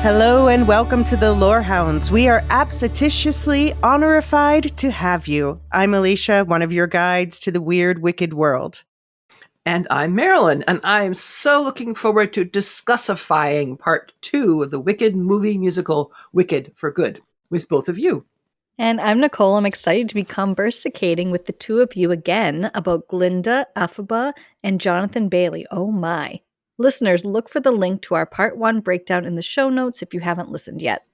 Hello and welcome to the Lorehounds. We are absolutely honorified to have you. I'm Elysia, one of your guides to the weird, wicked world. And I'm Marilyn, and I am so looking forward to discussifying part 2 of the Wicked movie musical Wicked for Good with both of you. And I'm Nichole. I'm excited to be conversating with the two of you again about Glinda, Elphaba, and Jonathan Bailey. Oh my. Listeners, look for the link to our part 1 breakdown in the show notes if you haven't listened yet.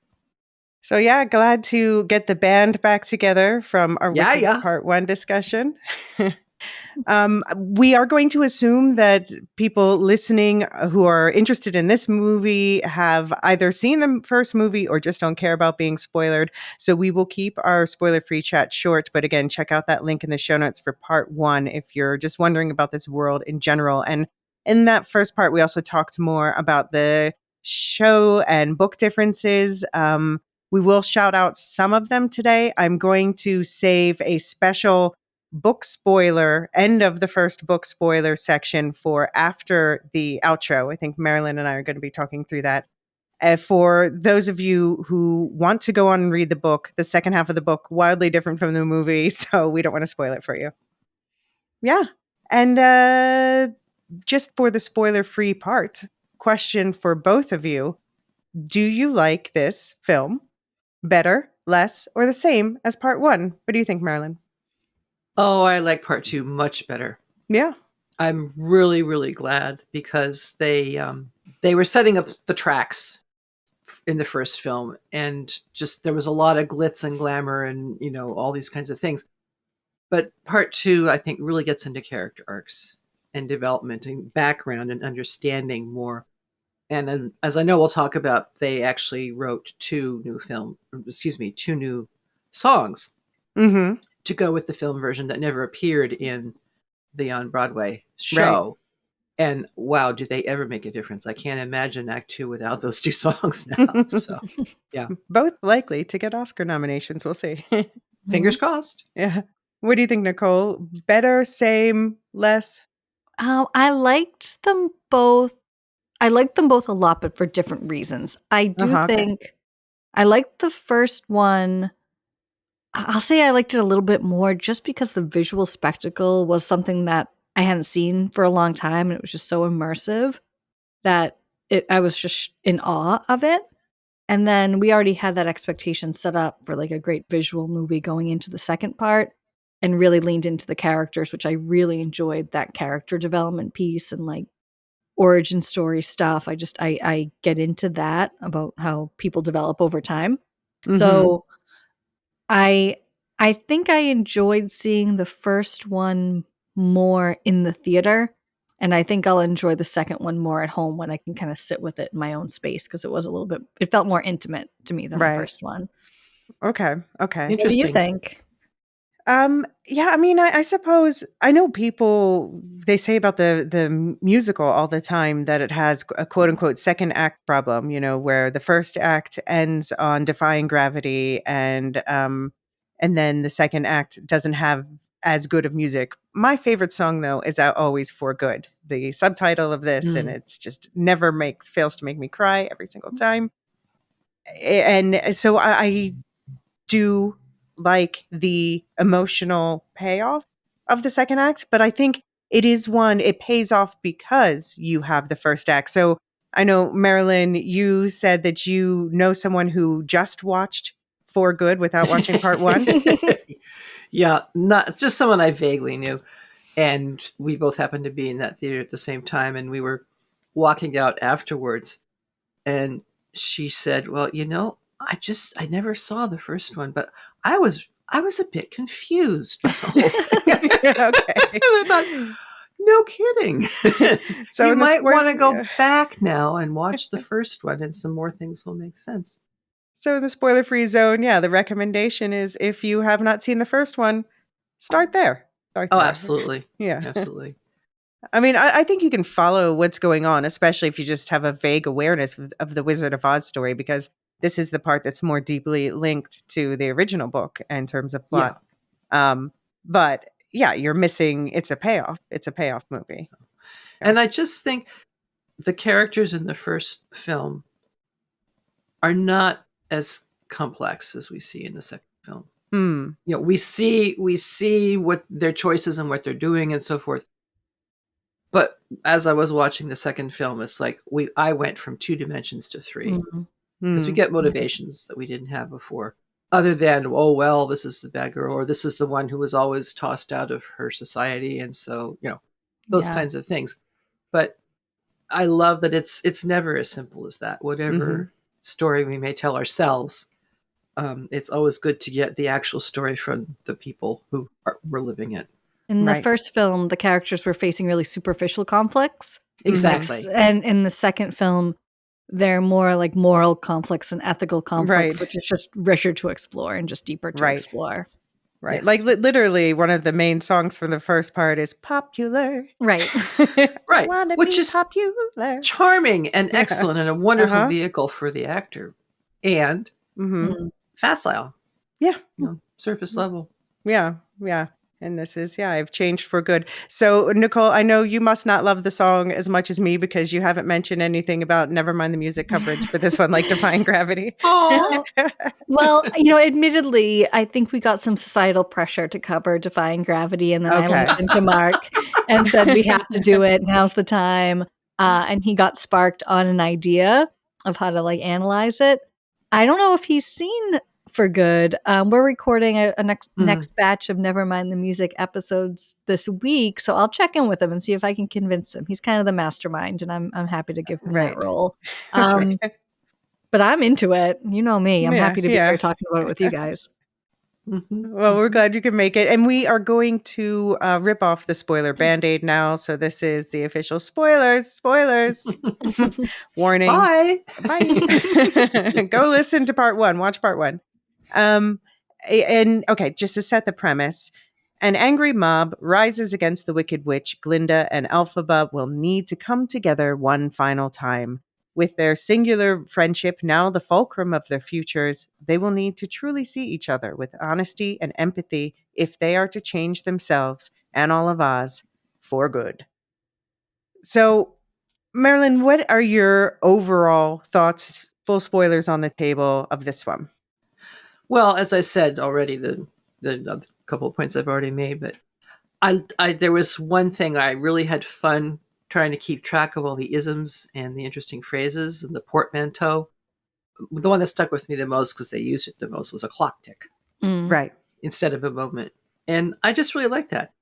So yeah, glad to get the band back together from our Wicked part 1 discussion. We are going to assume that people listening who are interested in this movie have either seen the first movie or just don't care about being spoiled. So we will keep our spoiler-free chat short. But again, check out that link in the show notes for part 1 if you're just wondering about this world in general. And in that first part, we also talked more about the show and book differences. We will shout out some of them today. I'm going to save a special book spoiler, end of the first book spoiler section for after the outro. I think Marilyn and I are going to be talking through that. For those of you who want to go on and read the book, the second half of the book, wildly different from the movie, so we don't want to spoil it for you. Yeah. And just for the spoiler-free part, question for both of you. Do you like this film better, less, or the same as part 1? What do you think, Marilyn? Oh, I like part 2 much better. Yeah. I'm really, really glad because they were setting up the tracks in the first film, and just there was a lot of glitz and glamour and, you know, all these kinds of things. But part 2, I think, really gets into character arcs and development and background and understanding more. And then, as I know we'll talk about, they actually wrote two new songs to go with the film version that never appeared in the on-Broadway show. Right. And wow, did they ever make a difference? I can't imagine Act 2 without those two songs now. So, yeah. Both likely to get Oscar nominations. We'll see. Fingers crossed. Yeah. What do you think, Nichole? Better, same, less? I liked them both. I liked them both a lot, but for different reasons. I do think I liked the first one. I'll say I liked it a little bit more just because the visual spectacle was something that I hadn't seen for a long time, and it was just so immersive that I was just in awe of it. And then we already had that expectation set up for like a great visual movie going into the second part, and really leaned into the characters, which I really enjoyed that character development piece and like origin story stuff. I get into that about how people develop over time. So I think I enjoyed seeing the first one more in the theater, and I think I'll enjoy the second one more at home when I can kind of sit with it in my own space, because it felt more intimate to me than the first one. Okay. What do you think? Yeah, I mean, I suppose I know people, they say about the musical all the time that it has a quote unquote second act problem, you know, where the first act ends on defying gravity and then the second act doesn't have as good of music. My favorite song though is Always for Good, the subtitle of this, and it's just fails to make me cry every single time. And so I do like the emotional payoff of the second act, but I think it pays off because you have the first act. So I know, Marilyn, you said that you know someone who just watched For Good without watching part 1. Yeah, not just someone I vaguely knew. And we both happened to be in that theater at the same time, and we were walking out afterwards, and she said, well, you know, I never saw the first one, but I was a bit confused. I thought, no kidding. So you might want to go back now and watch the first one, and some more things will make sense. So in the spoiler-free zone, yeah, the recommendation is if you have not seen the first one, start there. Absolutely. Yeah. Absolutely. I mean, I think you can follow what's going on, especially if you just have a vague awareness of the Wizard of Oz story, because this is the part that's more deeply linked to the original book in terms of plot. Yeah. But yeah, you're missing. It's a payoff. It's a payoff movie. Yeah. And I just think the characters in the first film are not as complex as we see in the second film. Mm. You know, we see what their choices and what they're doing and so forth. But as I was watching the second film, it's like I went from 2 dimensions to 3 because we get motivations that we didn't have before, other than, oh well, this is the bad girl, or this is the one who was always tossed out of her society, and so those kinds of things. But I love that it's never as simple as that. Whatever story we may tell ourselves, it's always good to get the actual story from the people who were living it. In the first film, the characters were facing really superficial conflicts. Exactly. And in the second film, they're more like moral conflicts and ethical conflicts, which is just richer to explore and just deeper to explore. Right. Yes. Like literally one of the main songs from the first part is Popular. Right. Right. Which is popular. Charming and excellent and a wonderful vehicle for the actor. And facile. Yeah. Surface level. Yeah. Yeah. And this is, I've changed for good. So, Nichole, I know you must not love the song as much as me because you haven't mentioned anything about Never Mind the Music coverage for this one, like Defying Gravity. Oh. Well, admittedly, I think we got some societal pressure to cover Defying Gravity, and then I linked into Mark and said, we have to do it. Now's the time. And he got sparked on an idea of how to analyze it. I don't know if he's seen For Good. We're recording a next batch of Nevermind the Music episodes this week, so I'll check in with him and see if I can convince him. He's kind of the mastermind, and I'm happy to give him that role. But I'm into it. You know me. I'm happy to be here talking about it with you guys. Well, we're glad you could make it. And we are going to rip off the spoiler Band-Aid now. So this is the official spoilers. Warning. Bye. Go listen to part 1. Watch part 1. And okay, just to set the premise, an angry mob rises against the Wicked Witch. Glinda and Elphaba will need to come together one final time. With their singular friendship now the fulcrum of their futures, they will need to truly see each other with honesty and empathy if they are to change themselves and all of Oz for good. So, Marilyn, what are your overall thoughts, full spoilers on the table, of this one? Well, as I said already, the couple of points I've already made, but I there was one thing I really had fun trying to keep track of, all the isms and the interesting phrases and the portmanteau. The one that stuck with me the most, because they used it the most, was a clock tick. Right. Instead of a moment. And I just really liked that.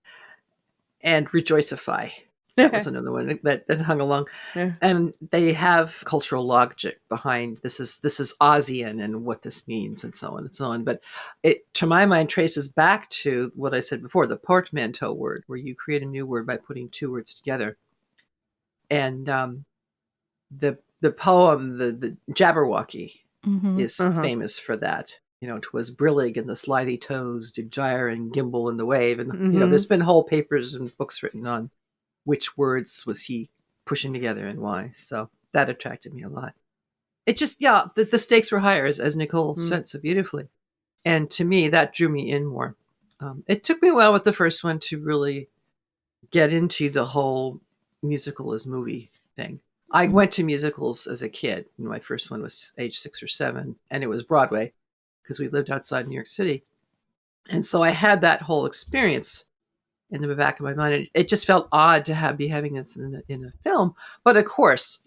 And rejoicify. That was another one that hung along. Yeah. And they have cultural logic behind this is Ozian and what this means and so on and so on. But it, to my mind, traces back to what I said before, the portmanteau word, where you create a new word by putting 2 words together. And the poem, the Jabberwocky, is famous for that. 'Twas brillig and the slithy toes did gyre and gimble in the wave. And, there's been whole papers and books written on which words was he pushing together and why. So that attracted me a lot. It just, the stakes were higher, as Nichole said so beautifully. And to me, that drew me in more. It took me a while with the first one to really get into the whole musical as movie thing. I went to musicals as a kid. My first one was age 6 or 7, and it was Broadway because we lived outside New York City. And so I had that whole experience in the back of my mind. It just felt odd to be having this in a film. But of course,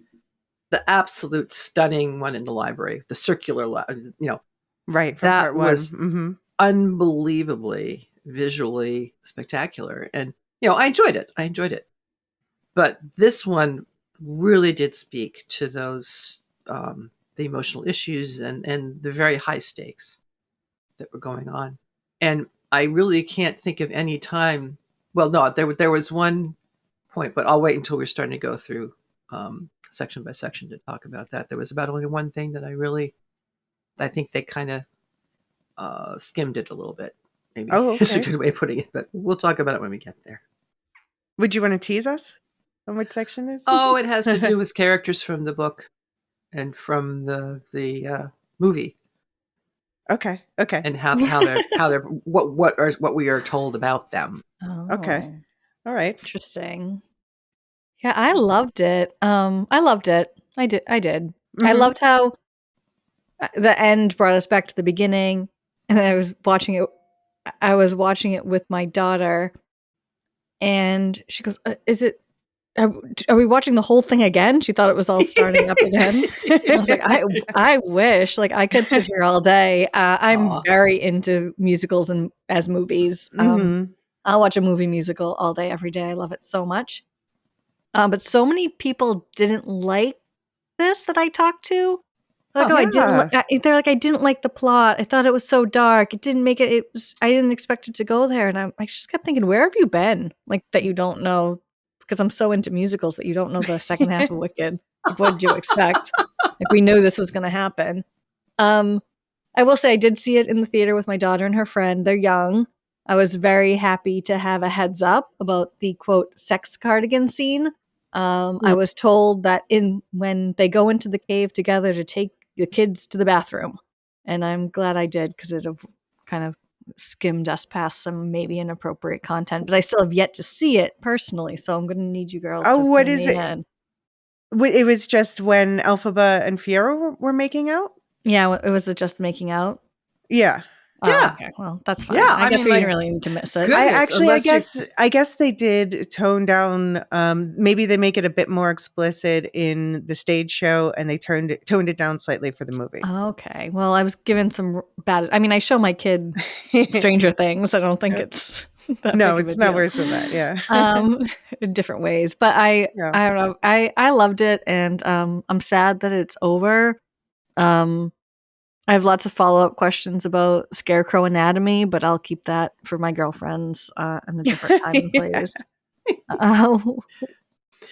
the absolute stunning one in the library, the circular, right, from that part 1. was unbelievably visually spectacular. And, I enjoyed it. But this one really did speak to those, the emotional issues and the very high stakes that were going on. And I really can't think of any time. Well, no, there was one point, but I'll wait until we're starting to go through section by section to talk about that. There was about only one thing that I think they kind of skimmed it a little bit. Maybe is a good way of putting it, but we'll talk about it when we get there. Would you want to tease us on which section it is? Oh, it has to do with characters from the book and from the movie. Okay. And how they're what we are told about them. Oh. Okay. All right. Interesting. Yeah, I loved it. I loved it. I did. I loved how the end brought us back to the beginning, and I was watching it with my daughter, and she goes, "Is it? Are we watching the whole thing again?" She thought it was all starting up again. And I was like, I wish, like, I could sit here all day. I'm very into musicals and as movies. I'll watch a movie musical all day, every day. I love it so much. But so many people didn't like this that I talked to. Like, I didn't like the plot. I thought it was so dark. It didn't make it. I didn't expect it to go there. And I just kept thinking, where have you been? Like, that you don't know, because I'm so into musicals that you don't know the second half of Wicked. Like, what did you expect? Like, we knew this was going to happen. I will say I did see it in the theater with my daughter and her friend. They're young. I was very happy to have a heads up about the, quote, sex cardigan scene. I was told that when they go into the cave together to take the kids to the bathroom, and I'm glad I did, because it have kind of skimmed us past some maybe inappropriate content, but I still have yet to see it personally, so I'm going to need you girls to what fill is me it? in. It was just when Elphaba and Fiora were making out? Yeah, it was just making out? Yeah. Yeah. Okay. Well, that's fine. Yeah, I guess we didn't really need to miss it. I guess they did tone down. Maybe they make it a bit more explicit in the stage show, and they toned it down slightly for the movie. Okay. Well, I was given some bad. I mean, I show my kid Stranger Things. I don't think it's that no, big of it's a not deal. worse than that. Yeah. In different ways, but I don't know. I loved it, and I'm sad that it's over. I have lots of follow-up questions about Scarecrow anatomy, but I'll keep that for my girlfriends in a different time and place.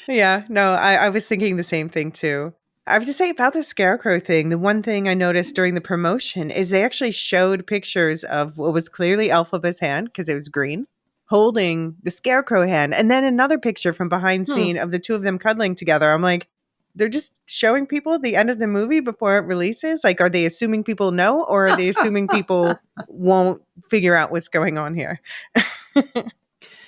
Yeah, no, I was thinking the same thing too. I have to say about the Scarecrow thing, the one thing I noticed during the promotion is they actually showed pictures of what was clearly Elphaba's hand, because it was green, holding the Scarecrow hand, and then another picture from behind scene of the two of them cuddling together. I'm like, they're just showing people the end of the movie before it releases? Like, are they assuming people know, or are they assuming people won't figure out what's going on here? Anyway.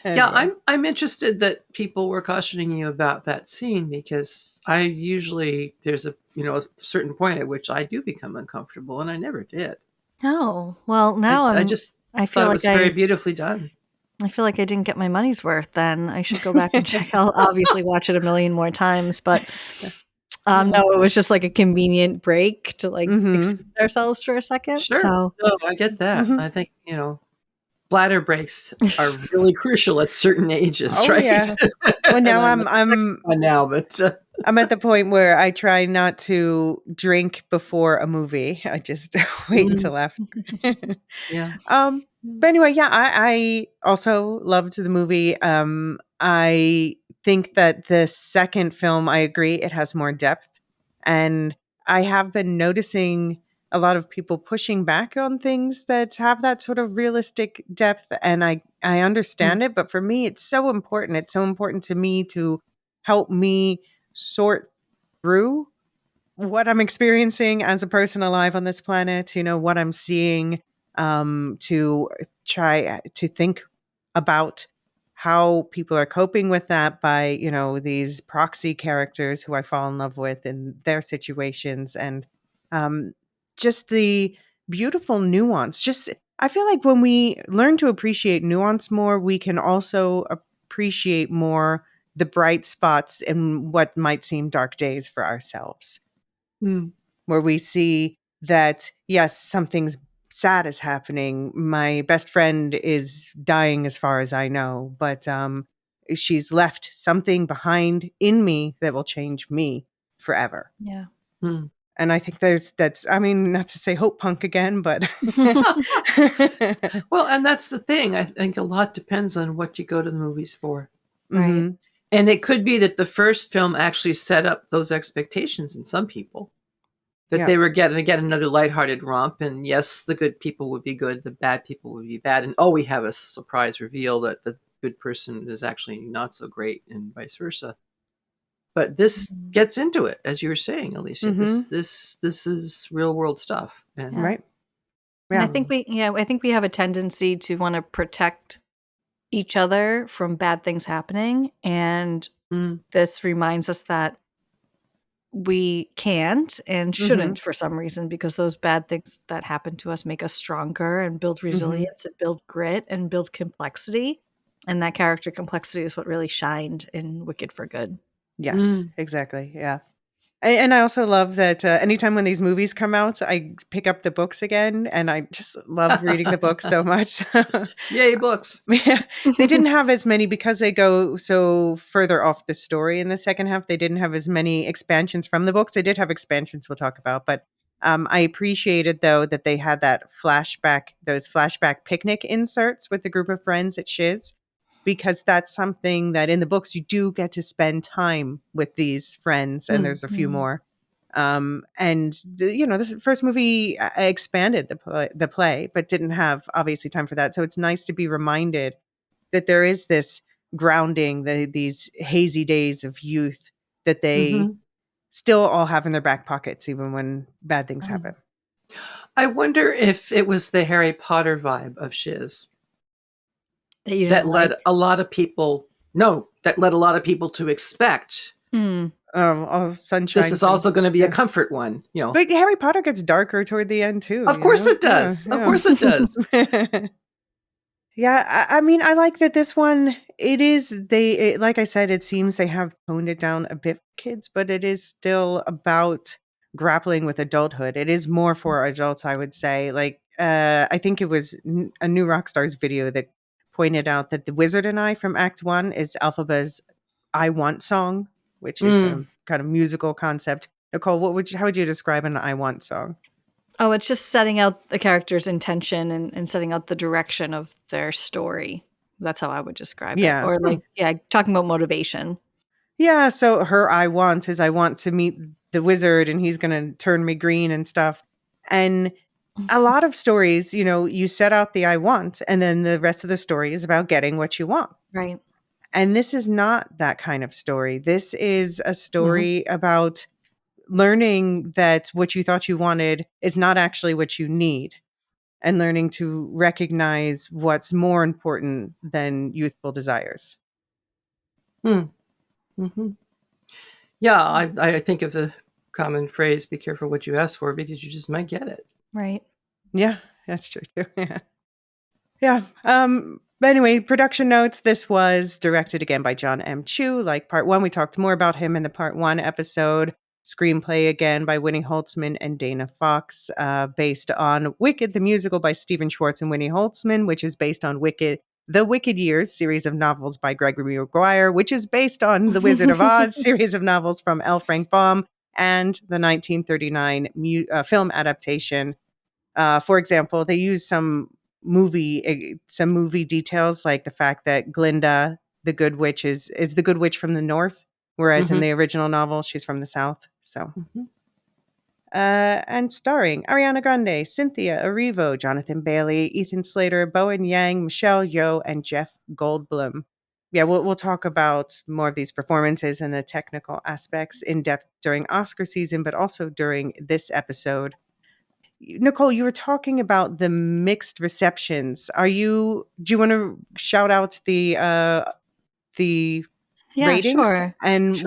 Yeah, I'm interested that people were cautioning you about that scene, because I usually, there's a certain point at which I do become uncomfortable, and I never did. Oh, well, now I feel like it was very beautifully done. I feel like I didn't get my money's worth then. I should go back and check. I'll obviously watch it a million more times, but no, it was just like a convenient break to excuse ourselves for a second. Sure. So. No, I get that. I think, bladder breaks are really crucial at certain ages, right? Yeah. Well, now I'm at the point where I try not to drink before a movie. I just wait until after. Yeah. But anyway, yeah, I also loved the movie. I think that the second film, I agree, it has more depth, and I have been noticing a lot of people pushing back on things that have that sort of realistic depth, and I understand it, but for me it's so important. It's so important to me to help me sort through what I'm experiencing as a person alive on this planet, what I'm seeing, to try to think about how people are coping with that by, these proxy characters who I fall in love with in their situations, and just the beautiful nuance. Just, I feel like when we learn to appreciate nuance more, we can also appreciate more the bright spots in what might seem dark days for ourselves. Where we see that, yes, something's sad is happening. My best friend is dying as far as I know, but she's left something behind in me that will change me forever. Yeah. And I think that's, I mean, not to say hope punk again, but. Well, and that's the thing. I think a lot depends on what you go to the movies for. Right. And it could be that the first film actually set up those expectations in some people. That they were getting to get another lighthearted romp, and yes, the good people would be good, the bad people would be bad, and we have a surprise reveal that the good person is actually not so great, and vice versa. But this gets into it, as you were saying, Elysia. This is real world stuff, and right. Yeah. And I think we have a tendency to want to protect each other from bad things happening, and this reminds us that we can't and shouldn't for some reason, because those bad things that happen to us make us stronger and build resilience and build grit and build complexity. And that character complexity is what really shined in Wicked for Good. Yes, exactly. Yeah. And I also love that anytime when these movies come out, I pick up the books again, and I just love reading the books so much. Yay, books. Yeah, they didn't have as many because they go so further off the story in the second half. They didn't have as many expansions from the books. They did have expansions we'll talk about, but I appreciated though that they had those flashback picnic inserts with the group of friends at Shiz, because that's something that in the books you do get to spend time with these friends, and there's a few more. And this first movie expanded the play, but didn't have obviously time for that. So it's nice to be reminded that there is this grounding, these hazy days of youth that they still all have in their back pockets, even when bad things happen. I wonder if it was the Harry Potter vibe of Shiz that led a lot of people to expect. Sunshine. This is also going to be a comfort one, But Harry Potter gets darker toward the end too. Of course it does. Of course it does. Yeah, I mean, I like that this one, like I said, it seems they have toned it down a bit for kids, but it is still about grappling with adulthood. It is more for adults, I would say. Like, I think it was a New Rockstars video that pointed out that The Wizard and I from Act 1 is Elphaba's I Want song, which is a kind of musical concept. Nichole, how would you describe an I Want song? Oh, it's just setting out the character's intention and setting out the direction of their story. That's how I would describe it. Or talking about motivation. Yeah, so her I want to meet the wizard and he's going to turn me green and stuff. And a lot of stories, you set out the I want, and then the rest of the story is about getting what you want. Right. And this is not that kind of story. This is a story about learning that what you thought you wanted is not actually what you need, and learning to recognize what's more important than youthful desires. Yeah, I think of the common phrase, be careful what you ask for, because you just might get it. Right. Yeah, that's true too. Yeah. But anyway, production notes. This was directed again by John M. Chu. Like part 1, we talked more about him in the part 1 episode. Screenplay again by Winnie Holtzman and Dana Fox, based on Wicked, the musical by Stephen Schwartz and Winnie Holtzman, which is based on The Wicked Years series of novels by Gregory Maguire, which is based on The Wizard of Oz series of novels from L. Frank Baum, and the 1939 film adaptation. For example, they use some movie details, like the fact that Glinda, the Good Witch, is the Good Witch from the North, whereas in the original novel, she's from the South. So, and starring Ariana Grande, Cynthia Erivo, Jonathan Bailey, Ethan Slater, Bowen Yang, Michelle Yeoh, and Jeff Goldblum. Yeah, we'll talk about more of these performances and the technical aspects in depth during Oscar season, but also during this episode. Nichole, you were talking about the mixed receptions. Do you want to shout out the ratings? Sure. And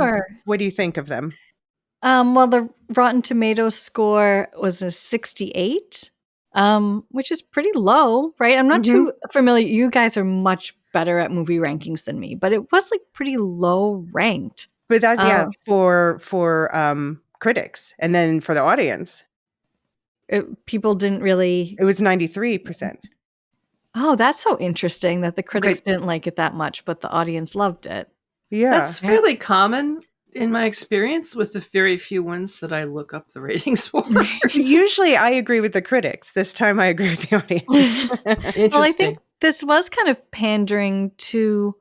what do you think of them? Well, the Rotten Tomatoes score was a 68, which is pretty low, right? I'm not too familiar. You guys are much better at movie rankings than me, but it was like pretty low ranked. But that's for critics, and then for the audience, people didn't really. It was 93%. Oh, that's so interesting that the critics didn't like it that much, but the audience loved it. Yeah, that's fairly common in my experience with the very few ones that I look up the ratings for. Usually I agree with the critics. This time I agree with the audience. Interesting. Well, I think this was kind of pandering to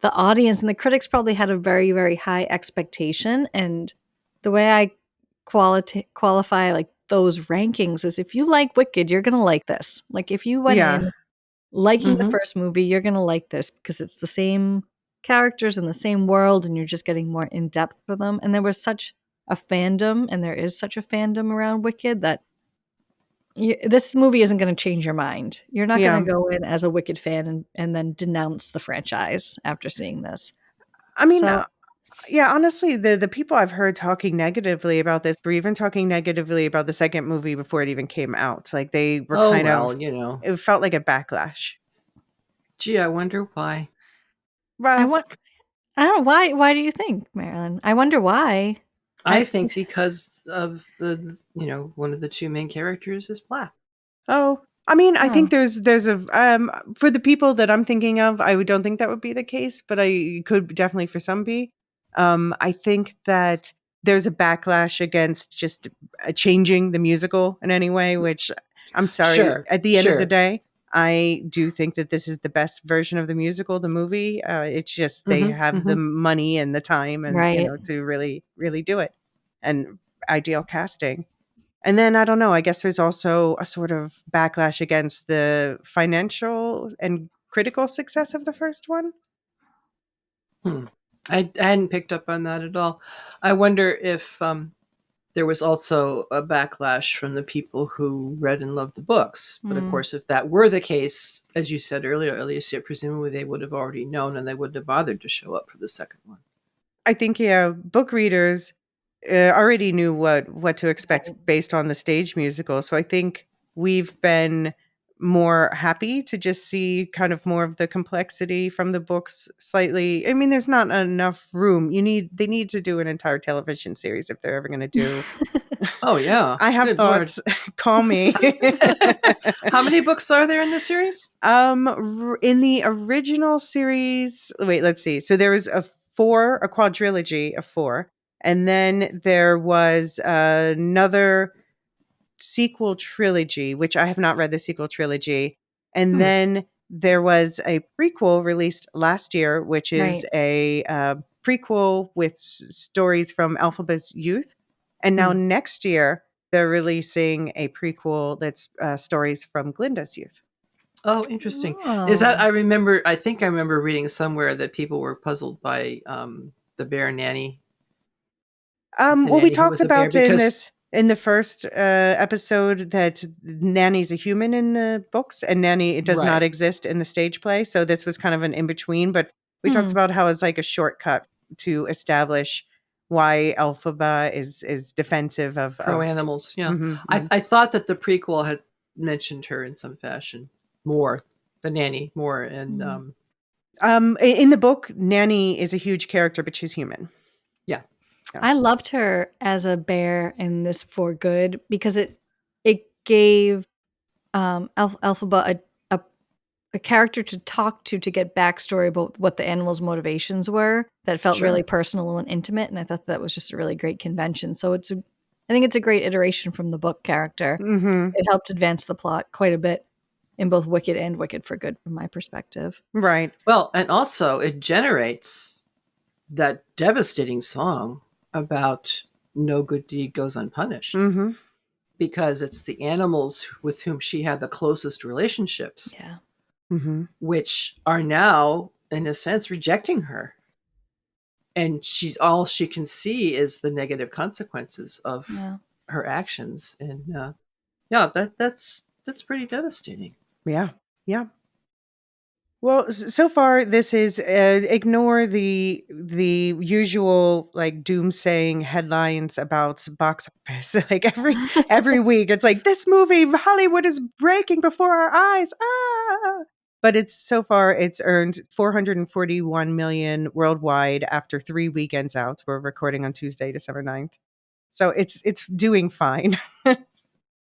the audience, and the critics probably had a very, very high expectation. And the way I qualify like those rankings is, if you like Wicked, you're going to like this. Like if you went in liking the first movie, you're going to like this because it's the same characters in the same world, and you're just getting more in depth for them. And there was such a fandom, and there is such a fandom around Wicked, that this movie isn't going to change your mind. You're not going to go in as a Wicked fan and then denounce the franchise after seeing this. I mean, Yeah, honestly, the people I've heard talking negatively about this were even talking negatively about the second movie before it even came out. Like, they were Oh, kind well, of you know. it felt like a backlash. Gee, I wonder why. I Well, don't know why do you think, Marilyn? I wonder why. I think because of one of the two main characters is black. oh, I mean, I think Oh. there's a for the people that I'm thinking of, I don't think that would be the case, but I could definitely for some be. I think that there's a backlash against just changing the musical in any way, which I'm sorry. Sure, At the end of the sure. day, I do think that this is the best version of the musical, the movie. It's just they have the money and the time and Right. to really really do it, and ideal casting. And then I don't know, I guess there's also a sort of backlash against the financial and critical success of the first one. I hadn't picked up on that at all. I wonder if there was also a backlash from the people who read and loved the books. But of course, if that were the case, as you said earlier, Elysia, presumably they would have already known and they wouldn't have bothered to show up for the second one. I think, yeah, book readers already knew what to expect based on the stage musical. So I think we've been more happy to just see kind of more of the complexity from the books slightly. I mean, there's not enough room. They need to do an entire television series if they're ever going to do. Oh, yeah. I have Good thoughts. Call me. How many books are there in this series? In the original series, wait, let's see. So there was a quadrilogy of 4, and then there was another sequel trilogy, which I have not read the sequel trilogy. And then there was a prequel released last year, which is a prequel with stories from Elphaba's youth. And now next year, they're releasing a prequel that's stories from Glinda's youth. Oh, interesting. Is that, I think I remember reading somewhere that people were puzzled by the bear nanny. Well, we talked about in the first episode that Nanny's a human in the books, and Nanny does not exist in the stage play. So this was kind of an in between. But we talked about how it's like a shortcut to establish why Elphaba is defensive of pro animals. Yeah, mm-hmm. I thought that the prequel had mentioned her in some fashion more, the nanny more, and in the book, Nanny is a huge character, but she's human. Yeah. I loved her as a bear in this for good because it gave Elphaba a character to talk to get backstory about what the animal's motivations were that felt really personal and intimate, and I thought that was just a really great convention. So I think it's a great iteration from the book character. Mm-hmm. It helped advance the plot quite a bit in both Wicked and Wicked for Good from my perspective. Right. Well, and also it generates that devastating song about no good deed goes unpunished. Mm-hmm. Because it's the animals with whom she had the closest relationships. Yeah. Mm-hmm. Which are now, in a sense, rejecting her. And all she can see is the negative consequences of her actions. And that's pretty devastating. Yeah. Yeah. Well, so far this is ignore the usual like doomsaying headlines about box office. Like every week, it's like this movie Hollywood is breaking before our eyes. Ah! But it's earned 441 million worldwide after 3 weekends out. We're recording on Tuesday, December 9th. So it's doing fine.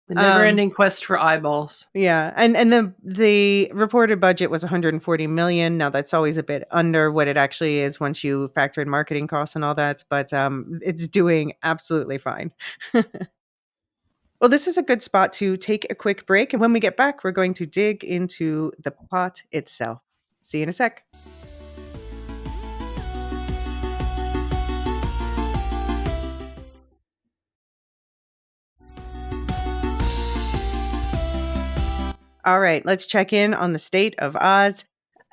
The never-ending quest for eyeballs. Yeah, and the reported budget was 140 million. Now that's always a bit under what it actually is once you factor in marketing costs and all that, but it's doing absolutely fine. Well, this is a good spot to take a quick break, and when we get back, we're going to dig into the plot itself. See you in a sec. All right, let's check in on the state of Oz.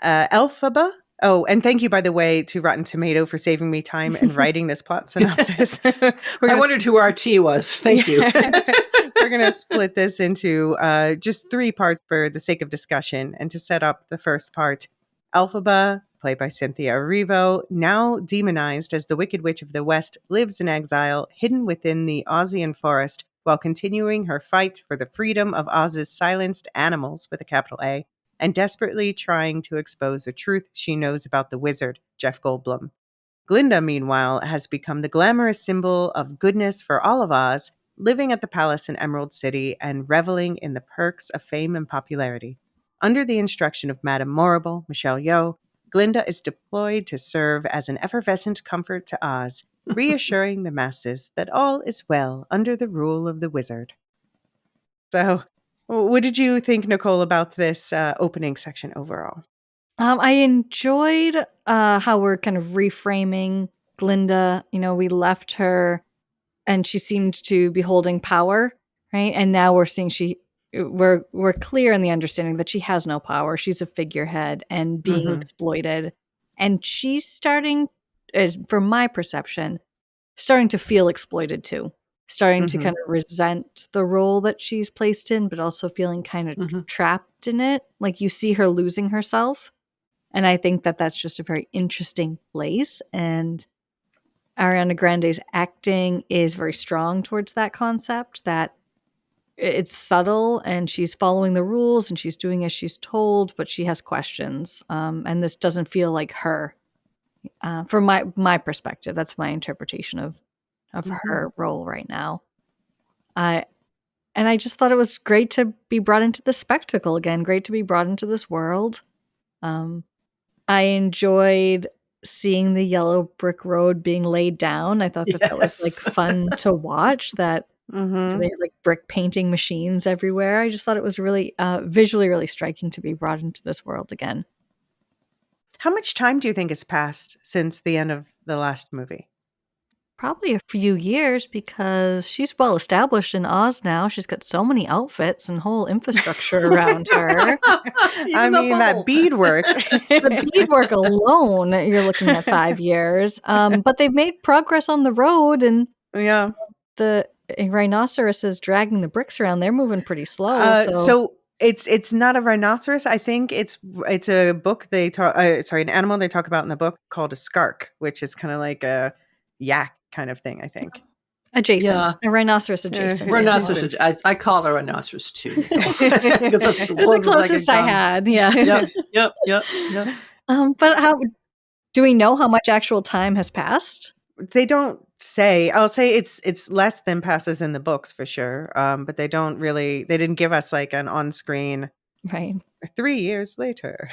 Elphaba. Oh, and thank you, by the way, to Rotten Tomato for saving me time and writing this plot synopsis. I wondered who RT was. Thank you. We're going to split this into just 3 parts for the sake of discussion. And to set up the first part, Elphaba, played by Cynthia Erivo, now demonized as the Wicked Witch of the West, lives in exile, hidden within the Ozian forest, while continuing her fight for the freedom of Oz's silenced animals, with a capital A, and desperately trying to expose the truth she knows about the wizard, Jeff Goldblum. Glinda, meanwhile, has become the glamorous symbol of goodness for all of Oz, living at the palace in Emerald City and reveling in the perks of fame and popularity. Under the instruction of Madame Morrible, Michelle Yeoh, Glinda is deployed to serve as an effervescent comfort to Oz, reassuring the masses that all is well under the rule of the wizard. So, what did you think, Nichole, about this opening section overall? I enjoyed how we're kind of reframing Glinda. You know, we left her and she seemed to be holding power, right? And now we're seeing we're clear in the understanding that she has no power. She's a figurehead and being exploited. And she's starting, from my perception, starting to feel exploited too. Starting to kind of resent the role that she's placed in, but also feeling kind of trapped in it. Like you see her losing herself. And I think that that's just a very interesting place. And Ariana Grande's acting is very strong towards that concept, that it's subtle and she's following the rules and she's doing as she's told, but she has questions. And this doesn't feel like her. From my perspective, that's my interpretation of her role right now. And I just thought it was great to be brought into the spectacle again, great to be brought into this world. I enjoyed seeing the yellow brick road being laid down. I thought that was like fun to watch, that they had like brick painting machines everywhere. I just thought it was really visually really striking to be brought into this world again. How much time do you think has passed since the end of the last movie? Probably a few years, because she's well established in Oz now. She's got so many outfits and whole infrastructure around her. I mean, that beadwork. The beadwork alone, you're looking at 5 years. But they've made progress on the road, and the rhinoceros is dragging the bricks around. They're moving pretty slow. So it's not a rhinoceros. I think it's a book they talk. An animal they talk about in the book called a skark, which is kind of like a yak kind of thing, I think. Adjacent. A rhinoceros adjacent. Rhinoceros. I call it a rhinoceros too. That's the closest I had. Yeah. Yep. But how do we know how much actual time has passed? They don't say. I'll say it's less than passes in the books for sure. But they didn't give us like an on-screen 3 years later.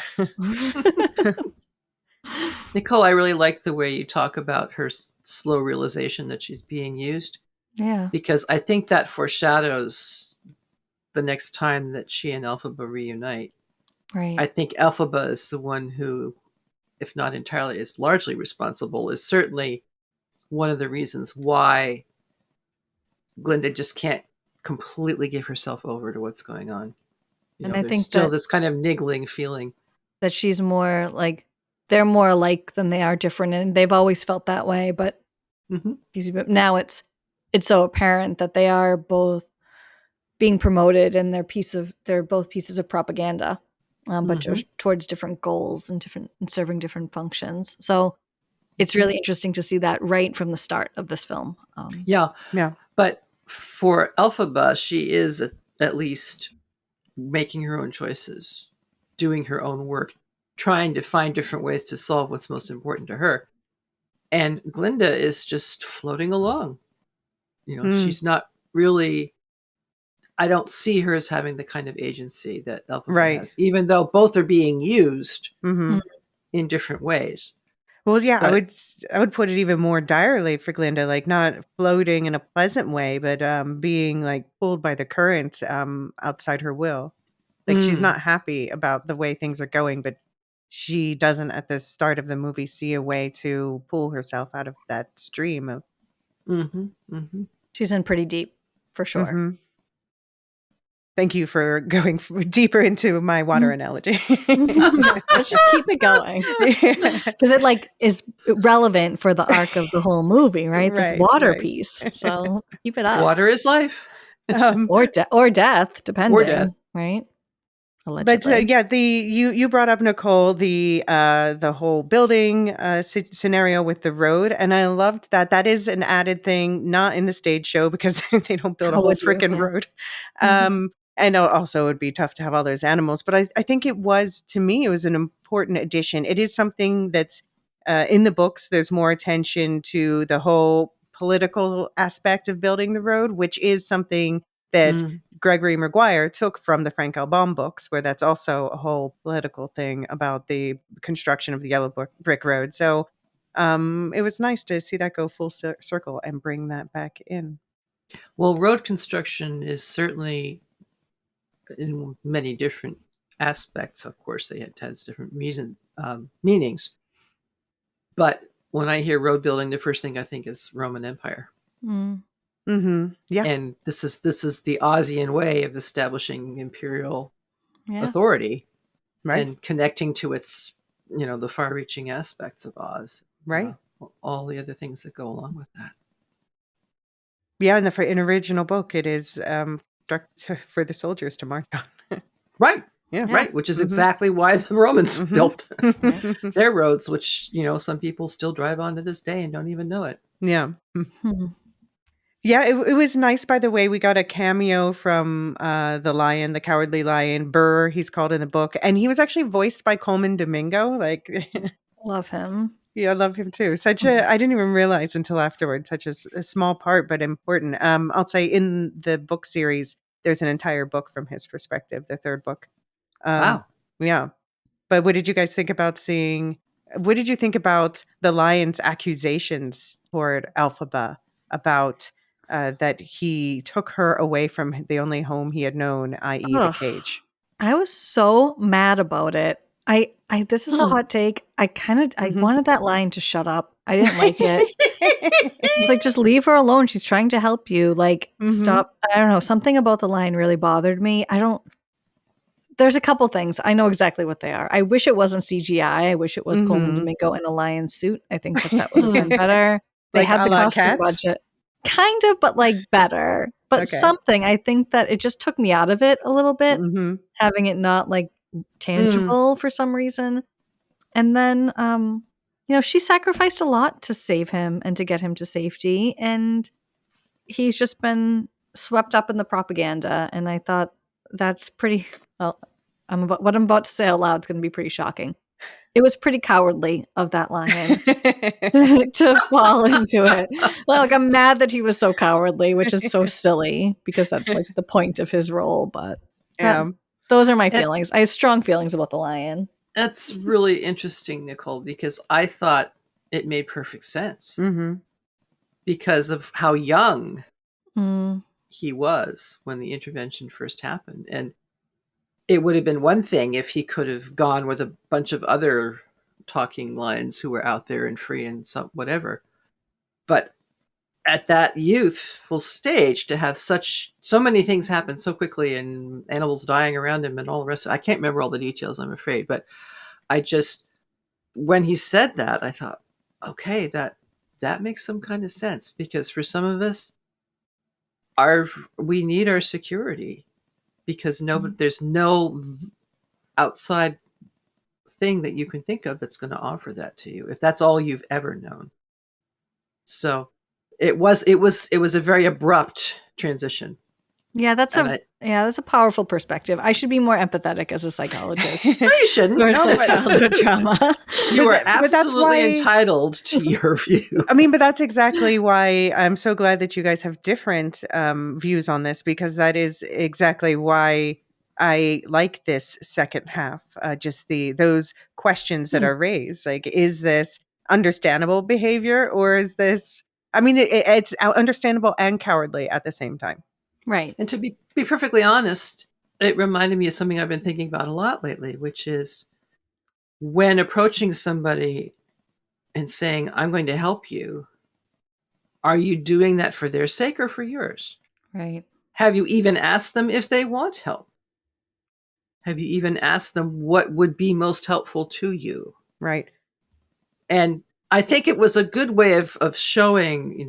Nichole, I really like the way you talk about her slow realization that she's being used. Yeah. Because I think that foreshadows the next time that she and Elphaba reunite. Right. I think Elphaba is the one who, if not entirely, is largely responsible, is certainly one of the reasons why Glinda just can't completely give herself over to what's going on. And I think still this kind of niggling feeling. That she's more like, they're more alike than they are different, and they've always felt that way. But now it's so apparent that they are both being promoted, and they're both pieces of propaganda, but towards different goals and serving different functions. So it's really interesting to see that right from the start of this film. Yeah. But for Elphaba, she is at least making her own choices, doing her own work, trying to find different ways to solve what's most important to her. And Glinda is just floating along. She's not really, I don't see her as having the kind of agency that Elphaba has, even though both are being used in different ways. Well, yeah, but I would put it even more direly for Glinda, like not floating in a pleasant way, but being like pulled by the current outside her will. Like she's not happy about the way things are going, but she doesn't at the start of the movie see a way to pull herself out of that stream of. She's in pretty deep, for sure. Thank you for going deeper into my water analogy. Let's just keep it going, because it is relevant for the arc of the whole movie, right? This water piece. So let's keep it up. Water is life, or death, depending. Right. allegedly. But you brought up, Nichole, the whole building scenario with the road, and I loved that. That is an added thing, not in the stage show because they don't build a How whole would you? freaking Yeah. road. And also, it would be tough to have all those animals. But I think to me, it was an important addition. It is something that's in the books. There's more attention to the whole political aspect of building the road, which is something that Gregory Maguire took from the Frank L. Baum books, where that's also a whole political thing about the construction of the yellow brick road. So it was nice to see that go full circle and bring that back in. Well, road construction is certainly in many different aspects. Of course, it has different meanings. But when I hear road building, the first thing I think is Roman Empire. Yeah. And this is the Ozian way of establishing imperial Yeah. authority, Right. and connecting to its, the far-reaching aspects of Oz, Right. all the other things that go along with that. Yeah, in the original book, it is for the soldiers to march on. Right. Yeah. Right. Which is exactly why the Romans built their roads, which, some people still drive on to this day and don't even know it. Yeah. Yeah, it was nice, by the way. We got a cameo from the lion, the Cowardly Lion, Burr, he's called in the book. And he was actually voiced by Coleman Domingo. Like, Love him. Yeah, I love him too. I didn't even realize until afterward, such a small part, but important. I'll say in the book series, there's an entire book from his perspective, the third book. Wow. Yeah. But what did you guys think about what did you think about the lion's accusations toward Elphaba about that he took her away from the only home he had known, i.e. the cage? I was so mad about it. This is a hot take. I wanted that lion to shut up. I didn't like it. It's like, just leave her alone. She's trying to help you. Like, stop. I don't know. Something about the lion really bothered me. There's a couple things. I know exactly what they are. I wish it wasn't CGI. I wish it was Coleman Domingo in a lion suit. I think that would have been better. They had the costume budget. Kind of, but like better. But something. I think that it just took me out of it a little bit, having it not like tangible for some reason. And then, she sacrificed a lot to save him and to get him to safety. And he's just been swept up in the propaganda. And I thought that's pretty, well, what I'm about to say out loud is going to be pretty shocking. It was pretty cowardly of that lion to fall into it. Like, I'm mad that he was so cowardly, which is so silly because that's like the point of his role. But those are my feelings. I have strong feelings about the lion. That's really interesting, Nichole, because I thought it made perfect sense because of how young he was when the intervention first happened. And it would have been one thing if he could have gone with a bunch of other talking lions who were out there and free and whatever. But at that youthful stage, to have so many things happen so quickly and animals dying around him and all the rest of it, I can't remember all the details, I'm afraid. But when he said that, I thought, okay, that makes some kind of sense, because for some of us, we need our security, because there's no outside thing that you can think of that's going to offer that to you, if that's all you've ever known. So it was a very abrupt transition. Yeah, that's a powerful perspective. I should be more empathetic as a psychologist. No, you shouldn't. Childhood trauma. You are absolutely entitled to your view. I mean, but that's exactly why I'm so glad that you guys have different views on this, because that is exactly why I like this second half. Just those questions that are raised. Like, is this understandable behavior, or is this? I mean, it's understandable and cowardly at the same time. Right. And to be perfectly honest, it reminded me of something I've been thinking about a lot lately, which is when approaching somebody and saying, I'm going to help you, are you doing that for their sake or for yours? Right. Have you even asked them if they want help? Have you even asked them what would be most helpful to you? Right. And I think it was a good way of showing,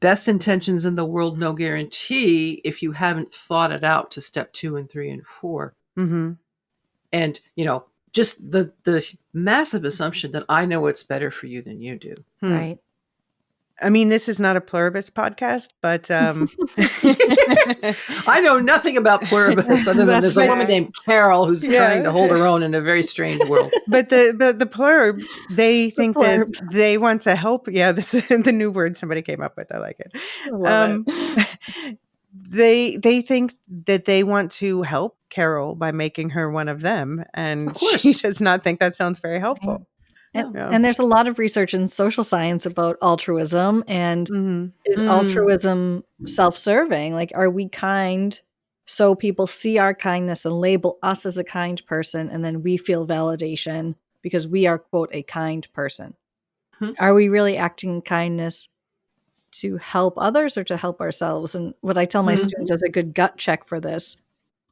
best intentions in the world, no guarantee, if you haven't thought it out to step 2 and 3 and 4. Mm-hmm. And, just the massive assumption that I know what's better for you than you do. Right. I mean, this is not a pluribus podcast, but I know nothing about pluribus other than there's a woman named Carol who's trying to hold her own in a very strange world. But the plurbs, they think that they want to help. Yeah, this is the new word somebody came up with. I like it. I love it. They think that they want to help Carol by making her one of them, and she does not think that sounds very helpful. And there's a lot of research in social science about altruism, and is altruism self-serving? Like, are we kind so people see our kindness and label us as a kind person, and then we feel validation because we are, quote, a kind person? Are we really acting in kindness to help others or to help ourselves? And what I tell my students as a good gut check for this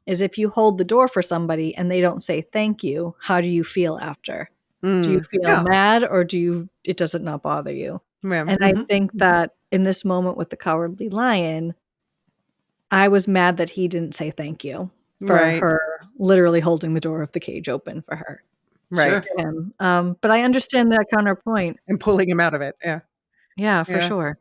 is, if you hold the door for somebody and they don't say thank you, how do you feel after? Do you feel mad, or does it not bother you? And I think that in this moment with the Cowardly Lion, I was mad that he didn't say thank you for her literally holding the door of the cage open for her. Right. But I understand that counterpoint. And pulling him out of it. Yeah. Yeah, for sure.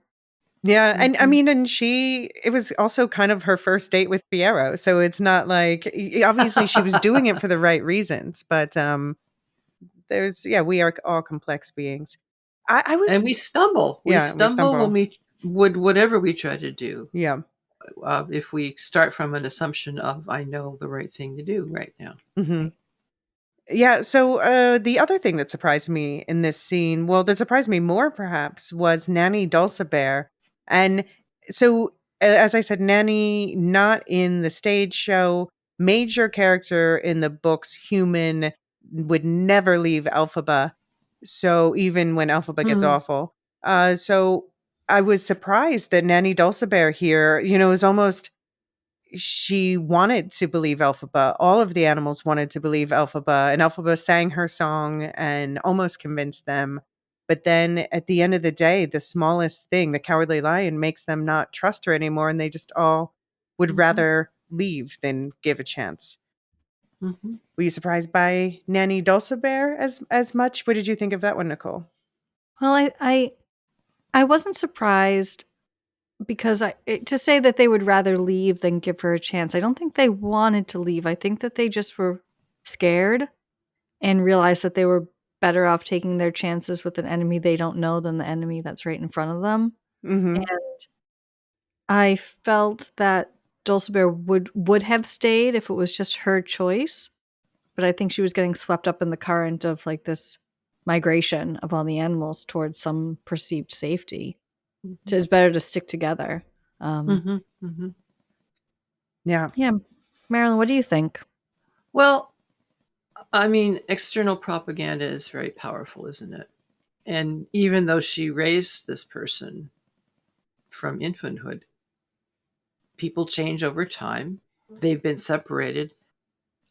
Yeah. And I mean, and it was also kind of her first date with Piero. So it's not like, obviously she was doing it for the right reasons, but we are all complex beings. And we stumble. We stumble when we would whatever we try to do. Yeah. If we start from an assumption of, I know the right thing to do right now. Mm-hmm. Yeah. So the other thing that surprised me in this scene, well, that surprised me more perhaps, was Nanny Dulcibert. And so, as I said, Nanny, not in the stage show, major character in the books, human, would never leave Elphaba. So even when Elphaba gets awful. So I was surprised that Nanny Dulcibert here, is almost, she wanted to believe Elphaba. All of the animals wanted to believe Elphaba, and Elphaba sang her song and almost convinced them. But then at the end of the day, the smallest thing, the Cowardly Lion, makes them not trust her anymore, and they just all would rather leave than give a chance. Were you surprised by Nanny Dulcibert as much? What did you think of that one, Nichole? Well, I wasn't surprised, because to say that they would rather leave than give her a chance, I don't think they wanted to leave. I think that they just were scared and realized that they were better off taking their chances with an enemy they don't know than the enemy that's right in front of them. And I felt that Dulcibert would have stayed if it was just her choice, but I think she was getting swept up in the current of like this migration of all the animals towards some perceived safety. So it's better to stick together. Yeah. Marilyn, what do you think? Well, I mean, external propaganda is very powerful, isn't it? And even though she raised this person from infanthood, people change over time. They've been separated.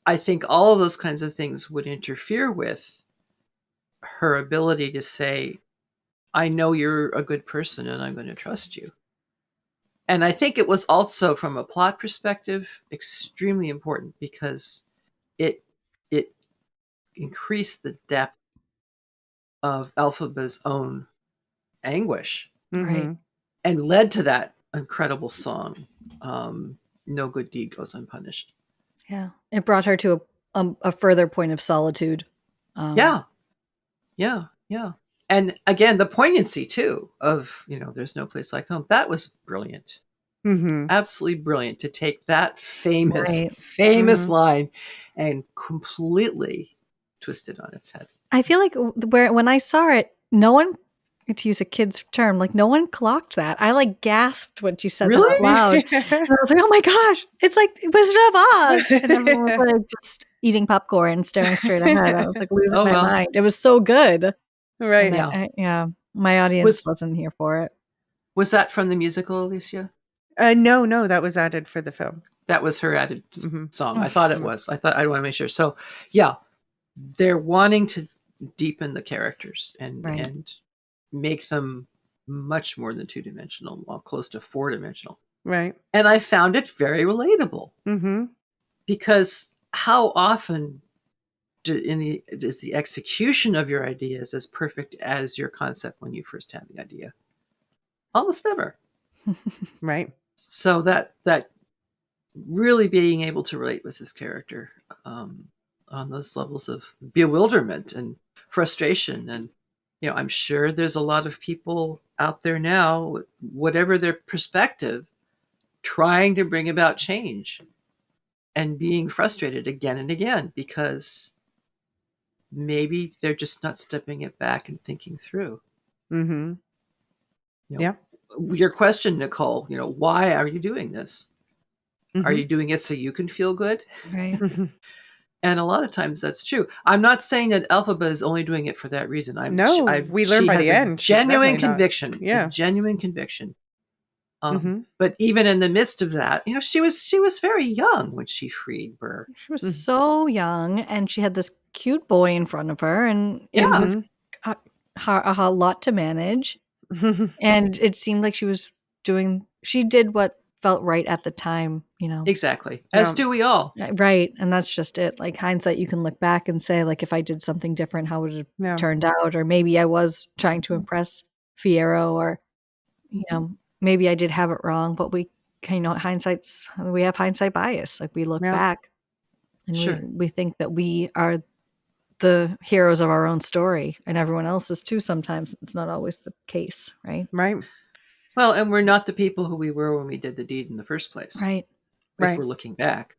I think all of those kinds of things would interfere with her ability to say, I know you're a good person and I'm going to trust you. And I think it was also, from a plot perspective, extremely important because it increased the depth of Elphaba's own anguish, Right, and led to that incredible song, "No Good Deed Goes Unpunished." Yeah, it brought her to a further point of solitude. Yeah. And again, the poignancy too of, there's no place like home. That was brilliant. Absolutely brilliant to take that famous line and completely twist it on its head. I feel like when I saw it, no one, to use a kid's term, like no one clocked that. I like gasped when she said that out loud. And I was like, oh my gosh, it's like Wizard of Oz. And everyone was like just eating popcorn, staring straight ahead. I was like losing my mind. It was so good. Right. My audience wasn't here for it. Was that from the musical, Elysia? No, that was added for the film. That was her added song. I thought it was. I want to make sure. So, yeah, they're wanting to deepen the characters and make them much more than two-dimensional, well, close to four-dimensional. Right. And I found it very relatable. Because how often is the execution of your ideas as perfect as your concept when you first had the idea? Almost never. Right. So that really being able to relate with this character on those levels of bewilderment and frustration, and I'm sure there's a lot of people out there now, whatever their perspective, trying to bring about change and being frustrated again and again because maybe they're just not stepping it back and thinking through. Mm-hmm. Yeah. Your question, Nichole, why are you doing this? Mm-hmm. Are you doing it so you can feel good? Right. And a lot of times that's true. I'm not saying that Elphaba is only doing it for that reason. We learn She by has the a end. genuine conviction. Yeah. A genuine conviction. Mm-hmm. But even in the midst of that, she was very young when she freed Burr. She was so young, and she had this cute boy in front of her, and it Yeah. was a lot to manage. And it seemed like she did what felt right at the time, Exactly. As do we all. Right. And that's just it. Like, hindsight, you can look back and say, like, if I did something different, how would it have turned out? Or maybe I was trying to impress Fiyero, or, maybe I did have it wrong, but we have hindsight bias. Like, we look back and we think that we are the heroes of our own story, and everyone else is too. Sometimes it's not always the case, right? Right. Well, and we're not the people who we were when we did the deed in the first place. Right. If we're looking back.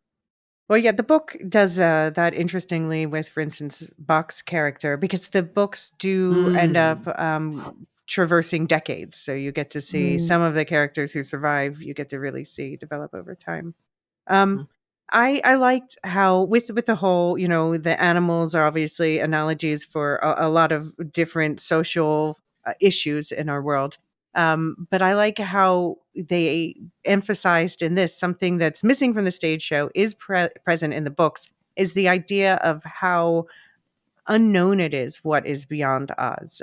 Well, yeah, the book does that interestingly with, for instance, Bach's character, because the books do end up traversing decades. So you get to see some of the characters who survive, you get to really see develop over time. I liked how with the whole, the animals are obviously analogies for a lot of different social issues in our world. But I like how they emphasized in this something that's missing from the stage show is present in the books, is the idea of how unknown it is what is beyond Oz.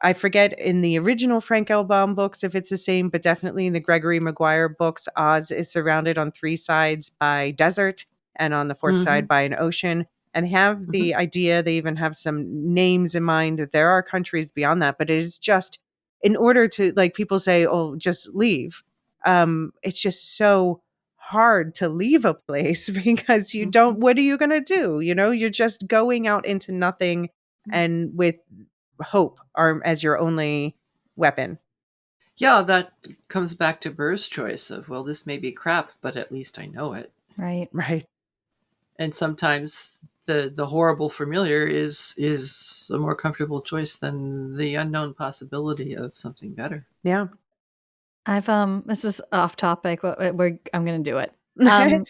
I forget in the original Frank L. Baum books if it's the same, but definitely in the Gregory Maguire books, Oz is surrounded on 3 sides by desert and on the 4th side by an ocean. And they have the idea, they even have some names in mind that there are countries beyond that, but it is just in order to, like, people say, oh, just leave. It's just so hard to leave a place because you don't, what are you going to do? You're just going out into nothing and with hope as your only weapon. Yeah, that comes back to Burr's choice of, well, this may be crap, but at least I know it. Right. And sometimes the horrible familiar is a more comfortable choice than the unknown possibility of something better. Yeah. I've this is off topic, but I'm going to do it. I've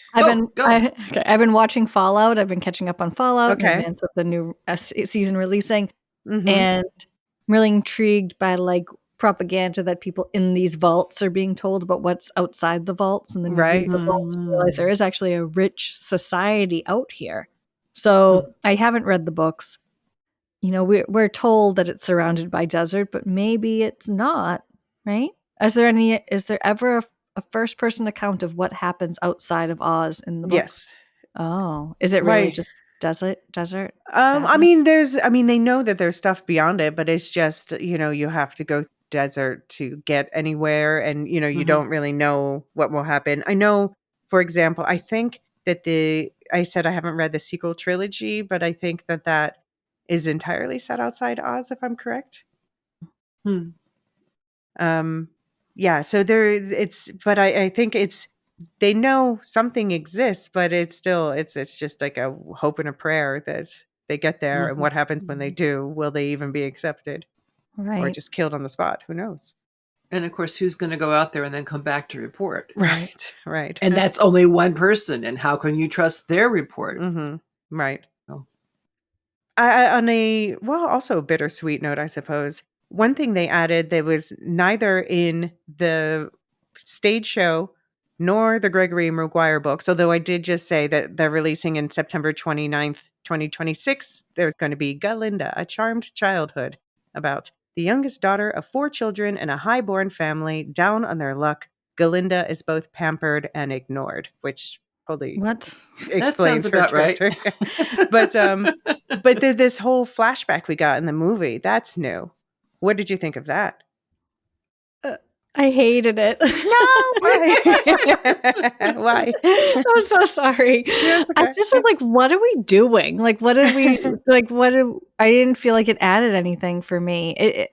been watching Fallout. I've been catching up on Fallout in advance of the new season releasing, and I'm really intrigued by propaganda that people in these vaults are being told about what's outside the vaults, and then you leave the vaults and realize there is actually a rich society out here. So I haven't read the books. We're told that it's surrounded by desert, but maybe it's not, right? Is there ever a first person account of what happens outside of Oz in the books? Yes. Oh, is it really just desert? I mean, they know that there's stuff beyond it, but it's just, you have to go desert to get anywhere, and you don't really know what will happen. I know, for example, I think that I said I haven't read the sequel trilogy, but I think that is entirely set outside Oz, if I'm correct. Yeah, so but I think they know something exists, but it's just like a hope and a prayer that they get there. And what happens when they do? Will they even be accepted? Right. Or just killed on the spot? Who knows? And of course, who's going to go out there and then come back to report? Right. And that's only one person. And how can you trust their report? Right. On a, also a bittersweet note, I suppose, one thing they added that was neither in the stage show nor the Gregory Maguire books, although I did just say that they're releasing in September 29th, 2026, there's going to be Galinda, A Charmed Childhood, about the youngest daughter of 4 children in a high-born family. Down on their luck, Galinda is both pampered and ignored, which totally What? explains her about character. Right. but this whole flashback we got in the movie, that's new. What did you think of that? I hated it. No, why? Why? I'm so sorry. Yeah, it's I okay. just was like, what are we doing? Like, what did we like? I didn't feel like it added anything for me.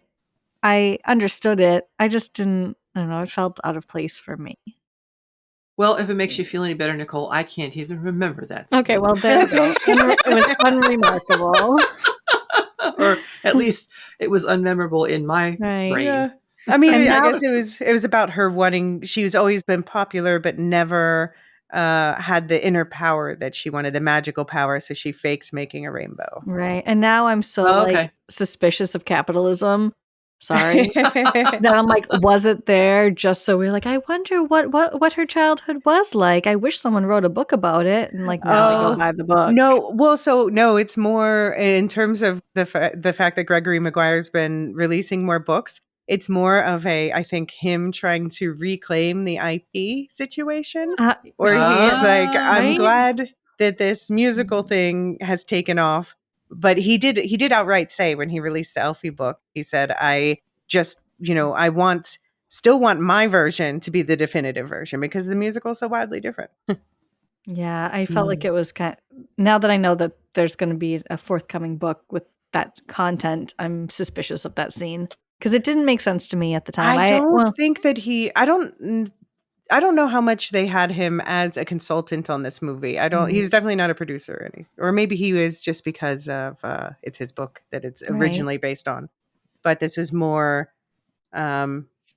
I understood it. I just didn't. I don't know. It felt out of place for me. Well, if it makes you feel any better, Nichole, I can't even remember that. Okay, well, there we go. It was unremarkable. Or at least it was unmemorable in my brain. Yeah. I mean, And I now- guess it was about her wanting. She's always been popular, but never had the inner power that she wanted, the magical power. So she fakes making a rainbow. Right. And now I'm so like suspicious of capitalism. Sorry. That I'm like, was it there just so we're like, I wonder what her childhood was like. I wish someone wrote a book about it. And like now I go buy the book. No, well, so no, it's more in terms of the fact that Gregory Maguire's been releasing more books. It's more of I think him trying to reclaim the IP situation, where he's like, I'm glad that this musical thing has taken off. But he did outright say when he released the Elfie book, he said, I just, I still want my version to be the definitive version because the musical is so wildly different. Yeah, I felt like it was now that I know that there's going to be a forthcoming book with that content, I'm suspicious of that scene because it didn't make sense to me at the time. I don't think that I don't know how much they had him as a consultant on this movie. He was definitely not a producer or maybe he was just because of it's his book that it's originally based on. But this was more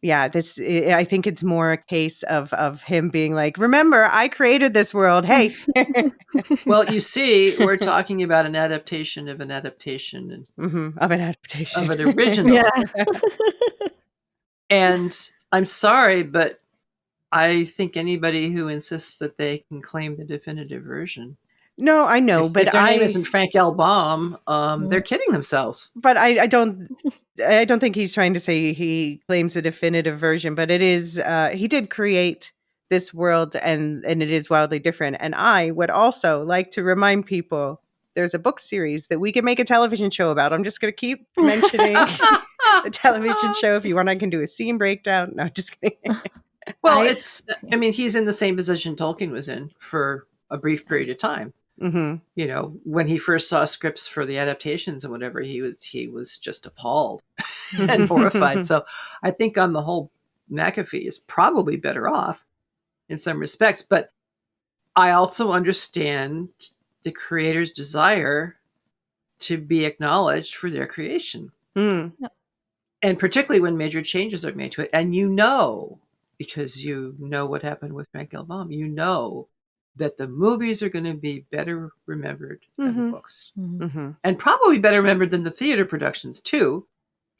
I think it's more a case of him being like, remember, I created this world. Hey. Well, you see, we're talking about an adaptation of an adaptation of an adaptation of an original. And I'm sorry, but I think anybody who insists that they can claim the definitive version. No, I know, but if their name isn't Frank L. Baum, they're kidding themselves. But I don't think he's trying to say he claims the definitive version, but it is he did create this world and it is wildly different. And I would also like to remind people there's a book series that we can make a television show about. I'm just going to keep mentioning the television show. If you want, I can do a scene breakdown. No, just kidding. Well, I mean, he's in the same position Tolkien was in for a brief period of time. Mm-hmm. When he first saw scripts for the adaptations and whatever, he was just appalled and horrified. So I think on the whole, McAfee is probably better off in some respects. But I also understand the creator's desire to be acknowledged for their creation. Mm. And particularly when major changes are made to it. And because you know what happened with Frank L. Baum, that the movies are going to be better remembered than the books. Mm-hmm. And probably better remembered than the theater productions, too.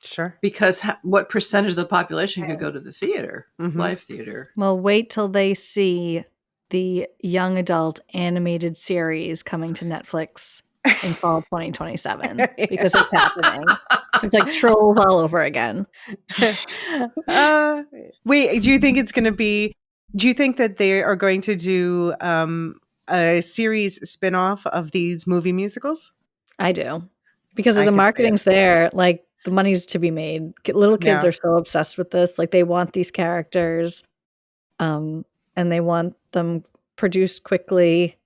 Sure. Because what percentage of the population could go to the theater, live theater? Well, wait till they see the young adult animated series coming to Netflix in fall 2027 because it's happening. So it's like Trolls all over again. Wait, do you think it's going to be? Do you think that they are going to do a series spinoff of these movie musicals? I do, because the marketing's there. Like the money's to be made. Little kids are so obsessed with this. Like they want these characters, and they want them produced quickly.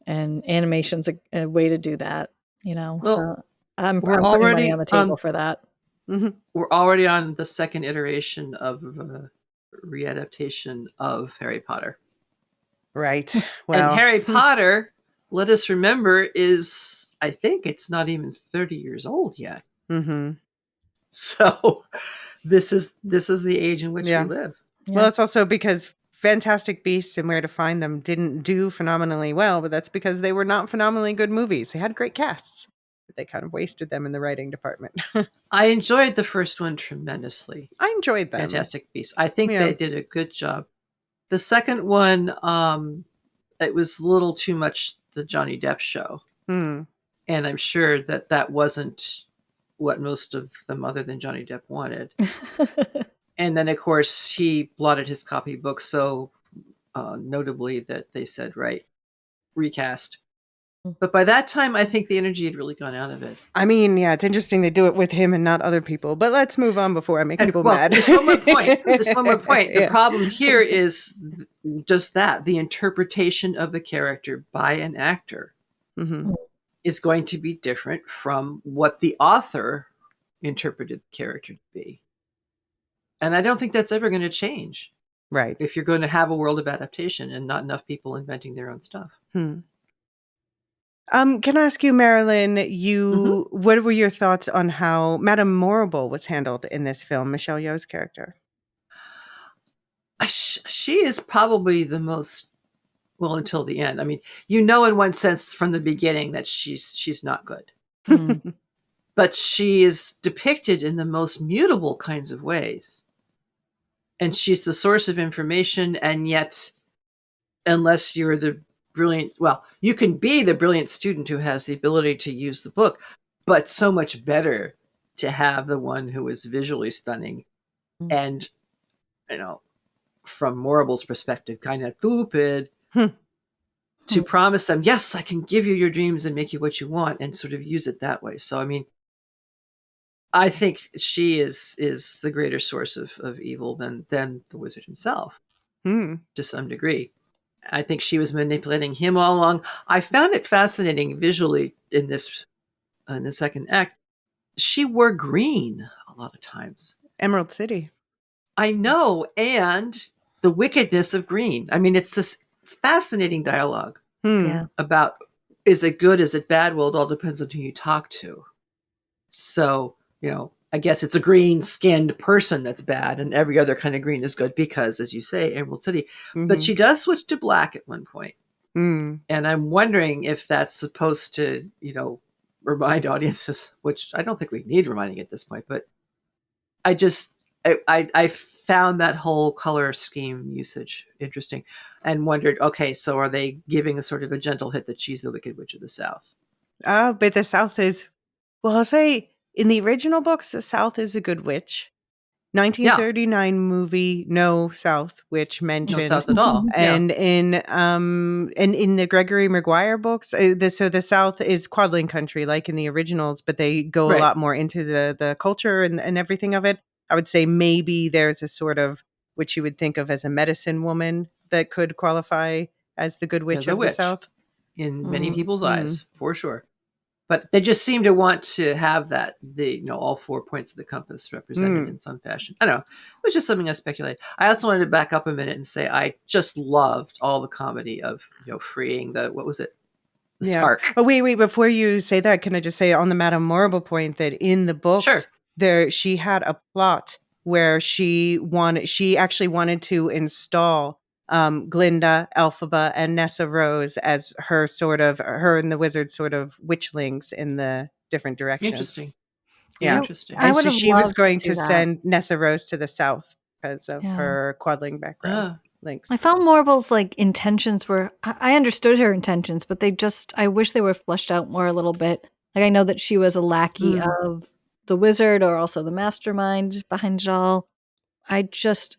And animation's a way to do that. Well, so I'm putting money on the table for that. Mm-hmm. We're already on the second iteration of readaptation of Harry Potter. Right. Well, and Harry Potter, let us remember, I think it's not even 30 years old yet. Mm-hmm. So this is the age in which we live. Yeah. Well, it's also because Fantastic Beasts and Where to Find Them didn't do phenomenally well, but that's because they were not phenomenally good movies. They had great casts, but they kind of wasted them in the writing department. I enjoyed the first one tremendously. I enjoyed them. Fantastic Beasts. I think they did a good job. The second one, it was a little too much the Johnny Depp show. And I'm sure that wasn't what most of them other than Johnny Depp wanted. And then, of course, he blotted his copybook. So notably that they said, right, recast. But by that time, I think the energy had really gone out of it. I mean, yeah, it's interesting they do it with him and not other people. But let's move on before I make people mad. There's one more point. Yeah. The problem here is just that the interpretation of the character by an actor is going to be different from what the author interpreted the character to be. And I don't think that's ever going to change. Right. If you're going to have a world of adaptation and not enough people inventing their own stuff. Can I ask you, Marilyn, what were your thoughts on how Madame Morrible was handled in this film, Michelle Yeoh's character? She is probably the most, well, until the end. I mean, in one sense from the beginning that she's not good. But she is depicted in the most mutable kinds of ways. And she's the source of information, and yet, unless you're the brilliant, you can be the brilliant student who has the ability to use the book, but so much better to have the one who is visually stunning and, from Morrible's perspective, kind of stupid, to promise them, yes, I can give you your dreams and make you what you want, and sort of use it that way. So, I mean, I think she is the greater source of evil than the wizard himself, to some degree. I think she was manipulating him all along. I found it fascinating visually in the second act. She wore green a lot of times. Emerald City. I know, and the wickedness of green. I mean, it's this fascinating dialogue about, is it good, is it bad? Well, it all depends on who you talk to. So, I guess it's a green-skinned person that's bad, and every other kind of green is good because, as you say, Emerald City. But she does switch to black at one point. And I'm wondering if that's supposed to, remind audiences, which I don't think we need reminding at this point, but I found that whole color scheme usage interesting and wondered, okay, so are they giving a sort of a gentle hit that she's the Wicked Witch of the South? But the South is, well, I'll say in the original books, the South is a good witch. 1939 movie, no South witch mentioned. No South at all. And in the Gregory Maguire books, the South is Quadling country, like in the originals, but they go a lot more into the culture and everything of it. I would say maybe there's a sort of, which you would think of as a medicine woman that could qualify as the good witch of the South. In many people's eyes, for sure. But they just seem to want to have that, all 4 points of the compass represented in some fashion. I don't know. It was just something I speculated. I also wanted to back up a minute and say I just loved all the comedy of, freeing the scark. Oh, wait. Before you say that, can I just say on the Madame Morrible point that in the books, she had a plot where she actually wanted to install Glinda, Elphaba, and Nessa Rose as her and the wizard sort of witchlings in the different directions. Interesting. Yeah. Interesting. And so she was going to send Nessa Rose to the South because of her Quadling background links. I found Morrible's intentions were, I understood her intentions, but I wish they were fleshed out more a little bit. Like, I know that she was a lackey of the wizard or also the mastermind behind it all. I guess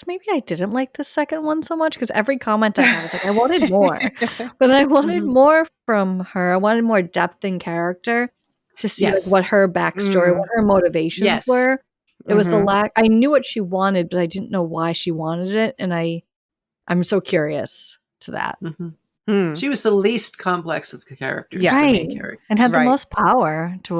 maybe I didn't like the second one so much because every comment I had was like, I wanted more. But I wanted more from her. I wanted more depth in character to see what her backstory, what her motivations were. It was I knew what she wanted, but I didn't know why she wanted it. And I'm so curious to that. She was the least complex of the characters. Yeah. Right. And had the most power to for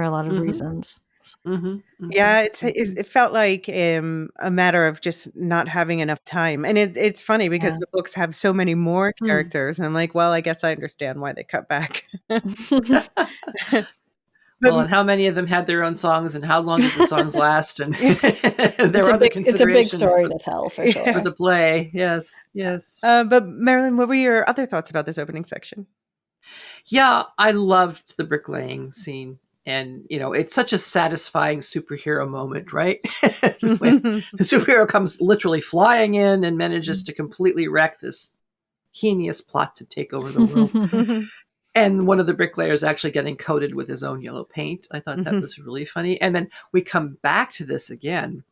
a lot of reasons. Yeah, it felt like a matter of just not having enough time. And it's funny because the books have so many more characters. And I'm like, well, I guess I understand why they cut back. And how many of them had their own songs and how long did the songs last? And there are other considerations. It's a big story to tell for sure. For the play, yes. But Marilyn, what were your other thoughts about this opening section? Yeah, I loved the bricklaying scene. And, it's such a satisfying superhero moment, right? When the superhero comes literally flying in and manages to completely wreck this heinous plot to take over the world. And one of the bricklayers actually getting coated with his own yellow paint. I thought that was really funny. And then we come back to this again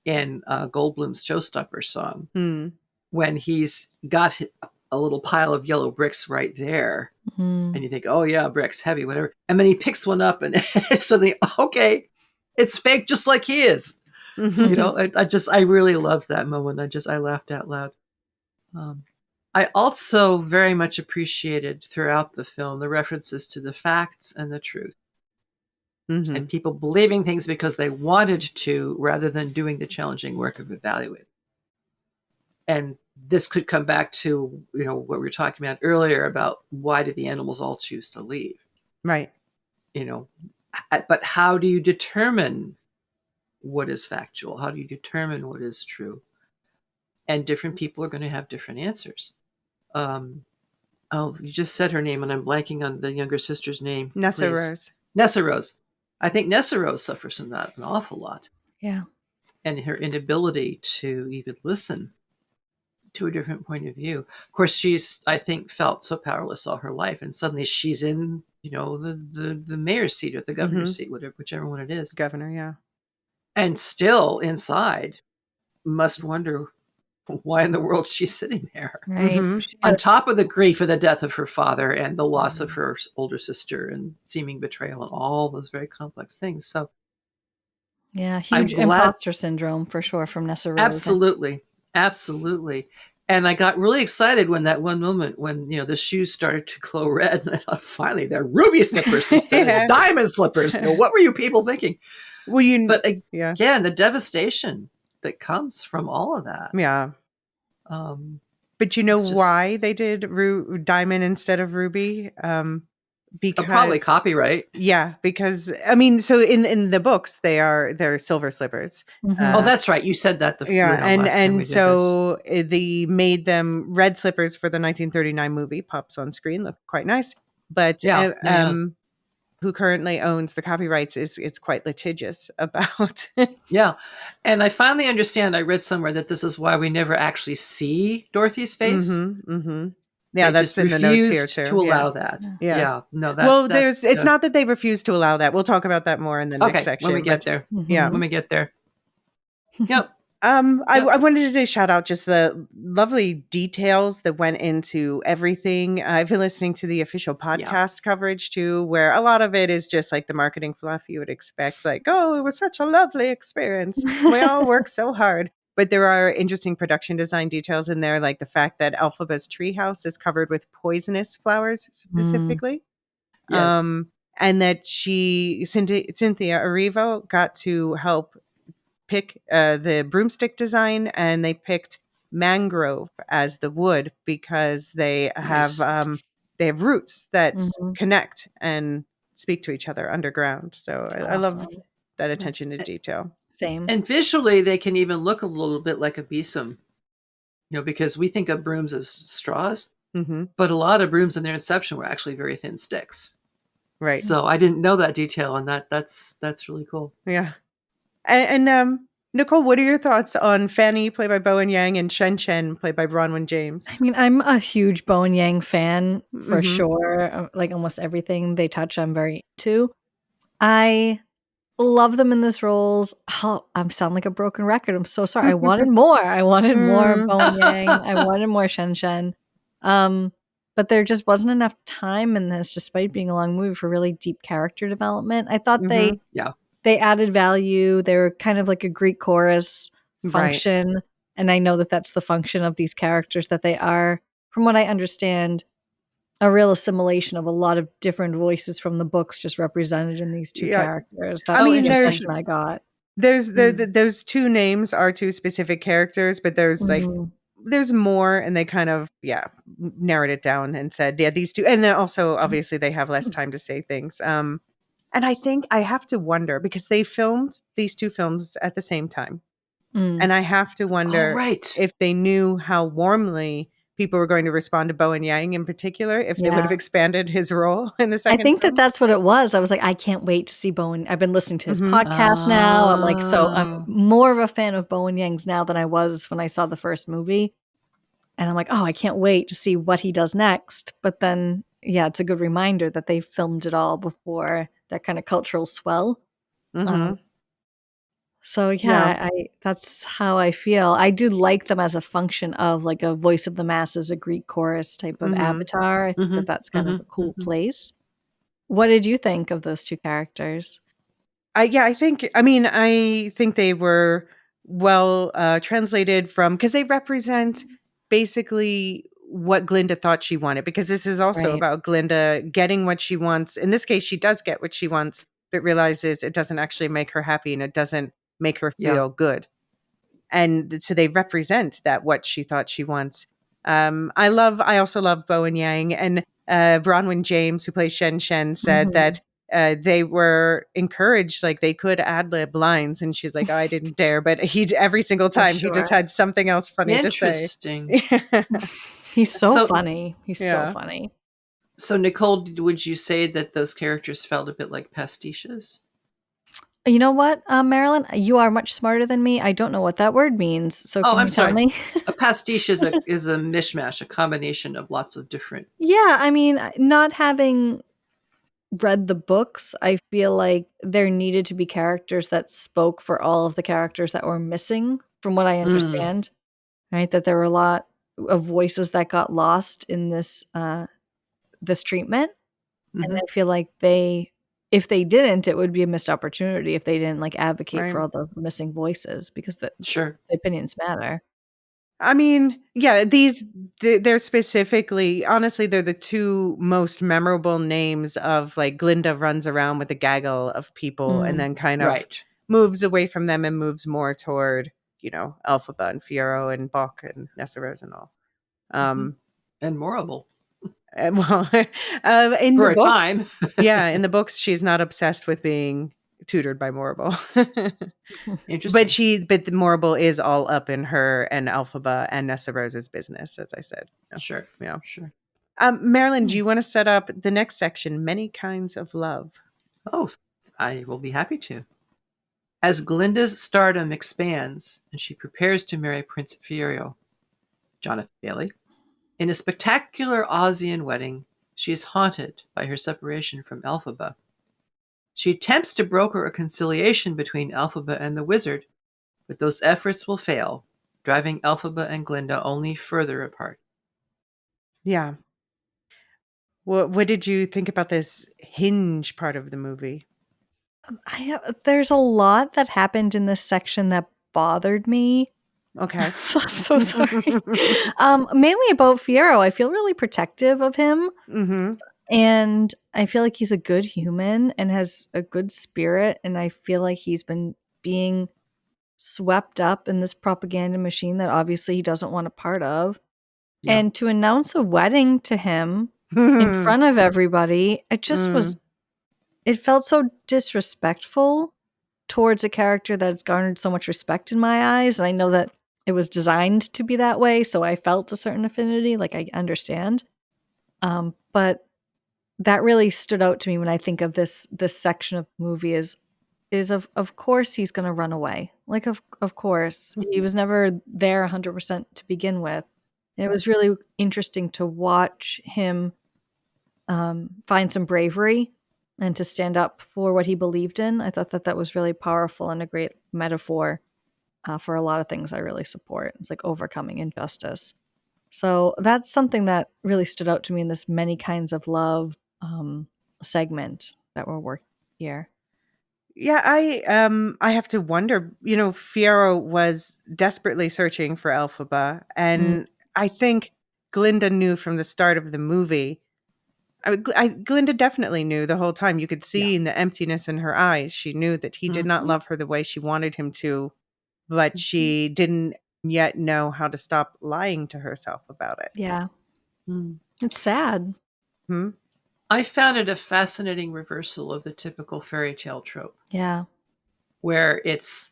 in Goldblum's Showstopper song when he's got a little pile of yellow bricks right there. And you think, oh yeah, bricks, heavy, whatever. And then he picks one up and it's suddenly, okay, it's fake just like he is. You know, I really loved that moment. I laughed out loud. I also very much appreciated throughout the film the references to the facts and the truth. And people believing things because they wanted to rather than doing the challenging work of evaluating. And this could come back to, what we were talking about earlier about why did the animals all choose to leave? Right. But how do you determine what is factual? How do you determine what is true? And different people are going to have different answers. You just said her name and I'm blanking on the younger sister's name. Nessa Rose. Nessa Rose. I think Nessa Rose suffers from that an awful lot. Yeah. And her inability to even listen to a different point of view. Of course, she's, I think, felt so powerless all her life. And suddenly she's in, the mayor's seat or the governor's seat, whichever one it is. Governor, yeah. And still inside must wonder why in the world she's sitting there. Right. On top of the grief of the death of her father and the loss of her older sister and seeming betrayal and all those very complex things. So yeah, huge imposter syndrome for sure from Nessa Rose. Absolutely. And I got really excited when that one moment when, the shoes started to glow red. And I thought, finally, they're ruby slippers instead of diamond slippers. What were you people thinking? Well, but again, the devastation that comes from all of that. Yeah. But why they did diamond instead of ruby? Because probably copyright. Yeah, because so in the books they're silver slippers. Oh, that's right. You said that. And so they made them red slippers for the 1939 movie. Pops on screen, look quite nice. But who currently owns the copyrights is quite litigious about. Yeah. And I finally understand, I read somewhere that this is why we never actually see Dorothy's face. Yeah, that's in the notes here too. To allow that. Yeah. No, it's not that they refuse to allow that. We'll talk about that more in the next section. When we get there. Yeah. When we get there. Yep. I wanted to shout out just the lovely details that went into everything. I've been listening to the official podcast coverage too, where a lot of it is just like the marketing fluff you would expect. Like, oh, it was such a lovely experience. We all worked so hard. But there are interesting production design details in there, like the fact that Elphaba's treehouse is covered with poisonous flowers specifically. Yes. And that Cynthia Erivo got to help pick the broomstick design, and they picked mangrove as the wood because they have roots that connect and speak to each other underground. So I love that attention to detail. Same. And visually, they can even look a little bit like a besom, because we think of brooms as straws, but a lot of brooms in their inception were actually very thin sticks. Right. So I didn't know that detail, and that's really cool. Yeah. And Nichole, what are your thoughts on Fanny, played by Bowen Yang, and Shen Shen, played by Bronwyn James? I mean, I'm a huge Bowen Yang fan for sure. Like almost everything they touch, I'm very into. I love them in this roles. Oh, I sound like a broken record. I'm so sorry. I wanted more. I wanted more Bowen Yang. I wanted more Shen Shen. But there just wasn't enough time in this, despite being a long movie, for really deep character development. I thought they added value. They were kind of like a Greek chorus function. Right. And I know that that's the function of these characters, that they are, from what I understand, a real assimilation of a lot of different voices from the books just represented in these two characters. That's the impression I got. There's those two names are two specific characters, but there's there's more, and they kind of narrowed it down and said these two, and then also obviously they have less time to say things. And I think I have to wonder, because they filmed these two films at the same time, and I have to wonder if they knew how warmly people were going to respond to Bowen Yang in particular, if they would have expanded his role in the second I think film. that's what it was. I was like, I can't wait to see Bowen. I've been listening to his podcast now. I'm like, so I'm more of a fan of Bowen Yang's now than I was when I saw the first movie. And I'm like, oh, I can't wait to see what he does next. But then, it's a good reminder that they filmed it all before that kind of cultural swell. So yeah, that's how I feel. I do like them as a function of like a voice of the masses, a Greek chorus type of avatar. I think that that's kind of a cool place. What did you think of those two characters? I think they were well translated from, because they represent basically what Glinda thought she wanted, because this is also Right. about Glinda getting what she wants. In this case, she does get what she wants, but realizes it doesn't actually make her happy and it doesn't make her Yeah. feel good. And so they represent that what she thought she wants. I also love Bo and Yang, and Bronwyn James, who plays Shen Shen, said that they were encouraged, like they could ad lib lines, and she's like, oh, I didn't dare, but he every single time he just had something else funny to say. Interesting. He's so funny. He's so Yeah. funny. So Nichole, would you say that those characters felt a bit like pastiches? You know what, Marilyn? You are much smarter than me. I don't know what that word means. So can you tell me? A pastiche is a mishmash, a combination of lots of different. Yeah, I mean, not having read the books, I feel like there needed to be characters that spoke for all of the characters that were missing, from what I understand. Right? That there were a lot of voices that got lost in this this treatment. And I feel like if they didn't, it would be a missed opportunity if they didn't like advocate for all those missing voices, because the opinions matter. I mean, yeah, they're specifically, honestly, they're the two most memorable names of, like, Glinda runs around with a gaggle of people and then kind of moves away from them and moves more toward, Elphaba and Fiero and Bok and Nessarose and all. And Morrible. Well, in For the a books, time. yeah, in the books, she's not obsessed with being tutored by Morrible. Interesting. But the Morrible is all up in her and Elphaba and Nessarose's business, as I said. Sure. Yeah. Sure. Marilyn, do you want to set up the next section, Many Kinds of Love? Oh, I will be happy to. As Glinda's stardom expands and she prepares to marry Prince Fiero, Jonathan Bailey, in a spectacular Ozian wedding, she is haunted by her separation from Elphaba. She attempts to broker a conciliation between Elphaba and the wizard, but those efforts will fail, driving Elphaba and Glinda only further apart. Yeah. What did you think about this hinge part of the movie? There's a lot that happened in this section that bothered me. Okay. I'm so sorry. Mainly about Fiero. I feel really protective of him. And I feel like he's a good human and has a good spirit. And I feel like he's been being swept up in this propaganda machine that obviously he doesn't want a part of. Yeah. And to announce a wedding to him in front of everybody, it just was, it felt so disrespectful towards a character that's garnered so much respect in my eyes. And I know that it was designed to be that way, so I felt a certain affinity, like I understand. But that really stood out to me when I think of this section of the movie is of course he's going to run away. Like of course. He was never there 100% to begin with. And it was really interesting to watch him find some bravery and to stand up for what he believed in. I thought that was really powerful and a great metaphor for a lot of things I really support. It's like overcoming injustice. So that's something that really stood out to me in this Many Kinds of Love segment that we're working here. Yeah, I have to wonder, Fiero was desperately searching for Elphaba, and I think Glinda knew from the start of the movie. Glinda definitely knew the whole time. You could see in the emptiness in her eyes. She knew that he did not love her the way she wanted him to, but she didn't yet know how to stop lying to herself about it. Yeah. It's sad. I found it a fascinating reversal of the typical fairy tale trope. Yeah. Where it's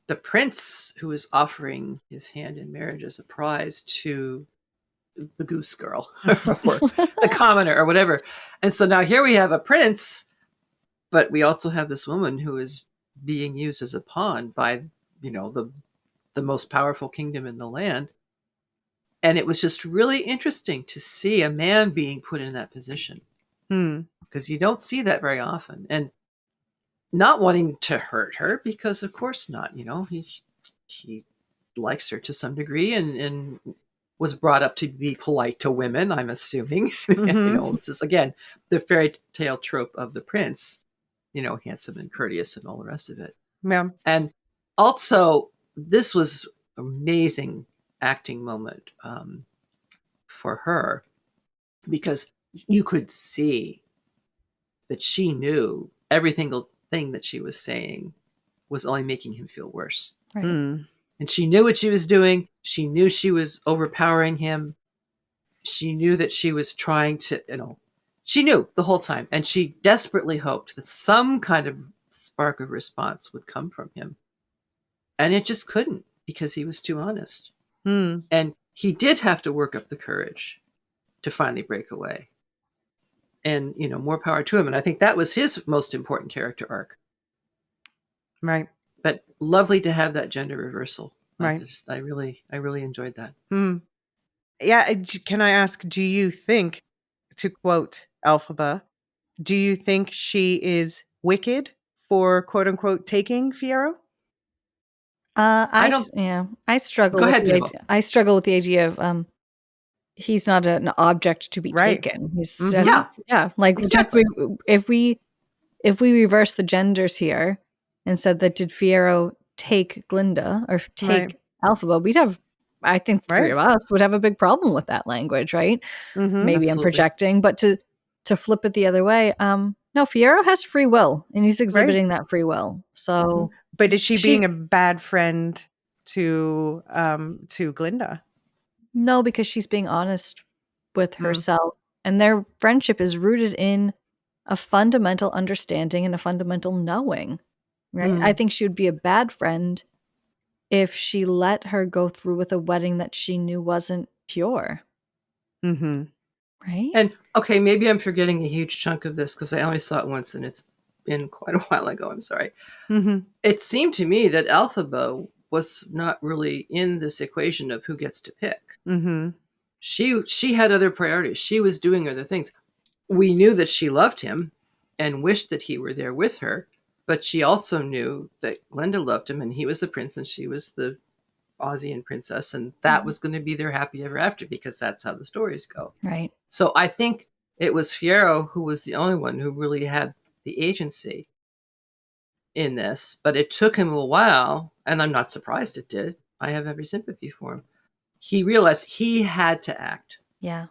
the prince who is offering his hand in marriage as a prize to the goose girl or the commoner or whatever. And so now here we have a prince, but we also have this woman who is being used as a pawn by, the most powerful kingdom in the land. And it was just really interesting to see a man being put in that position. Because you don't see that very often. And not wanting to hurt her, because of course not. He likes her to some degree, and was brought up to be polite to women, I'm assuming. This is, again, the fairy tale trope of the prince, handsome and courteous and all the rest of it. Yeah. And also, this was amazing acting moment for her, because you could see that she knew every single thing that she was saying was only making him feel worse. Right. And she knew what she was doing. She knew she was overpowering him. She knew that she was trying to, she knew the whole time. And she desperately hoped that some kind of spark of response would come from him. And it just couldn't, because he was too honest. And he did have to work up the courage to finally break away. And, more power to him. And I think that was his most important character arc. Right. But lovely to have that gender reversal. Right. I really enjoyed that. Yeah. Can I ask, do you think, to quote Elphaba, do you think she is wicked for, quote unquote, taking Fiyero? I struggle. Go with ahead, the Nichole. idea. I struggle with the idea of he's not an object to be taken. He's like, exactly. if we reverse the genders here and said that, did Fiyero take Glinda or take Elphaba, we'd have, I think, three of us would have a big problem with that language, right? Maybe I'm projecting, but to flip it the other way, no, Fiyero has free will, and he's exhibiting that free will. So, but is she being a bad friend to Glinda? No, because she's being honest with herself, and their friendship is rooted in a fundamental understanding and a fundamental knowing, right? I think she would be a bad friend if she let her go through with a wedding that she knew wasn't pure. Right? And okay, maybe I'm forgetting a huge chunk of this, because I only saw it once and it's been quite a while ago. I'm sorry. It seemed to me that Elphaba was not really in this equation of who gets to pick. She had other priorities. She was doing other things. We knew that she loved him and wished that he were there with her, but she also knew that Glinda loved him, and he was the prince and she was the Aussian princess, and that was going to be their happy ever after, because that's how the stories go. Right. So I think it was Fiyero who was the only one who really had the agency in this, but it took him a while, and I'm not surprised it did. I have every sympathy for him. He realized he had to act. Yeah.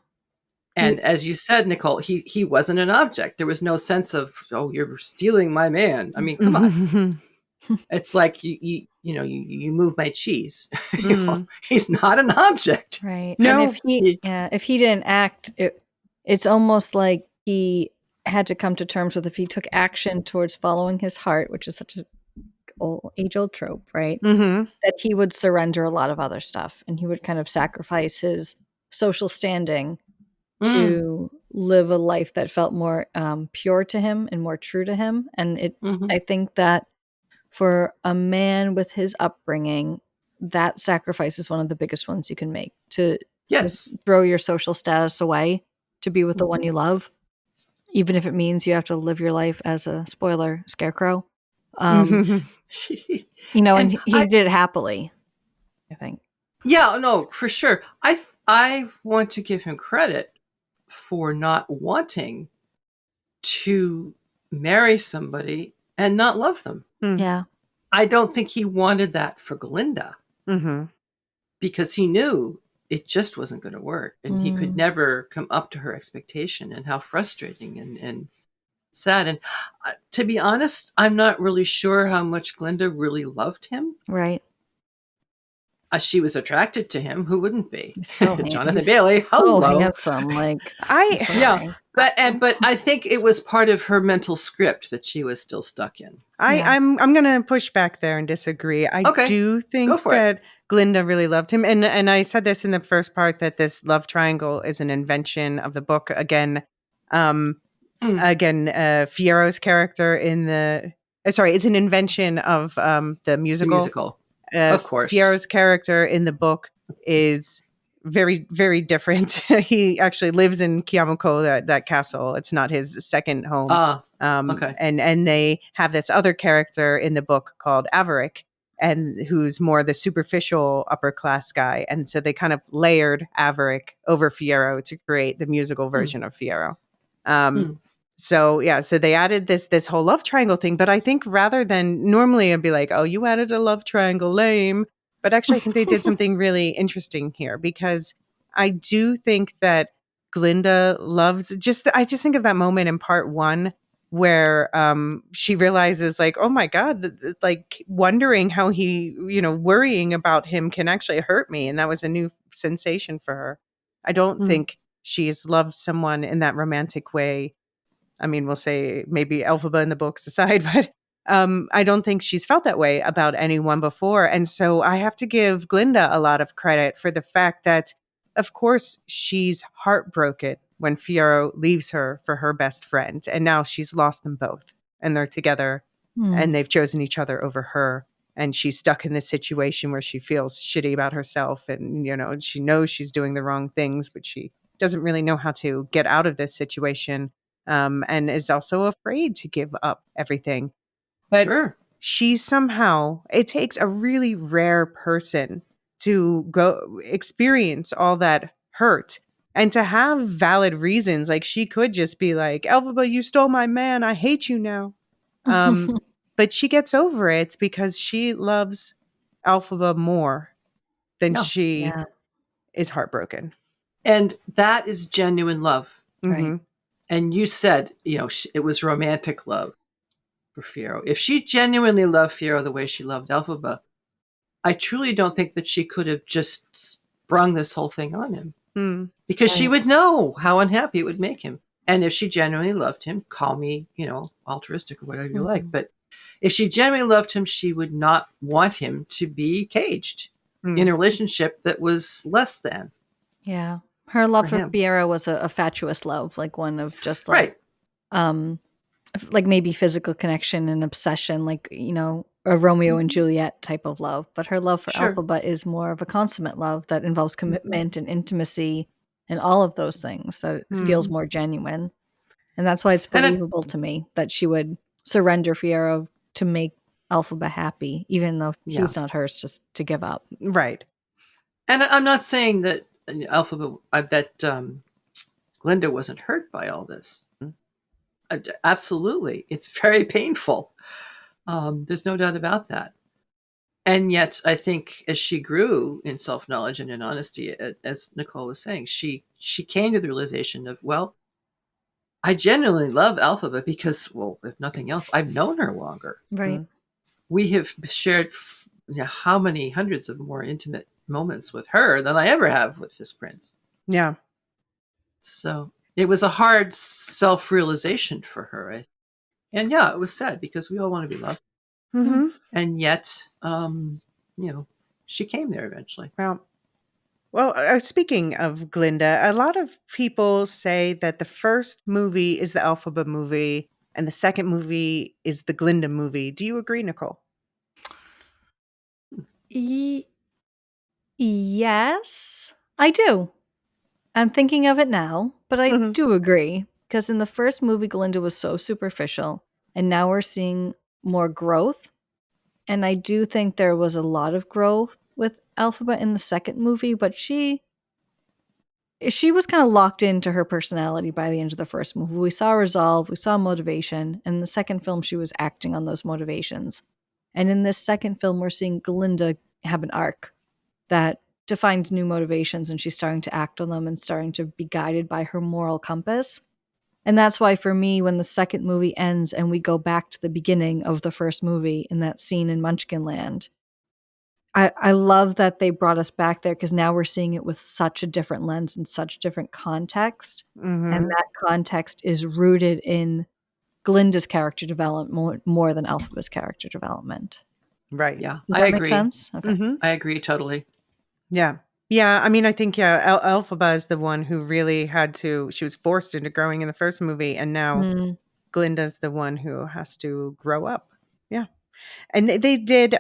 And as you said, Nichole, he wasn't an object. There was no sense of, oh, you're stealing my man. I mean, come on. It's like you move my cheese. He's not an object. Right. No. And if he didn't act, it's almost like he had to come to terms with, if he took action towards following his heart, which is such a age-old trope, right? That he would surrender a lot of other stuff, and he would kind of sacrifice his social standing to live a life that felt more pure to him and more true to him. And I think that for a man with his upbringing, that sacrifice is one of the biggest ones you can make, to throw your social status away to be with the one you love, even if it means you have to live your life as a, spoiler, scarecrow. And he did it happily, I think. Yeah, no, for sure. I want to give him credit for not wanting to marry somebody and not love them. Yeah. I don't think he wanted that for Glinda, because he knew it just wasn't going to work, and he could never come up to her expectation, and how frustrating and sad. And to be honest, I'm not really sure how much Glinda really loved him. Right. She was attracted to him. Who wouldn't be? So Jonathan Bailey. Hello. So handsome. Like, but I think it was part of her mental script that she was still stuck in. I'm going to push back there and disagree. I do think that Glinda really loved him, and I said this in the first part, that this love triangle is an invention of the book. Again, Fiero's character in the it's an invention of the musical. Of course, Fiero's character in the book is very, very different. He actually lives in Kiamoko, that castle. It's not his second home. Okay. And they have this other character in the book called Averick, and who's more the superficial upper class guy. And so they kind of layered Averick over Fiyero to create the musical version of Fiyero. So yeah, so they added this whole love triangle thing. But I think rather than normally I'd be like, oh, you added a love triangle, lame. But actually, I think they did something really interesting here, because I do think that Glinda loves I just think of that moment in part one where she realizes, like, oh my God, like wondering how he, worrying about him can actually hurt me. And that was a new sensation for her. I don't think she's loved someone in that romantic way. I mean, we'll say maybe Elphaba in the books aside, but I don't think she's felt that way about anyone before. And so I have to give Glinda a lot of credit for the fact that, of course, she's heartbroken when Fiyero leaves her for her best friend. And now she's lost them both, and they're together and they've chosen each other over her. And she's stuck in this situation where she feels shitty about herself. And, she knows she's doing the wrong things, but she doesn't really know how to get out of this situation. And is also afraid to give up everything. But she somehow, it takes a really rare person to go experience all that hurt and to have valid reasons. Like, she could just be like, Elphaba, you stole my man. I hate you now. But she gets over it because she loves Elphaba more than she is heartbroken. And that is genuine love. Right. And you said, it was romantic love for Fiyero. If she genuinely loved Fiyero the way she loved Elphaba, I truly don't think that she could have just sprung this whole thing on him. Because she would know how unhappy it would make him. And if she genuinely loved him, call me, altruistic or whatever you like. But if she genuinely loved him, she would not want him to be caged in a relationship that was less than. Yeah. Her love for Fiyero was a fatuous love, like one of just like, like maybe physical connection and obsession, like, a Romeo and Juliet type of love. But her love for Elphaba is more of a consummate love that involves commitment and intimacy and all of those things, that it feels more genuine. And that's why it's believable to me that she would surrender Fiyero to make Elphaba happy, even though he's not hers just to give up. Right. And I'm not saying that Elphaba, I bet Glinda wasn't hurt by all this. Absolutely. It's very painful. There's no doubt about that. And yet, I think as she grew in self-knowledge and in honesty, as Nichole was saying, she came to the realization of, well, I genuinely love Elphaba because, well, if nothing else, I've known her longer. Right. We have shared how many hundreds of more intimate moments with her than I ever have with this prince. Yeah. So it was a hard self-realization for her. And yeah, it was sad because we all want to be loved. And yet, she came there eventually. Well, speaking of Glinda, a lot of people say that the first movie is the Elphaba movie and the second movie is the Glinda movie. Do you agree, Nichole? Yes, I do. I'm thinking of it now, but I do agree, because in the first movie, Glinda was so superficial, and now we're seeing more growth. And I do think there was a lot of growth with Elphaba in the second movie, but she was kind of locked into her personality by the end of the first movie. We saw resolve, we saw motivation, and in the second film, she was acting on those motivations. And in this second film, we're seeing Glinda have an arc that defines new motivations, and she's starting to act on them and starting to be guided by her moral compass. And that's why, for me, when the second movie ends and we go back to the beginning of the first movie in that scene in Munchkinland, I love that they brought us back there, because now we're seeing it with such a different lens and such different context. And that context is rooted in Glinda's character development more than Elphaba's character development. Right. Yeah. Does that make sense? Okay. I agree totally. Yeah. Yeah. I mean, I think, Elphaba is the one who really she was forced into growing in the first movie. And now Glinda's the one who has to grow up. Yeah. And they did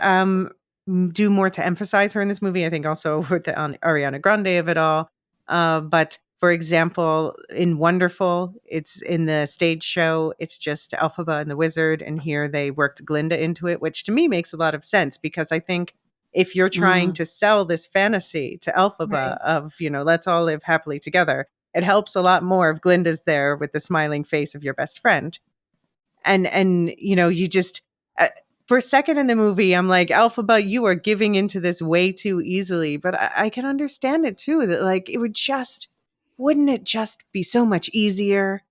do more to emphasize her in this movie. I think also with the Ariana Grande of it all. But For example, in Wonderful, it's in the stage show, it's just Elphaba and the Wizard, and here they worked Glinda into it, which to me makes a lot of sense because I think if you're trying to sell this fantasy to Elphaba of, let's all live happily together, it helps a lot more if Glinda's there with the smiling face of your best friend. And you just for a second in the movie, I'm like, Elphaba, you are giving into this way too easily. But I can understand it too, that like wouldn't it just be so much easier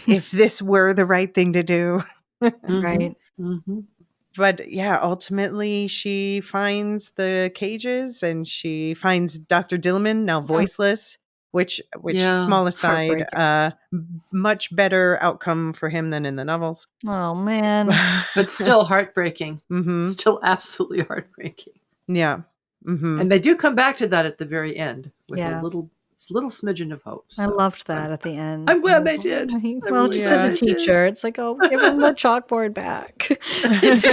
if this were the right thing to do? Right. But yeah, ultimately she finds the cages and she finds Dr. Dilliman, now voiceless, which small aside, much better outcome for him than in the novels. Oh man. But still heartbreaking. Still absolutely heartbreaking. Yeah. And they do come back to that at the very end with a little smidgen of hope. So I loved that at the end. I'm glad they did. Well, just as a teacher, it's like, oh, give him the chalkboard back. Give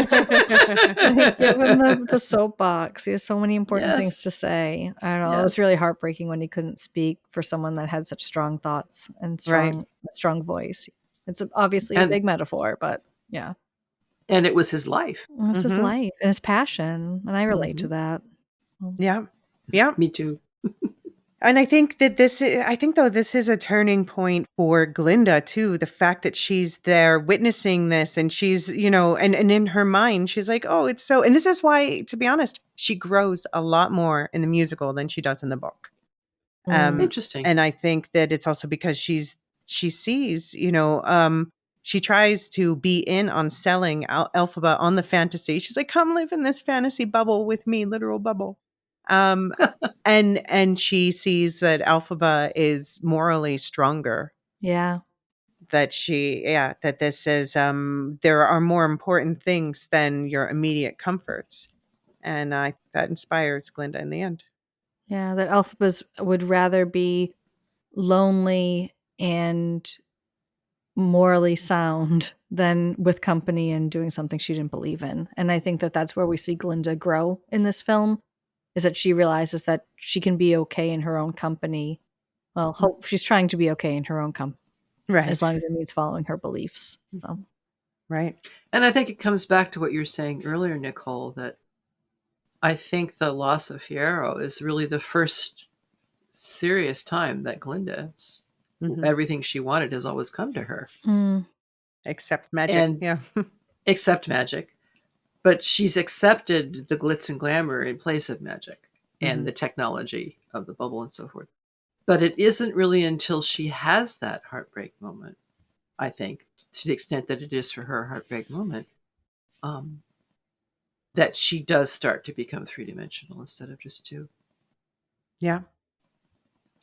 him the soapbox. He has so many important things to say. I don't know. It was really heartbreaking when he couldn't speak for someone that had such strong thoughts and strong voice. It's obviously a big metaphor, but yeah. And it was his life. It was his life and his passion. And I relate to that. Yeah. Yeah. Me too. And I think that this is a turning point for Glinda too. The fact that she's there witnessing this and she's, and in her mind, she's like, oh, it's so, and this is why, to be honest, she grows a lot more in the musical than she does in the book. Interesting. And I think that it's also because she sees, she tries to be in on selling Elphaba on the fantasy. She's like, come live in this fantasy bubble with me, literal bubble. And she sees that Elphaba is morally stronger. Yeah. That that this is, there are more important things than your immediate comforts. And that inspires Glinda in the end. Yeah, that Elphaba would rather be lonely and morally sound than with company and doing something she didn't believe in. And I think that that's where we see Glinda grow in this film, is that she realizes that she can be okay in her own company. Well, she's trying to be okay in her own company, right? As long as it means following her beliefs. So. Right. And I think it comes back to what you were saying earlier, Nichole, that I think the loss of Fiyero is really the first serious time that Glinda's everything she wanted has always come to her. Except magic. Except magic. But she's accepted the glitz and glamour in place of magic and the technology of the bubble and so forth. But it isn't really until she has that heartbreak moment, I think, to the extent that it is for her a heartbreak moment, that she does start to become three-dimensional instead of just two. Yeah.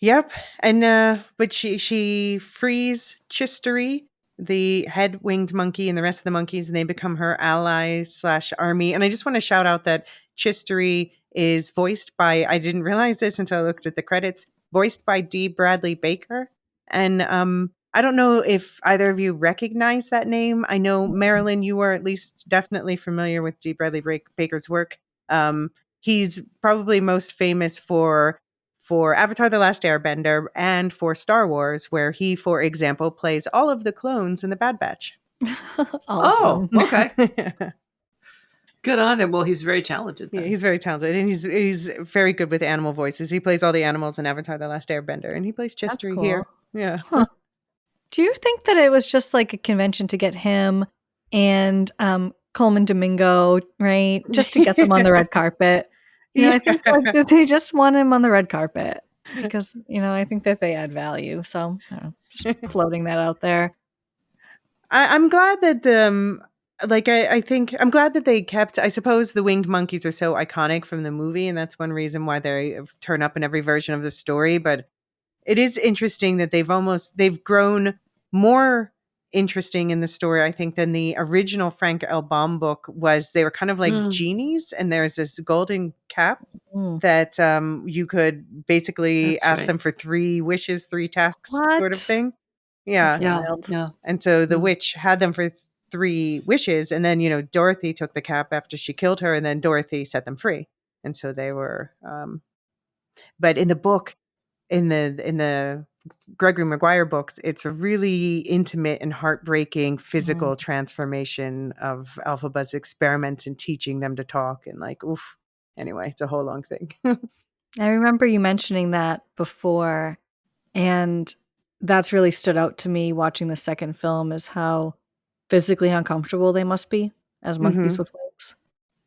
Yep. And but she frees Chistery, the head winged monkey, and the rest of the monkeys, and they become her allies / army. And I just want to shout out that Chistery is voiced by, I didn't realize this until I looked at the credits, voiced by D. Bradley Baker. And I don't know if either of you recognize that name. I know, Marilyn, you are at least definitely familiar with D. Bradley Baker's work. He's probably most famous for Avatar: The Last Airbender and for Star Wars, where he, for example, plays all of the clones in the Bad Batch. Okay. Good on him. Well, he's very talented. Yeah, he's very talented, and he's very good with animal voices. He plays all the animals in Avatar: The Last Airbender, and he plays Chistery here. Yeah. Huh. Do you think that it was just like a convention to get him and Coleman Domingo, right? Just to get them on the red carpet? I think did they just want him on the red carpet? Because, I think that they add value. So, just floating that out there. I'm glad that I think I'm glad that they kept, I suppose the winged monkeys are so iconic from the movie, and that's one reason why they turn up in every version of the story. But it is interesting that they've grown more interesting in the story, I think, than the original Frank L. Baum book was. They were kind of like genies, and there's this golden cap that you could basically ask them for 3 wishes, 3 tasks, sort of thing. Yeah. And so the witch had them for 3 wishes, and then Dorothy took the cap after she killed her, and then Dorothy set them free, and so they were. But in the book, in the Gregory Maguire books, it's a really intimate and heartbreaking physical transformation of Elphaba's experiments in teaching them to talk, and like, oof. Anyway, it's a whole long thing. I remember you mentioning that before, and that's really stood out to me watching the second film, is how physically uncomfortable they must be as monkeys with wings.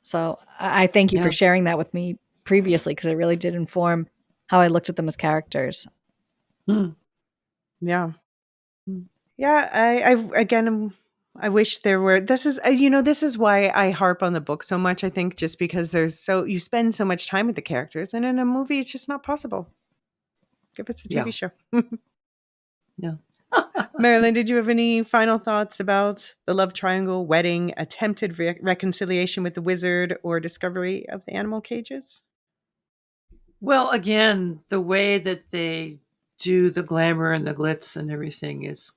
So I thank you for sharing that with me previously, because it really did inform how I looked at them as characters. Yeah. Yeah, I again, I wish there were. This is why I harp on the book so much. I think just because you spend so much time with the characters, and in a movie, it's just not possible. Give us a TV show. Yeah. Marilyn, did you have any final thoughts about the love triangle, wedding, attempted reconciliation with the wizard, or discovery of the animal cages? Well, again, the way that they do the glamour and the glitz and everything is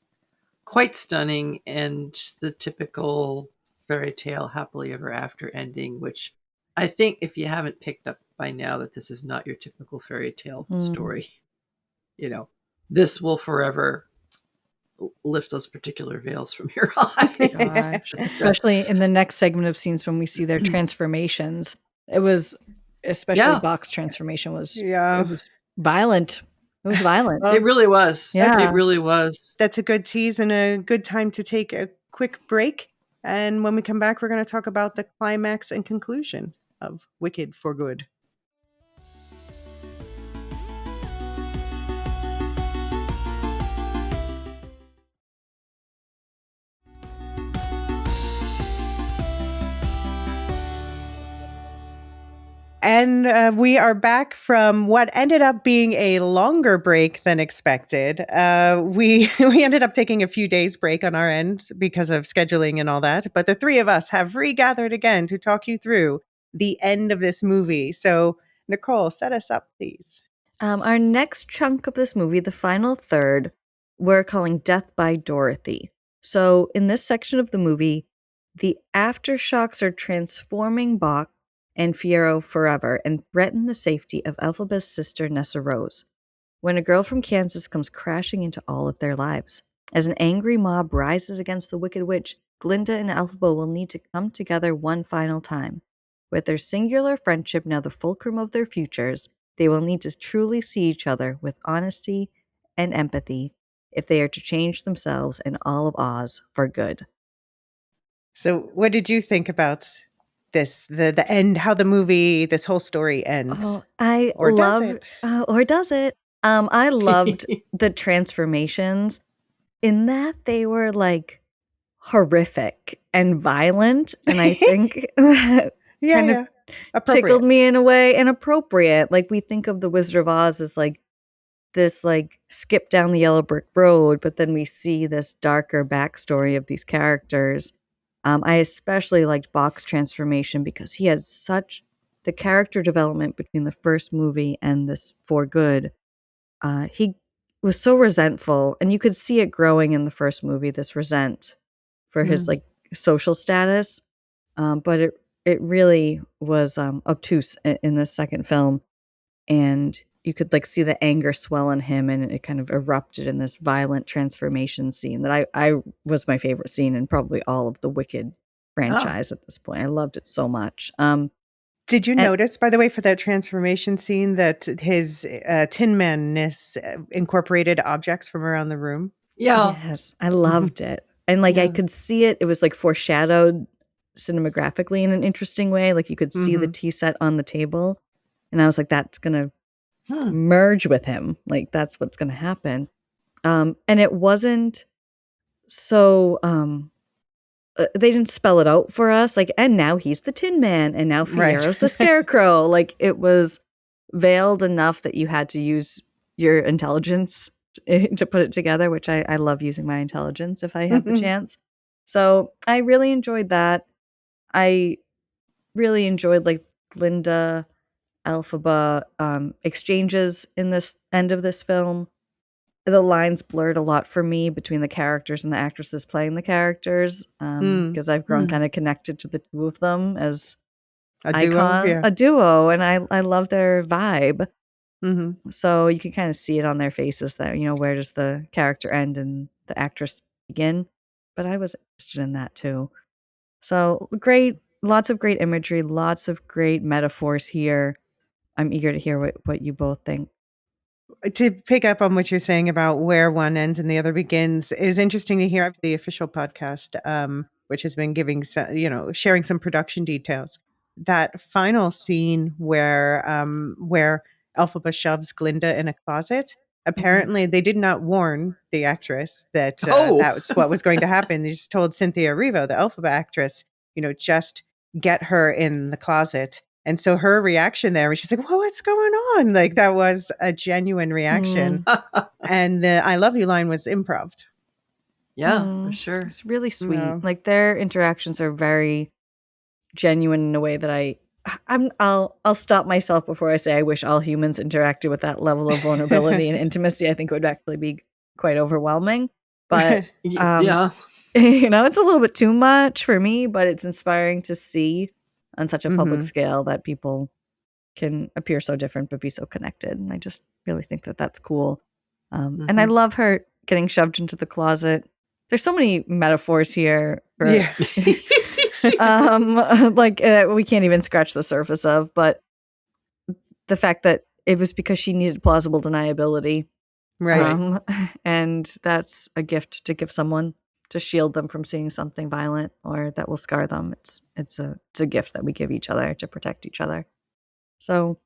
quite stunning, and the typical fairy tale happily ever after ending, which I think if you haven't picked up by now that this is not your typical fairy tale story, this will forever lift those particular veils from your eyes. Gosh. Especially in the next segment of scenes when we see their transformations. It was, especially Bach's transformation was violent. It was violent. It really was. Yeah. It really was. That's a good tease and a good time to take a quick break. And when we come back, we're going to talk about the climax and conclusion of Wicked for Good. And we are back from what ended up being a longer break than expected. We ended up taking a few days break on our end because of scheduling and all that. But the three of us have regathered again to talk you through the end of this movie. So, Nichole, set us up, please. Our next chunk of this movie, the final third, we're calling Death by Dorothy. So in this section of the movie, the aftershocks are transforming Bach and Fiyero forever and threaten the safety of Elphaba's sister Nessa Rose, when a girl from Kansas comes crashing into all of their lives. As an angry mob rises against the Wicked Witch, Glinda and Elphaba will need to come together one final time. With their singular friendship now the fulcrum of their futures, they will need to truly see each other with honesty and empathy if they are to change themselves and all of Oz for good. So what did you think about this, the end, how the movie, this whole story ends? Oh, I love, or does it? I loved the transformations in that they were like horrific and violent, and I think kind of tickled me in a way, inappropriate. Like we think of the Wizard of Oz as like this like skip down the yellow brick road, but then we see this darker backstory of these characters. I especially liked Bach's transformation because he has such the character development between the first movie and this For Good. He was so resentful, and you could see it growing in the first movie, this resent for his like social status. But it really was obtuse in the second film, and you could like see the anger swell in him, and it kind of erupted in this violent transformation scene that I was my favorite scene in probably all of the Wicked franchise at this point. I loved it so much. Did you notice, by the way, for that transformation scene that his Tin Man-ness incorporated objects from around the room? Yeah. Yes, I loved it. And like I could see it. It was like foreshadowed cinematographically in an interesting way. Like you could see the tea set on the table. And I was like, that's going to merge with him. Like that's what's going to happen. And it wasn't so... they didn't spell it out for us. Like, and now he's the Tin Man, and now Fiyero's the Scarecrow. Like it was veiled enough that you had to use your intelligence to put it together, which I love using my intelligence if I have the chance. So I really enjoyed that. I really enjoyed like Glinda, Elphaba exchanges in this end of this film. The lines blurred a lot for me between the characters and the actresses playing the characters, because I've grown kind of connected to the two of them as a duo, and I love their vibe. So you can kind of see it on their faces that, where does the character end and the actress begin? But I was interested in that too. So lots of great imagery, lots of great metaphors here. I'm eager to hear what you both think. To pick up on what you're saying about where one ends and the other begins, it was interesting to hear the official podcast, which has been giving, sharing some production details. That final scene where Elphaba shoves Glinda in a closet. Apparently, they did not warn the actress that that's what was going to happen. They just told Cynthia Erivo, the Elphaba actress, just get her in the closet. And so her reaction there, she's like, "Well, what's going on?" Like, that was a genuine reaction. And the "I love you" line was improv. Yeah, for sure. It's really sweet. Yeah. Like, their interactions are very genuine in a way that I'll stop myself before I say I wish all humans interacted with that level of vulnerability and intimacy. I think it would actually be quite overwhelming. But yeah, it's a little bit too much for me, but it's inspiring to see on such a public scale that people can appear so different but be so connected. And I just really think that that's cool. And I love her getting shoved into the closet. There's so many metaphors here. We can't even scratch the surface of, but the fact that it was because she needed plausible deniability. Right. And that's a gift to give someone, to shield them from seeing something violent or that will scar them. It's a gift that we give each other to protect each other. So,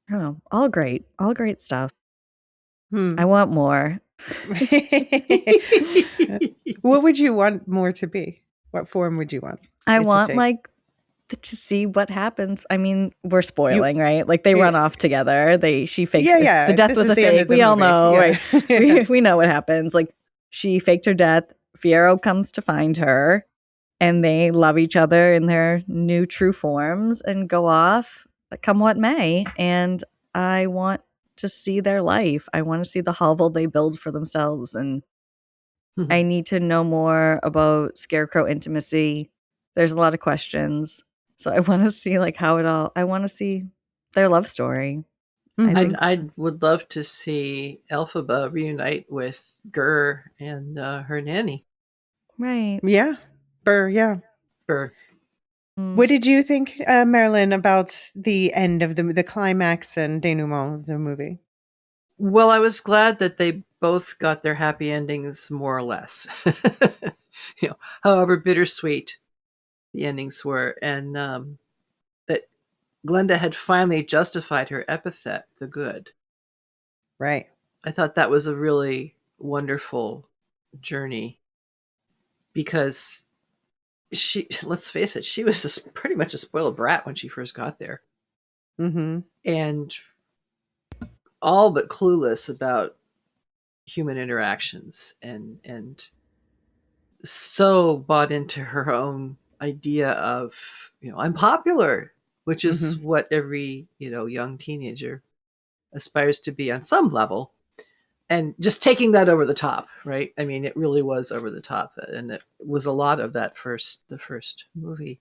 I don't know, all great stuff. I want more. What would you want more to be? What form would you want? I want to see what happens. I mean, we're spoiling, right? Like, they run off together. She fakes it. The death was a fake. We all know, right? We know what happens. Like, she faked her death. Fiyero comes to find her, and they love each other in their new true forms and go off, come what may. And I want to see their life. I want to see the hovel they build for themselves. And I need to know more about Scarecrow intimacy. There's a lot of questions. So I want to see I want to see their love story. I would love to see Elphaba reunite with Gur and her nanny. Right. Yeah. Burr, yeah. Burr. What did you think, Marilyn, about the end of the climax and denouement of the movie? Well, I was glad that they both got their happy endings, more or less. However bittersweet the endings were, and that Glinda had finally justified her epithet, the good. Right. I thought that was a really wonderful journey, because let's face it, she was pretty much a spoiled brat when she first got there. And all but clueless about human interactions, and so bought into her own idea of, I'm popular, which is what every, young teenager aspires to be on some level. And just taking that over the top, right? I mean, it really was over the top, and it was a lot of that the first movie.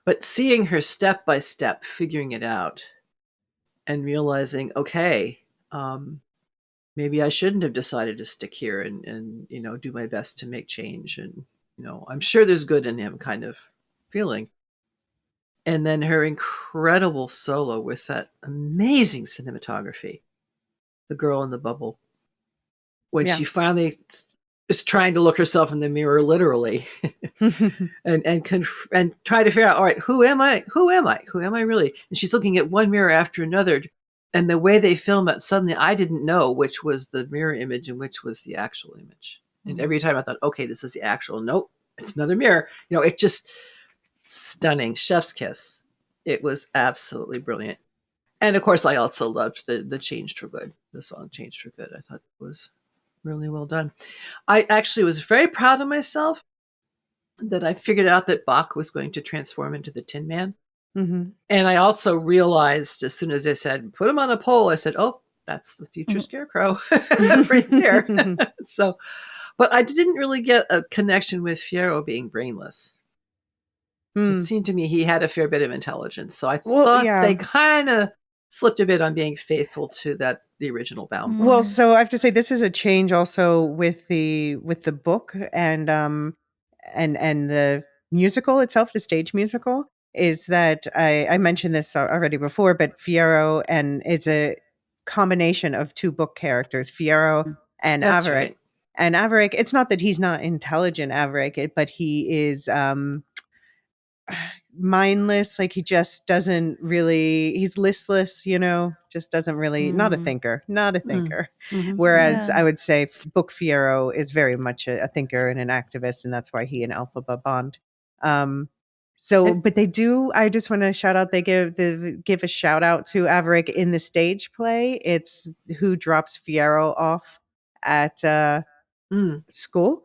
But seeing her step by step figuring it out and realizing, okay, maybe I shouldn't have decided to stick here and do my best to make change, and I'm sure there's good in him kind of feeling. And then her incredible solo with that amazing cinematography, The Girl in the Bubble, when she finally is trying to look herself in the mirror, literally, and try to figure out, all right, who am I? Who am I really? And she's looking at one mirror after another, and the way they film it, suddenly I didn't know which was the mirror image and which was the actual image. And every time I thought, okay, this is the actual. Nope, it's another mirror. It just stunning, chef's kiss. It was absolutely brilliant. And of course, I also loved the Changed for Good. The song Changed for Good. I thought it was really well done. I actually was very proud of myself that I figured out that Bach was going to transform into the Tin Man. And I also realized, as soon as they said, put him on a pole, I said, oh, that's the future Scarecrow right there. So, but I didn't really get a connection with Fiyero being brainless. It seemed to me he had a fair bit of intelligence. So I thought they kind of slipped a bit on being faithful to the original bound book. Well, so I have to say this is a change also with the book and the musical itself, the stage musical, is that I mentioned this already before, but Fiyero and is a combination of two book characters, Fiyero and That's Averick. right. And Averick, it's not that he's not intelligent, Averick, but he is mindless. Like he just doesn't really, he's listless, just doesn't really, not a thinker. Whereas I would say Book Fiyero is very much a thinker and an activist, and that's why he and Elphaba bond. But they do, I just want to shout out, they give a shout out to Averick in the stage play. It's who drops Fiyero off at school.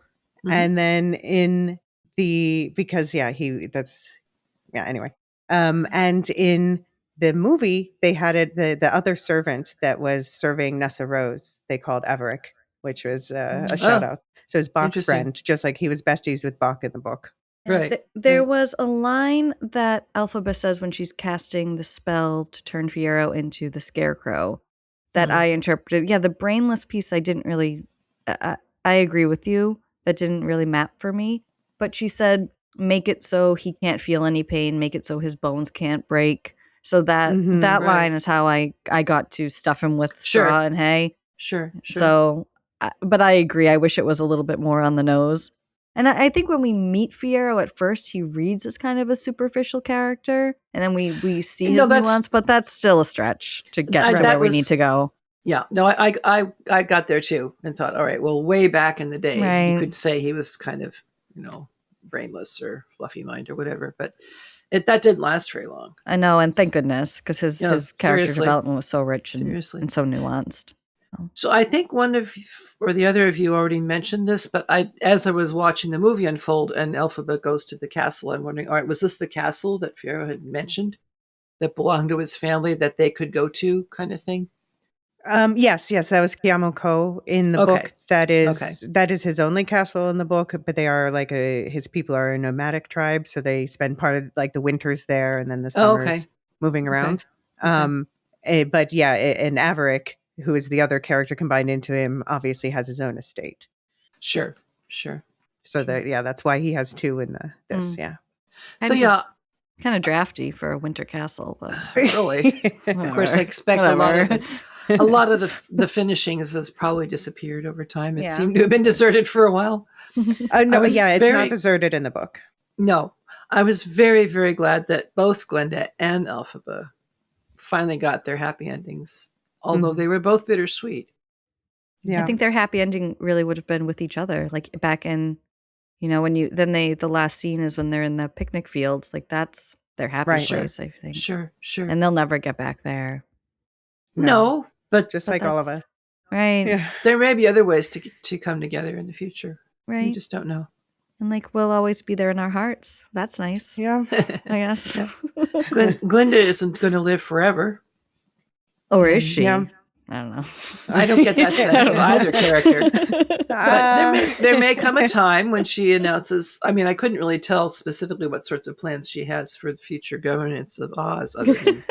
And then anyway. And in the movie, they had the other servant that was serving Nessa Rose, they called Averick, which was a shout out. So his Bach's friend, just like he was besties with Bach in the book. Right. There was a line that Elphaba says when she's casting the spell to turn Fiyero into the Scarecrow that I interpreted. Yeah, the brainless piece I didn't really... I agree with you. That didn't really map for me. But she said, make it so he can't feel any pain. Make it so his bones can't break. So that line is how I got to stuff him with straw and hay. Sure. So, but I agree. I wish it was a little bit more on the nose. And I think when we meet Fiyero at first, he reads as kind of a superficial character. And then we see his nuance, but that's still a stretch to get to where we need to go. Yeah, no, I got there too and thought, all right, well, way back in the day, you could say he was kind of, brainless or fluffy mind or whatever, but that didn't last very long. I know, and thank goodness, because his character development was so rich and so nuanced. So I think one of or the other of you already mentioned this, but as I was watching the movie unfold and Elphaba goes to the castle, I'm wondering, all right, was this the castle that Fiyero had mentioned that belonged to his family that they could go to, kind of thing? Yes, that was Kiamoko in the book. That is his only castle in the book, but they are like his people are a nomadic tribe, so they spend part of like the winters there and then the summers moving around. And Averick, who is the other character combined into him, obviously has his own estate. Sure. So that's why he has two in this. Yeah. So kind of drafty for a winter castle, but really, of course, I expect a lot of it. A lot of the finishings has probably disappeared over time. It seemed to have been deserted for a while. It's not deserted in the book. No, I was very, very glad that both Glenda and Elphaba finally got their happy endings, although they were both bittersweet. Yeah, I think their happy ending really would have been with each other, like back in, when the last scene is when they're in the picnic fields, like that's their happy place, I think. Sure. And they'll never get back there. No, but just like all of us. Right. Yeah. There may be other ways to come together in the future. Right. You just don't know. And we'll always be there in our hearts. That's nice. Yeah. I guess. Yeah. Glenda isn't going to live forever. Or is she? Yeah. I don't know. I don't get that sense of either character. But there may come a time when she announces, I couldn't really tell specifically what sorts of plans she has for the future governance of Oz, other than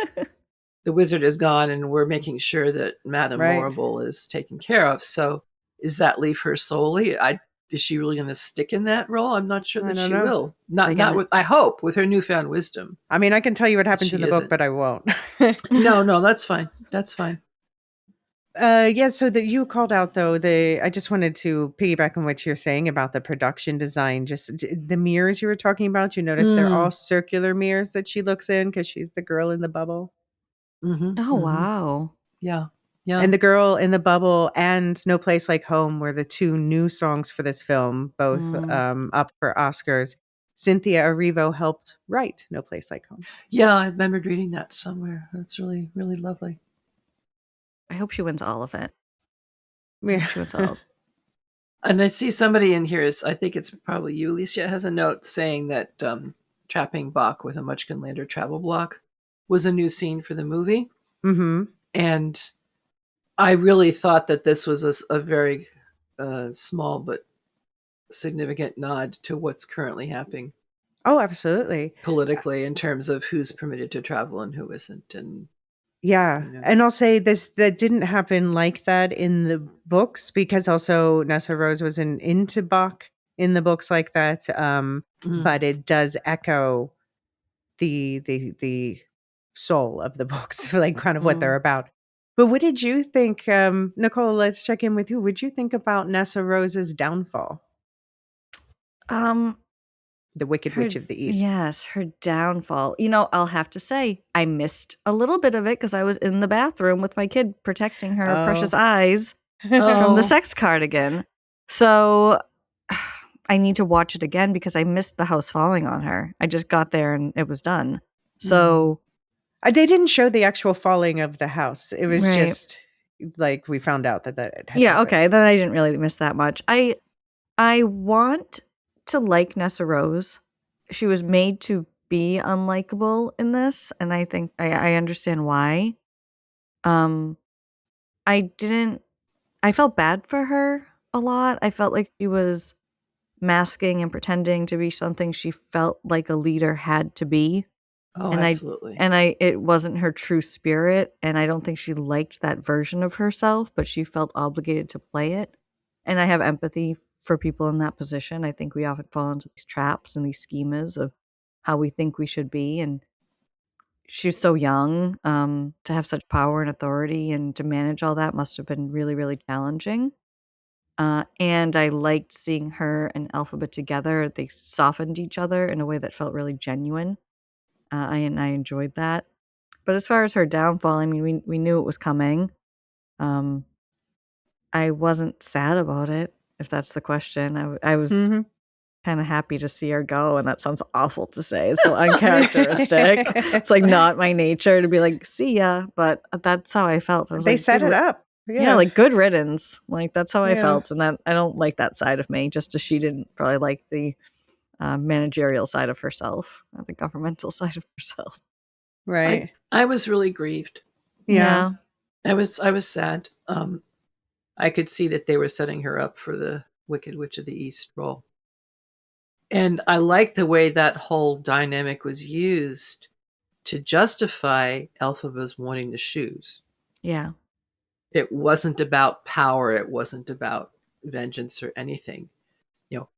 the wizard is gone and we're making sure that Madame Morrible is taken care of. So does that leave her solely? Is she really going to stick in that role? I'm not sure that she will. Not with, I hope, with her newfound wisdom. I can tell you what happens in the book, but I won't. No, that's fine. That's fine. So that you called out though, I just wanted to piggyback on what you're saying about the production design, just the mirrors you were talking about. You notice they're all circular mirrors that she looks in because she's the girl in the bubble. Mm-hmm. Oh, wow. Yeah. And the girl in the bubble and No Place Like Home were the two new songs for this film, both up for Oscars. Cynthia Erivo helped write No Place Like Home. Yeah, I remembered reading that somewhere. That's really, really lovely. I hope she wins all of it. Yeah. She wins all. And I see somebody in here I think it's probably you, Elysia, has a note saying that trapping Bach with a Munchkinlander travel block was a new scene for the movie. Mm-hmm. And I really thought that this was a very small but significant nod to what's currently happening. Oh, absolutely. Politically, in terms of who's permitted to travel and who isn't. And Yeah. And I'll say that didn't happen like that in the books, because also Nessa Rose wasn't into Bach in the books like that. But it does echo the soul of the books, like kind of what they're about. But what did you think, Nichole? Let's check in with you. What did you think about Nessa Rose's downfall? The Wicked Witch of the East. Yes, her downfall. I'll have to say, I missed a little bit of it because I was in the bathroom with my kid protecting her precious eyes from the sex cardigan. So I need to watch it again because I missed the house falling on her. I just got there and it was done. So they didn't show the actual falling of the house. It was just like we found out that had happened. Okay. Then I didn't really miss that much. I want to like Nessa Rose. She was made to be unlikable in this, and I think I understand why. I felt bad for her a lot. I felt like she was masking and pretending to be something she felt like a leader had to be. Oh, and absolutely. It wasn't her true spirit, and I don't think she liked that version of herself, but she felt obligated to play it. And I have empathy for people in that position. I think we often fall into these traps and these schemas of how we think we should be. And she's so young, to have such power and authority and to manage all that must have been really, really challenging. And I liked seeing her and Elphaba together. They softened each other in a way that felt really genuine. I enjoyed that. But as far as her downfall, I mean, we knew it was coming. I wasn't sad about it, if that's the question. I was kind of happy to see her go, and that sounds awful to say. It's so uncharacteristic. It's like not my nature to be like, see ya, but that's how I felt. I was they like, set it up. Yeah, like good riddance. Like that's how I felt, and that I don't like that side of me. Just as she didn't probably like the managerial side of herself, or the governmental side of herself. Right. I was really grieved. Yeah. I was sad. I could see that they were setting her up for the Wicked Witch of the East role. And I like the way that whole dynamic was used to justify Elphaba's wanting the shoes. Yeah. It wasn't about power. It wasn't about vengeance or anything.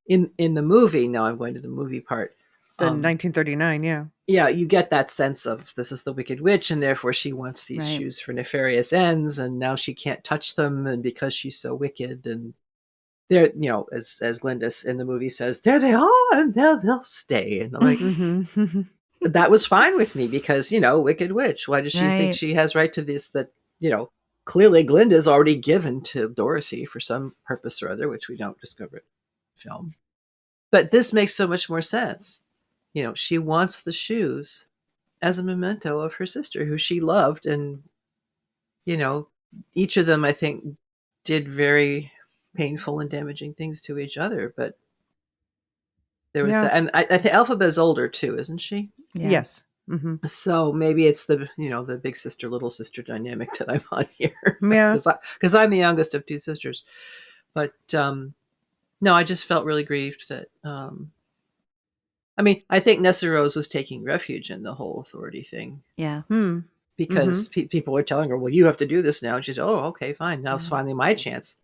In the movie, now I'm going to the movie part. The 1939, yeah. Yeah, you get that sense of this is the Wicked Witch, and therefore she wants these shoes for nefarious ends, and now she can't touch them, and because she's so wicked, and they're, as Glyndis in the movie says, there they are, and they'll stay. And I'm like, that was fine with me because, Wicked Witch. Why does she think she has right to this that, clearly Glinda's already given to Dorothy for some purpose or other, which we don't discover in the film. But this makes so much more sense. She wants the shoes as a memento of her sister who she loved. And, each of them, I think, did very painful and damaging things to each other. But there was, and I think Elphaba's older too, isn't she? Yeah. Yes. Mm-hmm. So maybe it's the, the big sister, little sister dynamic that I'm on here. Yeah. Because I'm the youngest of two sisters. But no, I just felt really grieved that, I think Nessa Rose was taking refuge in the whole authority thing. Yeah. Because people were telling her, well, you have to do this now. And she said, oh, okay, fine. Now it's finally my chance.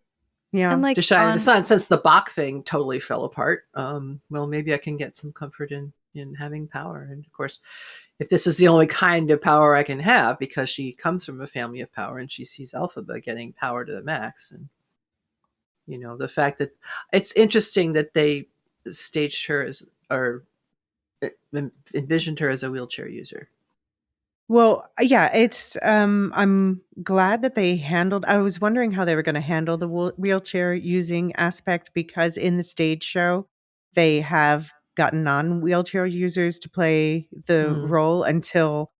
Yeah. And to shine in the sun. Since the Bach thing totally fell apart, well, maybe I can get some comfort in having power. And of course, if this is the only kind of power I can have, because she comes from a family of power and she sees Elphaba getting power to the max. And, the fact that it's interesting that they staged her or envisioned her as a wheelchair user. Well, yeah, it's I'm glad that they handled. I was wondering how they were going to handle the wheelchair using aspect, because in the stage show they have gotten non-wheelchair users to play the role until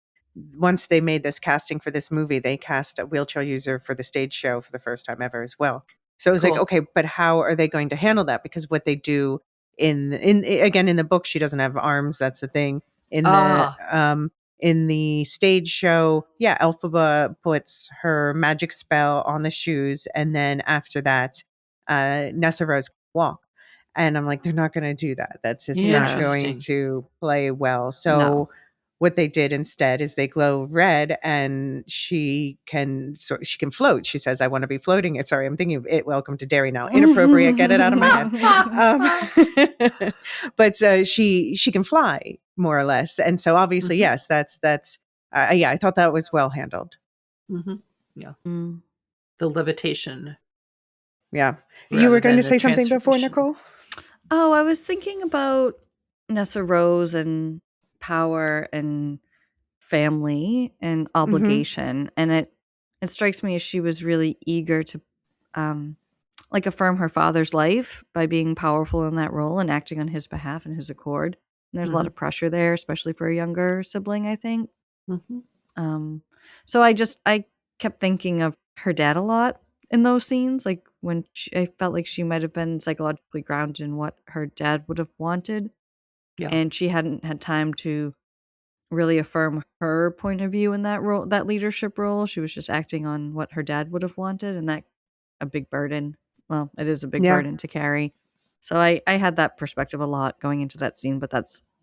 once they made this casting for this movie, they cast a wheelchair user for the stage show for the first time ever as well. So it was like, okay, but how are they going to handle that? Because what they do in the book, she doesn't have arms. That's the thing. In the stage show, Elphaba puts her magic spell on the shoes, and then after that, Nessa Rose can walk. And I'm like, they're not going to do that. That's just not going to play well. So what they did instead is they glow red, and she can float. She says, "I want to be floating." Sorry, I'm thinking of It. Welcome to Derry now. Inappropriate. Get it out of my head. But she can fly more or less, and so obviously, yes, that's I thought that was well handled. Yeah, the levitation. Yeah, you were going to say something before, Nichole? Oh, I was thinking about Nessa Rose and power and family and obligation, and it strikes me as she was really eager to affirm her father's life by being powerful in that role and acting on his behalf and his accord. And there's a lot of pressure there, especially for a younger sibling, I think. So I kept thinking of her dad a lot in those scenes, like when I felt like she might have been psychologically grounded in what her dad would have wanted, and she hadn't had time to really affirm her point of view in that role, that leadership role. She was just acting on what her dad would have wanted, and that a big burden. Well, it is a big burden to carry. So I had that perspective a lot going into that scene, but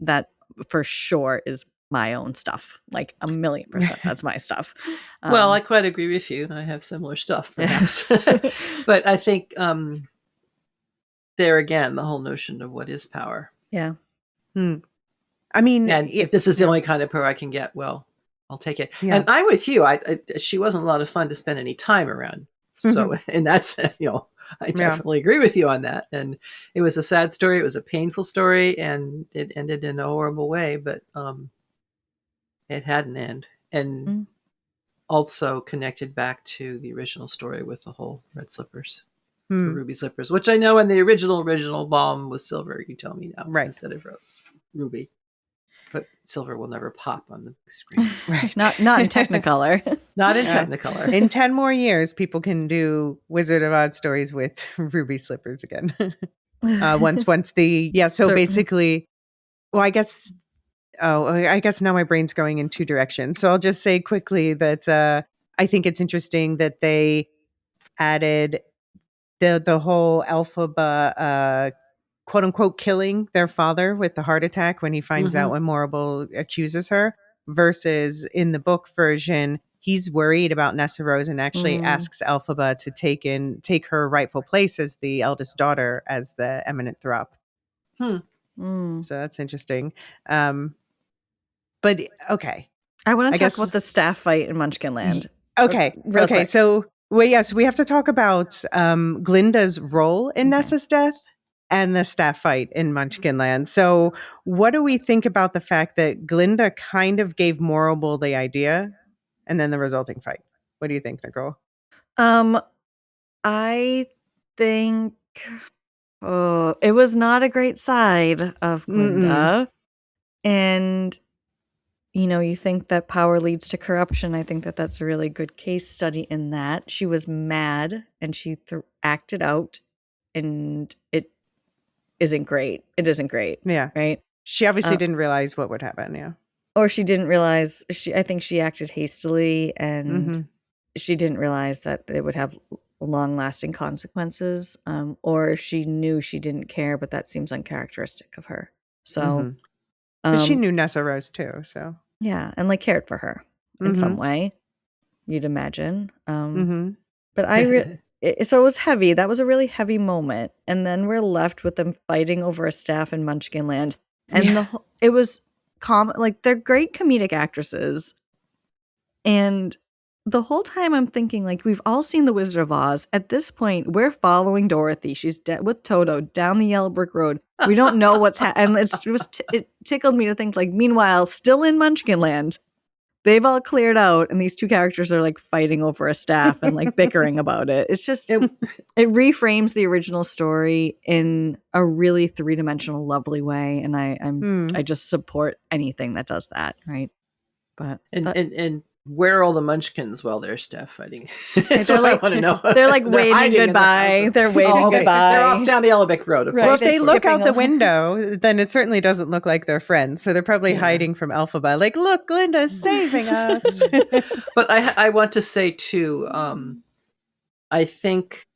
that for sure is my own stuff, like 1,000,000%. That's my stuff. Well, I quite agree with you. I have similar stuff, perhaps. But I think there again, the whole notion of what is power. Yeah. I mean, and if this is the only kind of power I can get, well, I'll take it. And I'm with you. She wasn't a lot of fun to spend any time around. So, and that's, I definitely agree with you on that. And it was a sad story. It was a painful story, and it ended in a horrible way, but it had an end. And also connected back to the original story with the whole red slippers, the ruby slippers, which I know in the original bomb was silver. You tell me now, instead of ruby. But silver will never pop on the big screen. Right. Not in Technicolor. Not in Technicolor. In 10 more years, people can do Wizard of Oz stories with ruby slippers again. So basically, well, I guess now my brain's going in two directions. So I'll just say quickly that I think it's interesting that they added the whole Elphaba quote unquote killing their father with the heart attack when he finds out when Morrible accuses her, versus in the book version, he's worried about Nessa Rose and actually asks Elphaba to take her rightful place as the eldest daughter, as the eminent Throp. So that's interesting. But okay. I want to talk about the staff fight in Munchkinland. Okay. Quick. So we have to talk about Glinda's role in Nessa's death and the staff fight in Munchkinland. So what do we think about the fact that Glinda kind of gave Morrible the idea and then the resulting fight? What do you think, Nichole? I think it was not a great side of Glinda. And you think that power leads to corruption. I think that that's a really good case study in that. She was mad and she acted out, and it isn't great. It isn't great. Yeah. Right? She obviously didn't realize what would happen, yeah. Or she didn't realize, I think she acted hastily, and she didn't realize that it would have long-lasting consequences, or she knew she didn't care, but that seems uncharacteristic of her. So but she knew Nessa Rose too, so yeah, and cared for her in some way, you'd imagine. But so it was heavy. That was a really heavy moment, and then we're left with them fighting over a staff in Munchkinland, and it was they're great comedic actresses, and the whole time I'm thinking, we've all seen The Wizard of Oz. At this point, we're following Dorothy. She's with Toto down the yellow brick road. We don't know what's happening. And it tickled me to think, meanwhile, still in Munchkinland, they've all cleared out, and these two characters are fighting over a staff and bickering about it. It's just, it reframes the original story in a really three-dimensional, lovely way. And I just support anything that does that. Right. But, and where are all the munchkins while they're staff fighting? That's what I want to know. They're waving goodbye. They're waving goodbye. They're off down the yellow brick road. Well, if they look out the window, then it certainly doesn't look like they're friends. So they're probably hiding from Elphaba. Look, Glinda's saving us. But I want to say too, I think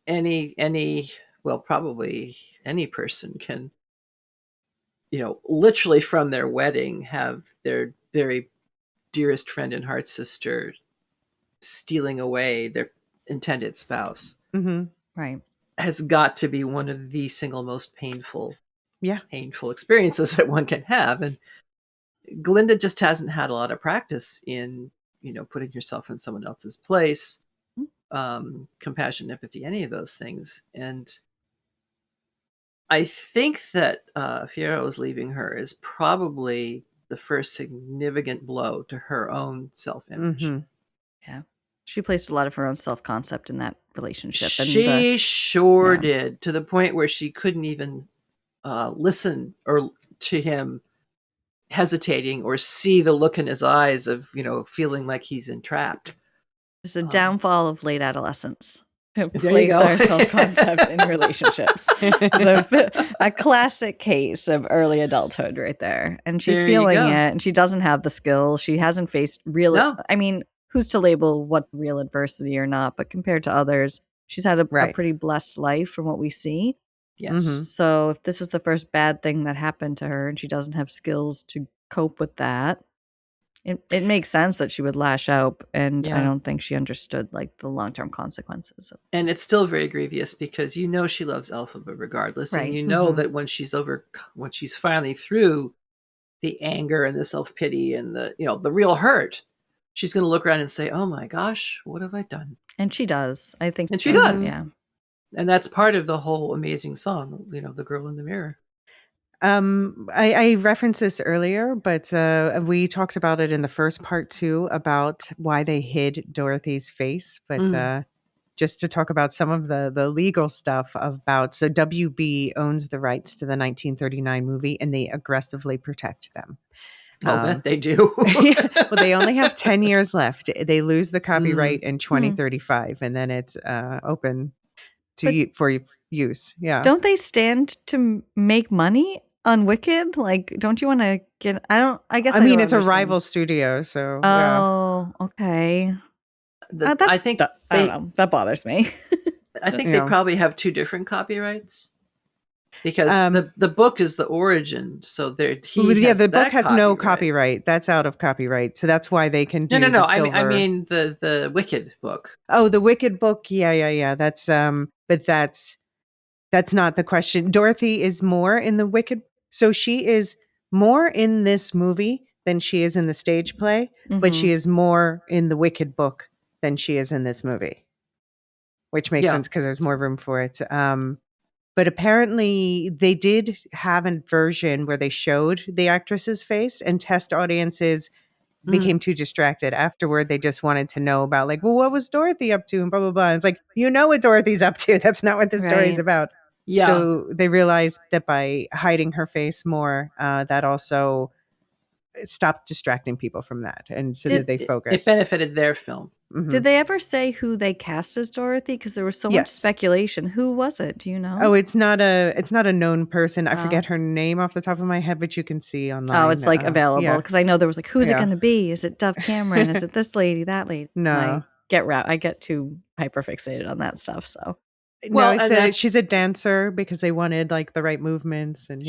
probably any person can, literally from their wedding, have their very dearest friend and heart sister stealing away their intended spouse. Mm-hmm. Right. Has got to be one of the single most painful experiences that one can have. And Glinda just hasn't had a lot of practice in, putting yourself in someone else's place, compassion, empathy, any of those things. And I think that Fiero's leaving her is probably the first significant blow to her own self-image. Mm-hmm. Yeah. She placed a lot of her own self-concept in that relationship. She sure did, to the point where she couldn't even listen or to him hesitating or see the look in his eyes of, feeling like he's entrapped. It's a downfall of late adolescence. Place our self-concept in relationships. It's a classic case of early adulthood right there. And she's feeling it, and she doesn't have the skills. She hasn't faced real... No. I mean, who's to label what real adversity or not? But compared to others, she's had a pretty blessed life from what we see. Yes. Mm-hmm. So if this is the first bad thing that happened to her and she doesn't have skills to cope with that, it makes sense that she would lash out, and I don't think she understood like the long-term consequences. And it's still very grievous because she loves Elphaba regardless, right. And that when she's finally through the anger and the self-pity and the the real hurt, she's going to look around and say, "Oh my gosh, what have I done?" And she does. I think, and she does. Yeah. And that's part of the whole amazing song, The Girl in the Mirror. I referenced this earlier, but we talked about it in the first part too, about why they hid Dorothy's face. But just to talk about some of the legal stuff about, so WB owns the rights to the 1939 movie, and they aggressively protect them. I'll bet they do. Yeah, well, they only have 10 years left. They lose the copyright in 2035, and then it's open for use. Yeah. Don't they stand to make money on Wicked? Like, don't you want to get... I mean, it's a rival studio, so... Okay. I think... I don't know. That bothers me. I think they probably have two different copyrights. Because the book is the origin, so the book has no copyright. That's out of copyright, so that's why they can do. No. I mean the Wicked book. Oh, the Wicked book. Yeah. That's but that's not the question. Dorothy is more in the Wicked, so she is more in this movie than she is in the stage play, but she is more in the Wicked book than she is in this movie, which makes sense because there's more room for it. But apparently they did have a version where they showed the actress's face, and test audiences became too distracted. Afterward, they just wanted to know about, like, well, what was Dorothy up to? And blah, blah, blah. And it's like, what Dorothy's up to. That's not what the story is about. Yeah. So they realized that by hiding her face more, that also stopped distracting people from that. And so that they focused. It benefited their film. Mm-hmm. Did they ever say who they cast as Dorothy? Because there was so much speculation. Who was it? Do you know? Oh, it's not a known person. I forget her name off the top of my head, but you can see online. Oh, it's like available, because I know there was like, who's it going to be? Is it Dove Cameron? Is it this lady, that lady? No, I get too hyper fixated on that stuff. So she's a dancer because they wanted like the right movements and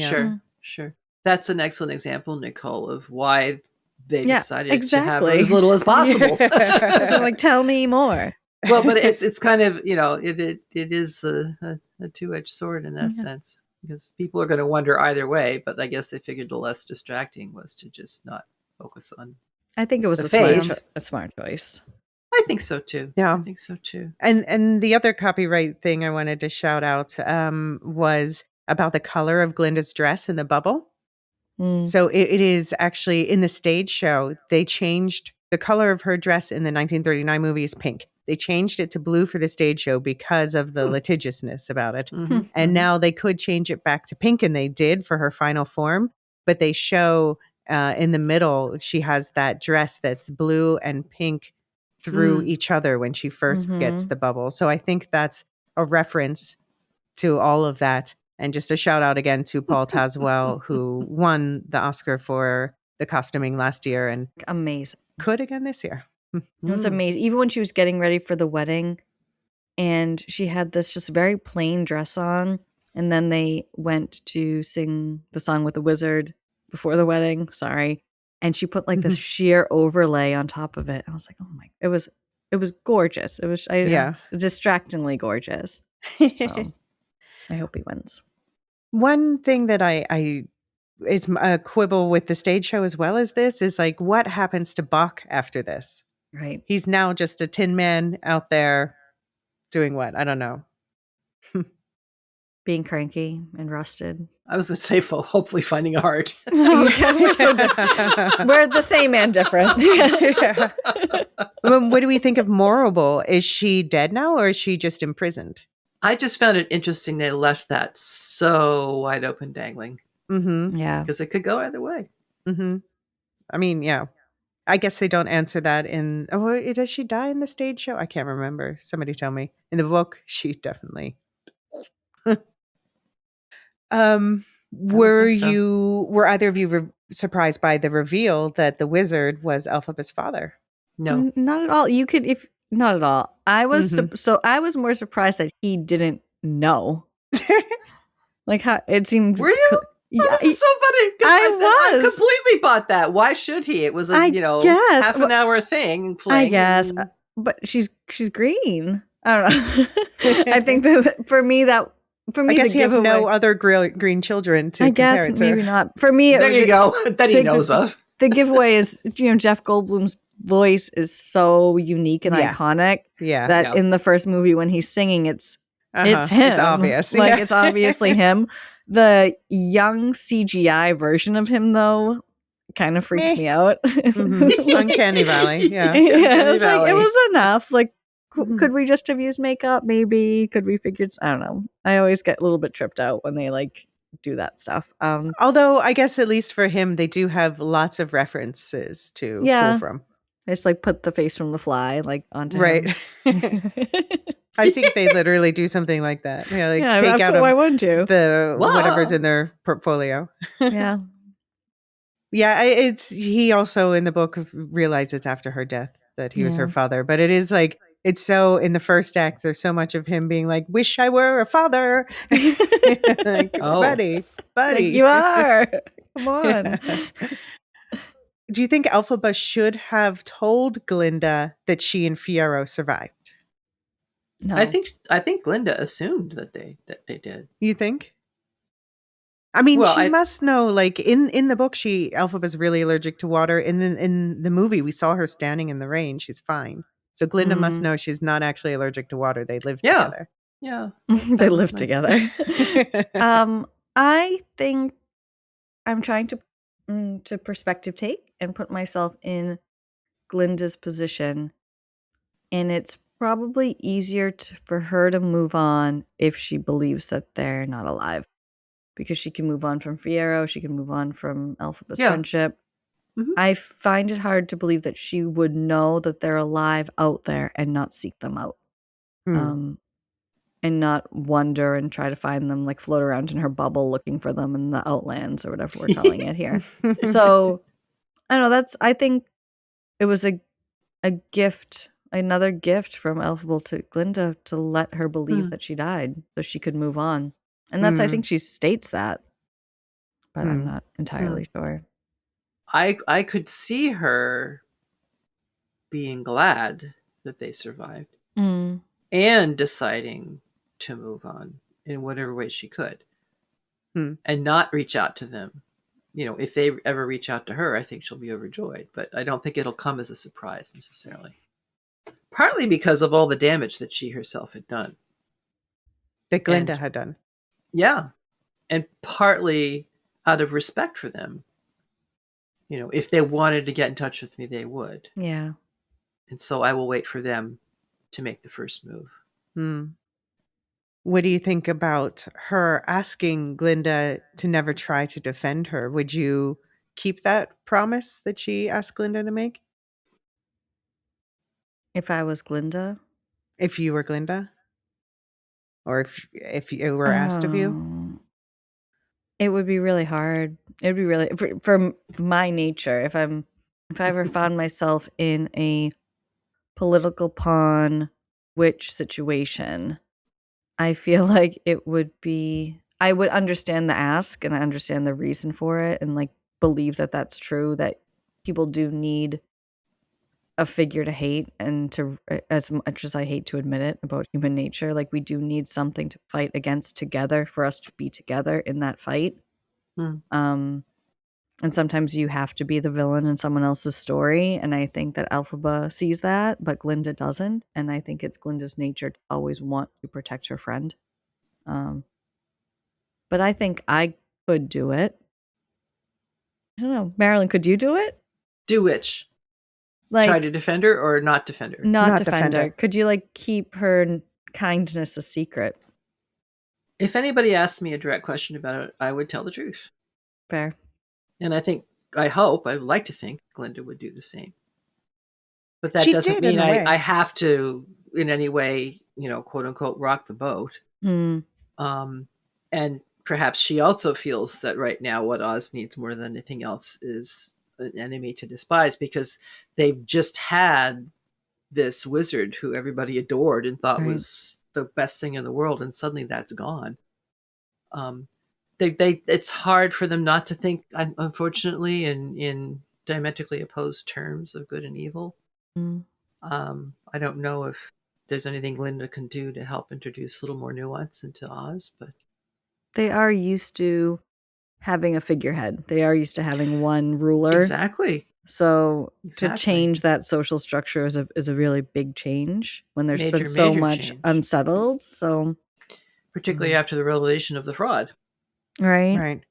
sure. That's an excellent example, Nichole, of why they decided to have her as little as possible. So like, tell me more. Well, but it's kind of, it is a two-edged sword in that sense, because people are going to wonder either way. But I guess they figured the less distracting was to just not focus on. I think it was a smart choice. I think so too. Yeah, I think so too. And the other copyright thing I wanted to shout out was about the color of Glinda's dress in the bubble. So it is actually in the stage show, they changed the color of her dress in the 1939 movie is pink. They changed it to blue for the stage show because of the litigiousness about it. And now they could change it back to pink, and they did for her final form. But they show in the middle, she has that dress that's blue and pink through each other when she first gets the bubble. So I think that's a reference to all of that. And just a shout out again to Paul Tazewell, who won the Oscar for the costuming last year and amazing could again this year. It was amazing. Even when she was getting ready for the wedding, and she had this just very plain dress on, And then they went to sing the song with the wizard before the wedding. Sorry. And she put like this sheer overlay on top of it. I was like, oh my, it was gorgeous. It was distractingly gorgeous. So I hope he wins. One thing that it's a quibble with the stage show as well as this is like, what happens to Buck after this? Right. He's now just a tin man out there doing what? I don't know. Being cranky and rusted. I was going to say, hopefully finding art. We're so different. We're the same and different. Yeah. What do we think of Morrible? Is she dead now or is she just imprisoned? I just found it interesting they left that so wide open dangling. Mm-hmm. Yeah. Because it could go either way. Mm-hmm. I mean, yeah. I guess they don't answer that in... Oh, does she die in the stage show? I can't remember. Somebody tell me. In the book, she definitely... Were either of you surprised by the reveal that the wizard was Elphaba's father? No. Not at all. Not at all. I was I was more surprised that he didn't know. Like how it seemed. Were you? Yeah, that's so funny. I was completely bought that. Why should he? It was a half an hour thing. I guess, but she's green. I don't know. I think that for me, I guess he has no other green children to compare it to. Maybe not. For me, there you go. That he knows of. The giveaway is, Jeff Goldblum's voice is so unique and iconic. Yeah. That in the first movie when he's singing, it's him. It's obvious. Like it's obviously him. The young CGI version of him, though, kind of freaked me out. Uncanny Valley. Yeah. It was enough. Like, could we just have used makeup? Maybe. Could we figure? I don't know. I always get a little bit tripped out when they like do that stuff. Although I guess at least for him, they do have lots of references to pull from. They just like put the face from the fly like onto him. I think they literally do something like that. Yeah, take out why wouldn't you? The whatever's in their portfolio. Yeah. Yeah, he also in the book realizes after her death that he was her father. But it is like, it's so, in the first act, there's so much of him being like, wish I were a father. Like, buddy. Like, you are. Come on. Do you think Elphaba should have told Glinda that she and Fiyero survived? No. I think Glinda assumed that they did. You think? I mean, she must know. Like in the book, Elphaba's really allergic to water. In the movie, we saw her standing in the rain. She's fine. So Glinda must know she's not actually allergic to water. They live together. Yeah, they live together. I think I'm trying to perspective take and put myself in Glinda's position, and it's probably easier for her to move on if she believes that they're not alive, because she can move on from Fiyero, she can move on from Elphaba's friendship. Mm-hmm. I find it hard to believe that she would know that they're alive out there and not seek them out. And not wonder and try to find them, like float around in her bubble looking for them in the Outlands or whatever we're calling it here. So I don't know, I think it was a gift, another gift from Elphaba to Glinda to let her believe that she died so she could move on. And that's, I think she states that, but I'm not entirely sure. I could see her being glad that they survived and deciding to move on in whatever way she could and not reach out to them. If they ever reach out to her, I think she'll be overjoyed, but I don't think it'll come as a surprise necessarily. Partly because of all the damage that she herself had done. That Glinda had done. Yeah. And partly out of respect for them. If they wanted to get in touch with me, they would. Yeah. And so I will wait for them to make the first move. What do you think about her asking Glinda to never try to defend her? Would you keep that promise that she asked Glinda to make? If I was Glinda? If you were Glinda? Or if it were asked of you? It would be really hard. It would be really, for my nature, if I ever found myself in a political pawn witch situation, I feel like it would be I would understand the ask, and I understand the reason for it, and like believe that that's true, that people do need a figure to hate, and to, as much as I hate to admit it about human nature, like we do need something to fight against together for us to be together in that fight. And sometimes you have to be the villain in someone else's story, and I think that Elphaba sees that, but Glinda doesn't, and I think it's Glinda's nature to always want to protect her friend. But I think I could do it. I don't know. Marilyn, could you do it? Do which? Like, try to defend her or not defend her? Not defend her. Could you like keep her kindness a secret? If anybody asked me a direct question about it, I would tell the truth. Fair. And I would like to think Glinda would do the same. But that doesn't mean I have to, in any way, quote unquote, rock the boat. And perhaps she also feels that right now what Oz needs more than anything else is an enemy to despise, because they've just had this wizard who everybody adored and thought was the best thing in the world, and suddenly that's gone. It's hard for them not to think, unfortunately, in diametrically opposed terms of good and evil. I don't know if there's anything Glinda can do to help introduce a little more nuance into Oz, but they are used to having a figurehead. They are used to having one ruler. Exactly. So to change that social structure is a really big change when there's been so much unsettled. So particularly after the revelation of the fraud. Right.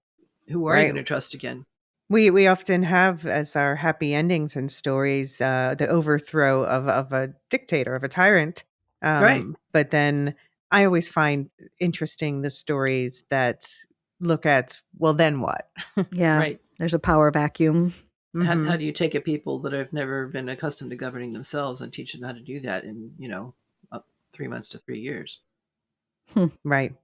Who are you going to trust again? We often have as our happy endings in stories the overthrow of a dictator, of a tyrant. But then I always find interesting the stories that look at, well, then what? Yeah. Right. There's a power vacuum. How do you take a people that have never been accustomed to governing themselves and teach them how to do that in, 3 months to 3 years? Right.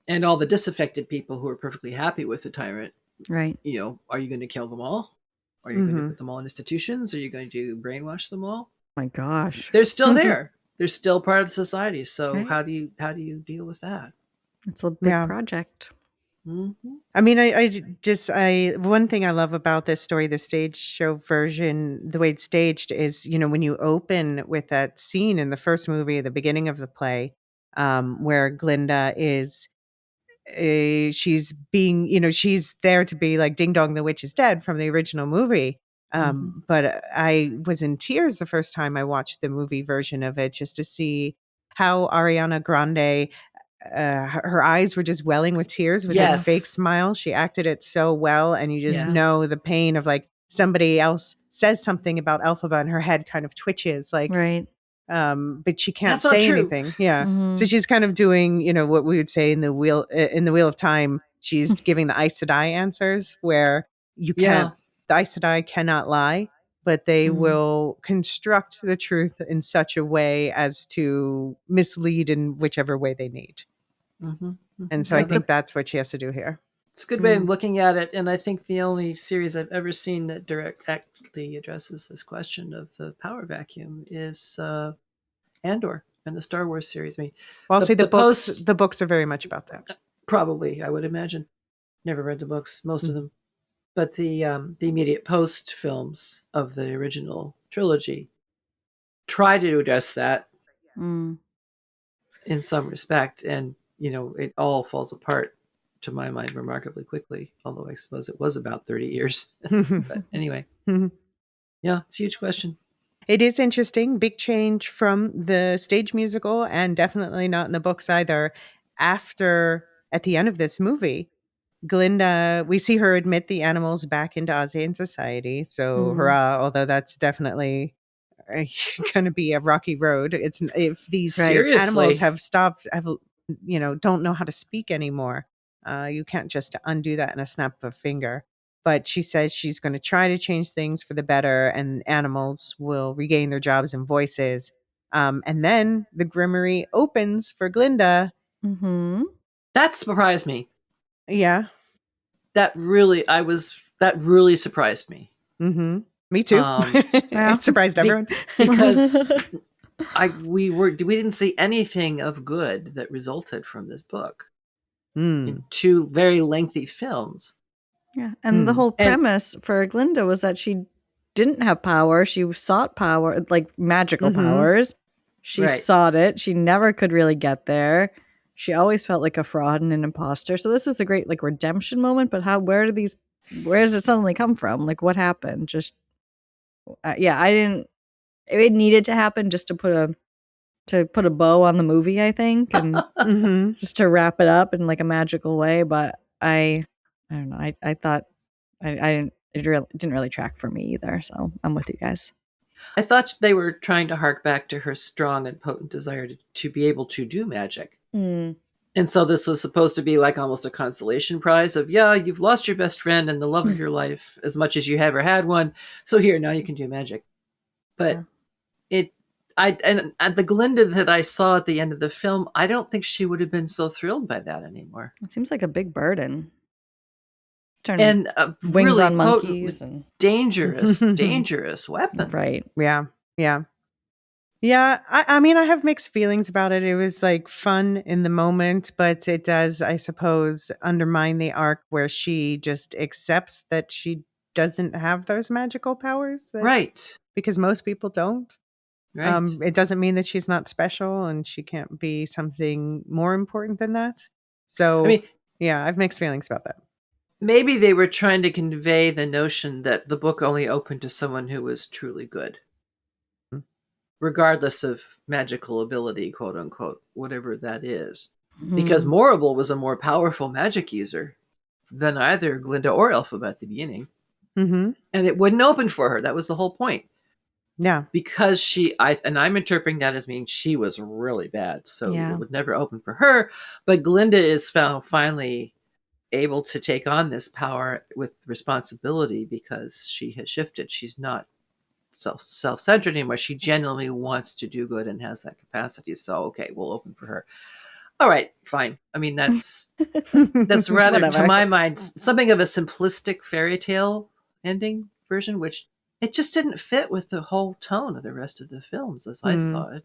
And all the disaffected people who are perfectly happy with the tyrant. Right. Are you going to kill them all? Are you going to put them all in institutions? Are you going to brainwash them all? My gosh. They're still there. They're still part of the society. So how do you deal with that? It's a big project. I mean, one thing I love about this story, the stage show version, the way it's staged is, when you open with that scene in the first movie, at the beginning of the play, where Glinda is, she's being, she's there to be like Ding Dong, the witch is dead from the original movie. But I was in tears the first time I watched the movie version of it, just to see how Ariana Grande, her eyes were just welling with tears with this fake smile. She acted it so well, and you just know the pain of like somebody else says something about Elphaba and her head kind of twitches, like but she can't say anything. So she's kind of doing, what we would say in the wheel of time. She's giving the Aes Sedai answers, where you can't, the Aes Sedai cannot lie, but they will construct the truth in such a way as to mislead in whichever way they need. And so I think that's what she has to do here. It's a good way of looking at it. And I think the only series I've ever seen that directly addresses this question of the power vacuum is Andor and the Star Wars series. I mean, I'll say the books are very much about that. Probably, I would imagine. Never read the books, most of them. But the immediate post films of the original trilogy try to address that in some respect. And, it all falls apart, to my mind, remarkably quickly, although I suppose it was about 30 years. But anyway, it's a huge question. It is interesting. Big change from the stage musical, and definitely not in the books either. At the end of this movie, Glinda, we see her admit the animals back into Ozian society. So hurrah, although that's definitely going to be a rocky road. It's if these animals have stopped, don't know how to speak anymore. You can't just undo that in a snap of a finger. But she says she's going to try to change things for the better, and animals will regain their jobs and voices. And then the Grimmery opens for Glinda. That surprised me. Yeah. That really surprised me. Me too. It surprised everyone. Because we didn't see anything of good that resulted from this book. Mm. 2 very lengthy films. Yeah, and the whole premise for Glinda was that she didn't have power. She sought power, like magical powers. She sought it. She never could really get there. She always felt like a fraud and an imposter. So this was a great like redemption moment. But where does it suddenly come from? Like what happened? Just yeah, I didn't. It needed to happen just to put a bow on the movie, I think, and just to wrap it up in like a magical way. But I don't know. I thought I didn't really track for me either. So I'm with you guys. I thought they were trying to hark back to her strong and potent desire to be able to do magic. Mm. And so this was supposed to be like almost a consolation prize of, yeah, you've lost your best friend and the love of your life as much as you ever had one. So here, now you can do magic. But and the Glinda that I saw at the end of the film, I don't think she would have been so thrilled by that anymore. It seems like a big burden. And wings really on monkeys and dangerous weapon. Right. Yeah. Yeah. Yeah. I mean, I have mixed feelings about it. It was like fun in the moment, but it does, I suppose, undermine the arc where she just accepts that she doesn't have those magical powers. Right. Because most people don't. Right. It doesn't mean that she's not special and she can't be something more important than that. So, I mean, yeah, I have mixed feelings about that. Maybe they were trying to convey the notion that the book only opened to someone who was truly good, regardless of magical ability, quote unquote, whatever that is. Because Morrible was a more powerful magic user than either Glinda or Elphaba at the beginning. And it wouldn't open for her. That was the whole point. Yeah. Because I'm interpreting that as meaning she was really bad. So it would never open for her. But Glinda is finally able to take on this power with responsibility because she has shifted. She's not self-centered anymore. She genuinely wants to do good and has that capacity. So, okay, we'll open for her. All right, fine. I mean, that's rather, to my mind, something of a simplistic fairy tale ending version, which it just didn't fit with the whole tone of the rest of the films as I saw it.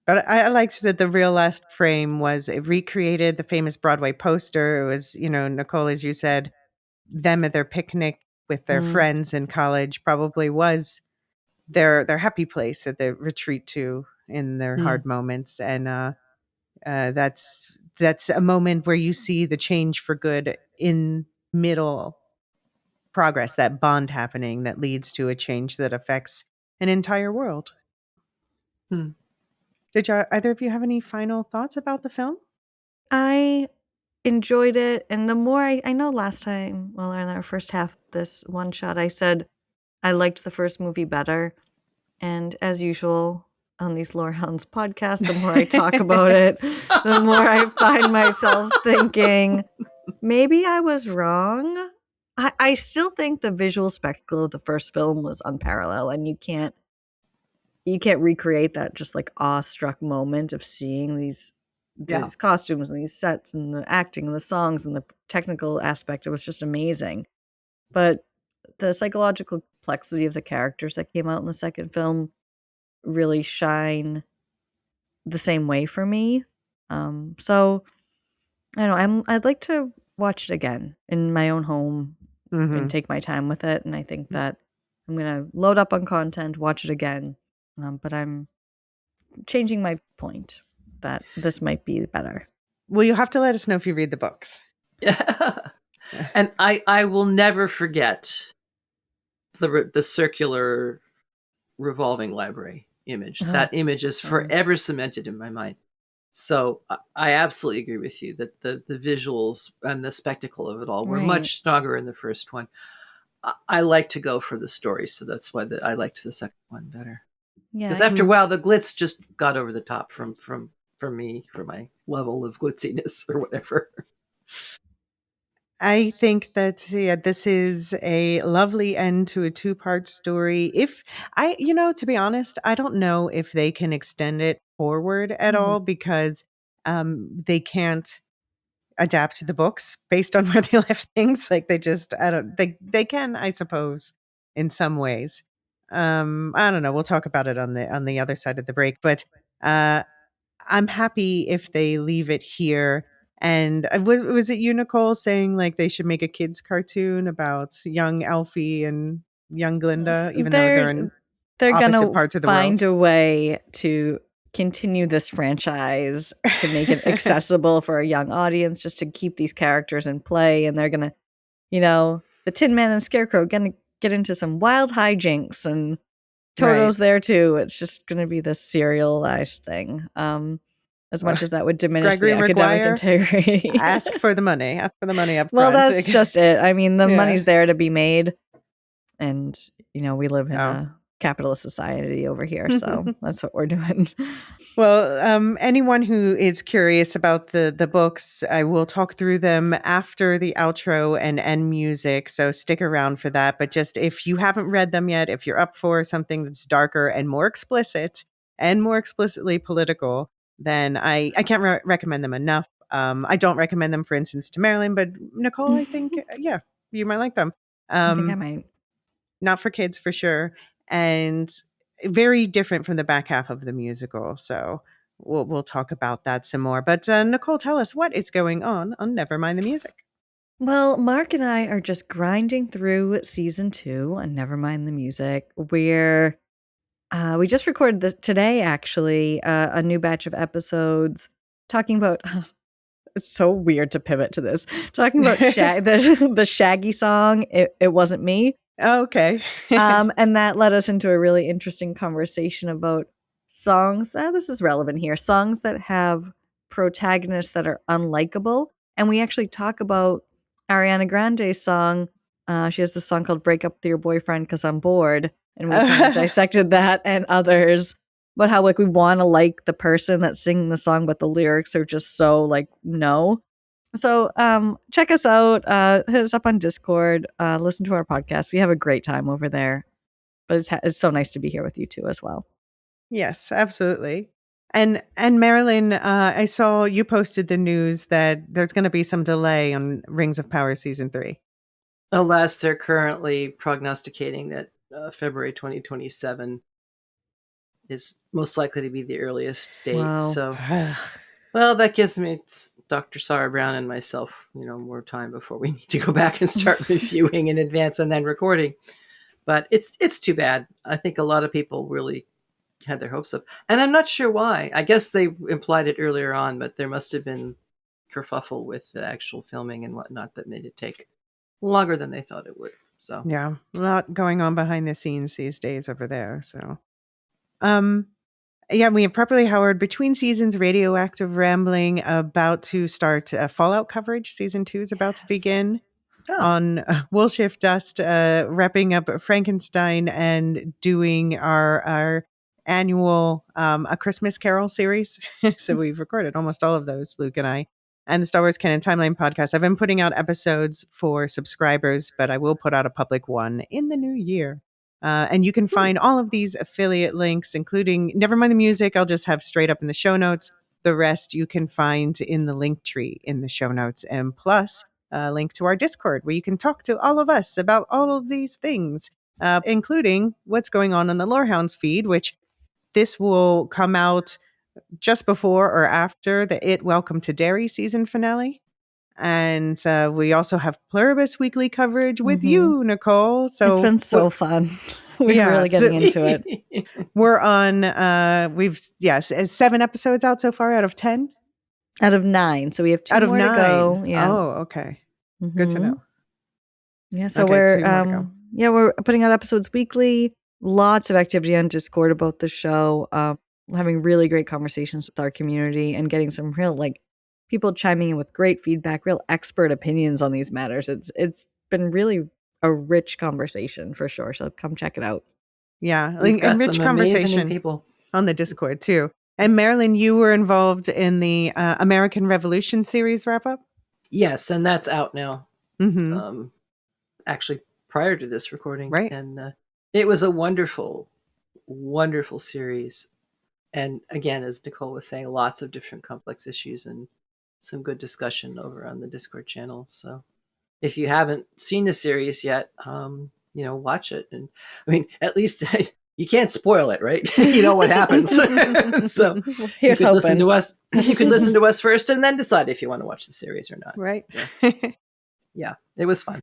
But I liked that the real last frame was it recreated the famous Broadway poster. It was, Nichole, as you said, them at their picnic with their friends in college probably was their happy place that they retreat to in their hard moments. And that's a moment where you see the change for good in middle progress, that bond happening that leads to a change that affects an entire world. Did either of you have any final thoughts about the film? I enjoyed it. And the more I know last time, in our first half, this one shot, I said I liked the first movie better. And as usual on these Lorehounds podcasts, the more I talk about it, the more I find myself thinking, maybe I was wrong. I still think the visual spectacle of the first film was unparalleled, and you can't recreate that just like awestruck moment of seeing these costumes and these sets and the acting and the songs and the technical aspect. It was just amazing. But the psychological complexity of the characters that came out in the second film really shine the same way for me. So I don't know, I'd like to watch it again in my own home and take my time with it. And I think that I'm going to load up on content, watch it again. But I'm changing my point that this might be better. Well, you'll have to let us know if you read the books. Yeah. And I will never forget the circular revolving library image. That image is forever cemented in my mind. So I absolutely agree with you that the visuals and the spectacle of it all were much stronger in the first one. I like to go for the story, so that's why I liked the second one better. Because after a while, the glitz just got over the top from me, for my level of glitziness or whatever. I think that this is a lovely end to a 2-part story. If to be honest, I don't know if they can extend it forward at all because they can't adapt the books based on where they left things. Like they can, I suppose, in some ways. I don't know. We'll talk about it on the other side of the break, but I'm happy if they leave it here And was it you, Nichole, saying like they should make a kids cartoon about young Alfie and young Glinda, even though they're in they're opposite gonna parts of the find world? a way to continue this franchise to make it accessible for a young audience, just to keep these characters in play. And they're gonna, the Tin Man and Scarecrow gonna get into some wild hijinks, and Toto's there too. It's just gonna be this serialized thing. As much as that would diminish Gregory the academic Maguire, integrity. ask for the money. Ask for the money up Well, front. that's just it. I mean, the Yeah. money's there to be made. And, we live in Oh. a capitalist society over here. So that's what we're doing. Well, anyone who is curious about the books, I will talk through them after the outro and end music. So stick around for that. But just if you haven't read them yet, if you're up for something that's darker and more explicit and more explicitly political, then I can't recommend them enough. I don't recommend them, for instance, to Marilyn, but Nichole, I think, yeah, you might like them. I think I might. Not for kids, for sure. And very different from the back half of the musical. So we'll talk about that some more. But Nichole, tell us what is going on Never Mind the Music. Well, Mark and I are just grinding through season 2 on Never Mind the Music. We just recorded this today, actually, a new batch of episodes talking about. It's so weird to pivot to this. Talking about the Shaggy song, It Wasn't Me. Oh, okay. And that led us into a really interesting conversation about songs. This is relevant here. Songs that have protagonists that are unlikable. And we actually talk about Ariana Grande's song. She has this song called Break Up With Your Boyfriend Because I'm Bored. And we kind of dissected that and others. But how we want to like the person that's singing the song, but the lyrics are just so no. So check us out. Hit us up on Discord. Listen to our podcast. We have a great time over there. But it's so nice to be here with you too as well. Yes, absolutely. And Marilyn, I saw you posted the news that there's going to be some delay on Rings of Power season 3. Alas, they're currently prognosticating that February 2027 is most likely to be the earliest date. Wow. So, well, that gives me Dr. Sarah Brown and myself, more time before we need to go back and start reviewing in advance and then recording. But it's too bad. I think a lot of people really had their hopes up, and I'm not sure why. I guess they implied it earlier on, but there must have been kerfuffle with the actual filming and whatnot that made it take longer than they thought it would. So yeah, a lot going on behind the scenes these days over there. So, yeah, we have Properly Howard Between Seasons, Radioactive Rambling, about to start Fallout coverage. Season 2 is about to begin. On We'll Shift Dust, wrapping up Frankenstein and doing our annual A Christmas Carol series. So we've recorded almost all of those, Luke and I. And the Star Wars Canon Timeline podcast. I've been putting out episodes for subscribers, but I will put out a public one in the new year. And you can find all of these affiliate links, including Never Mind the Music. I'll just have straight up in the show notes. The rest you can find in the link tree in the show notes. And plus, a link to our Discord where you can talk to all of us about all of these things, including what's going on the Lorehounds feed, which this will come out just before or after the It Welcome to Derry season finale. And we also have Pluribus weekly coverage with you, Nichole. So it's been so fun. We're really getting into it. We're on, we've 7 episodes out so far out of 10. Out of 9. So we have 2 out more of 9. To go. Yeah. Oh, okay. Good to know. Yeah. So okay, we're putting out episodes weekly. Lots of activity on Discord about the show. Having really great conversations with our community and getting some real people chiming in with great feedback, real expert opinions on these matters. It's been really a rich conversation for sure. So come check it out. Yeah, and rich conversation people on the Discord too. And Marilyn, you were involved in the American Revolution series wrap up. Yes, and that's out now. Mm-hmm. Actually, prior to this recording, right? And it was a wonderful, wonderful series. And again, as Nichole was saying, lots of different complex issues and some good discussion over on the Discord channel. So if you haven't seen the series yet, watch it. And I mean, at least you can't spoil it, right? You know what happens. So here's you could listen hoping. to us. You could listen to us first and then decide if you want to watch the series or not. Right. Yeah, it was fun.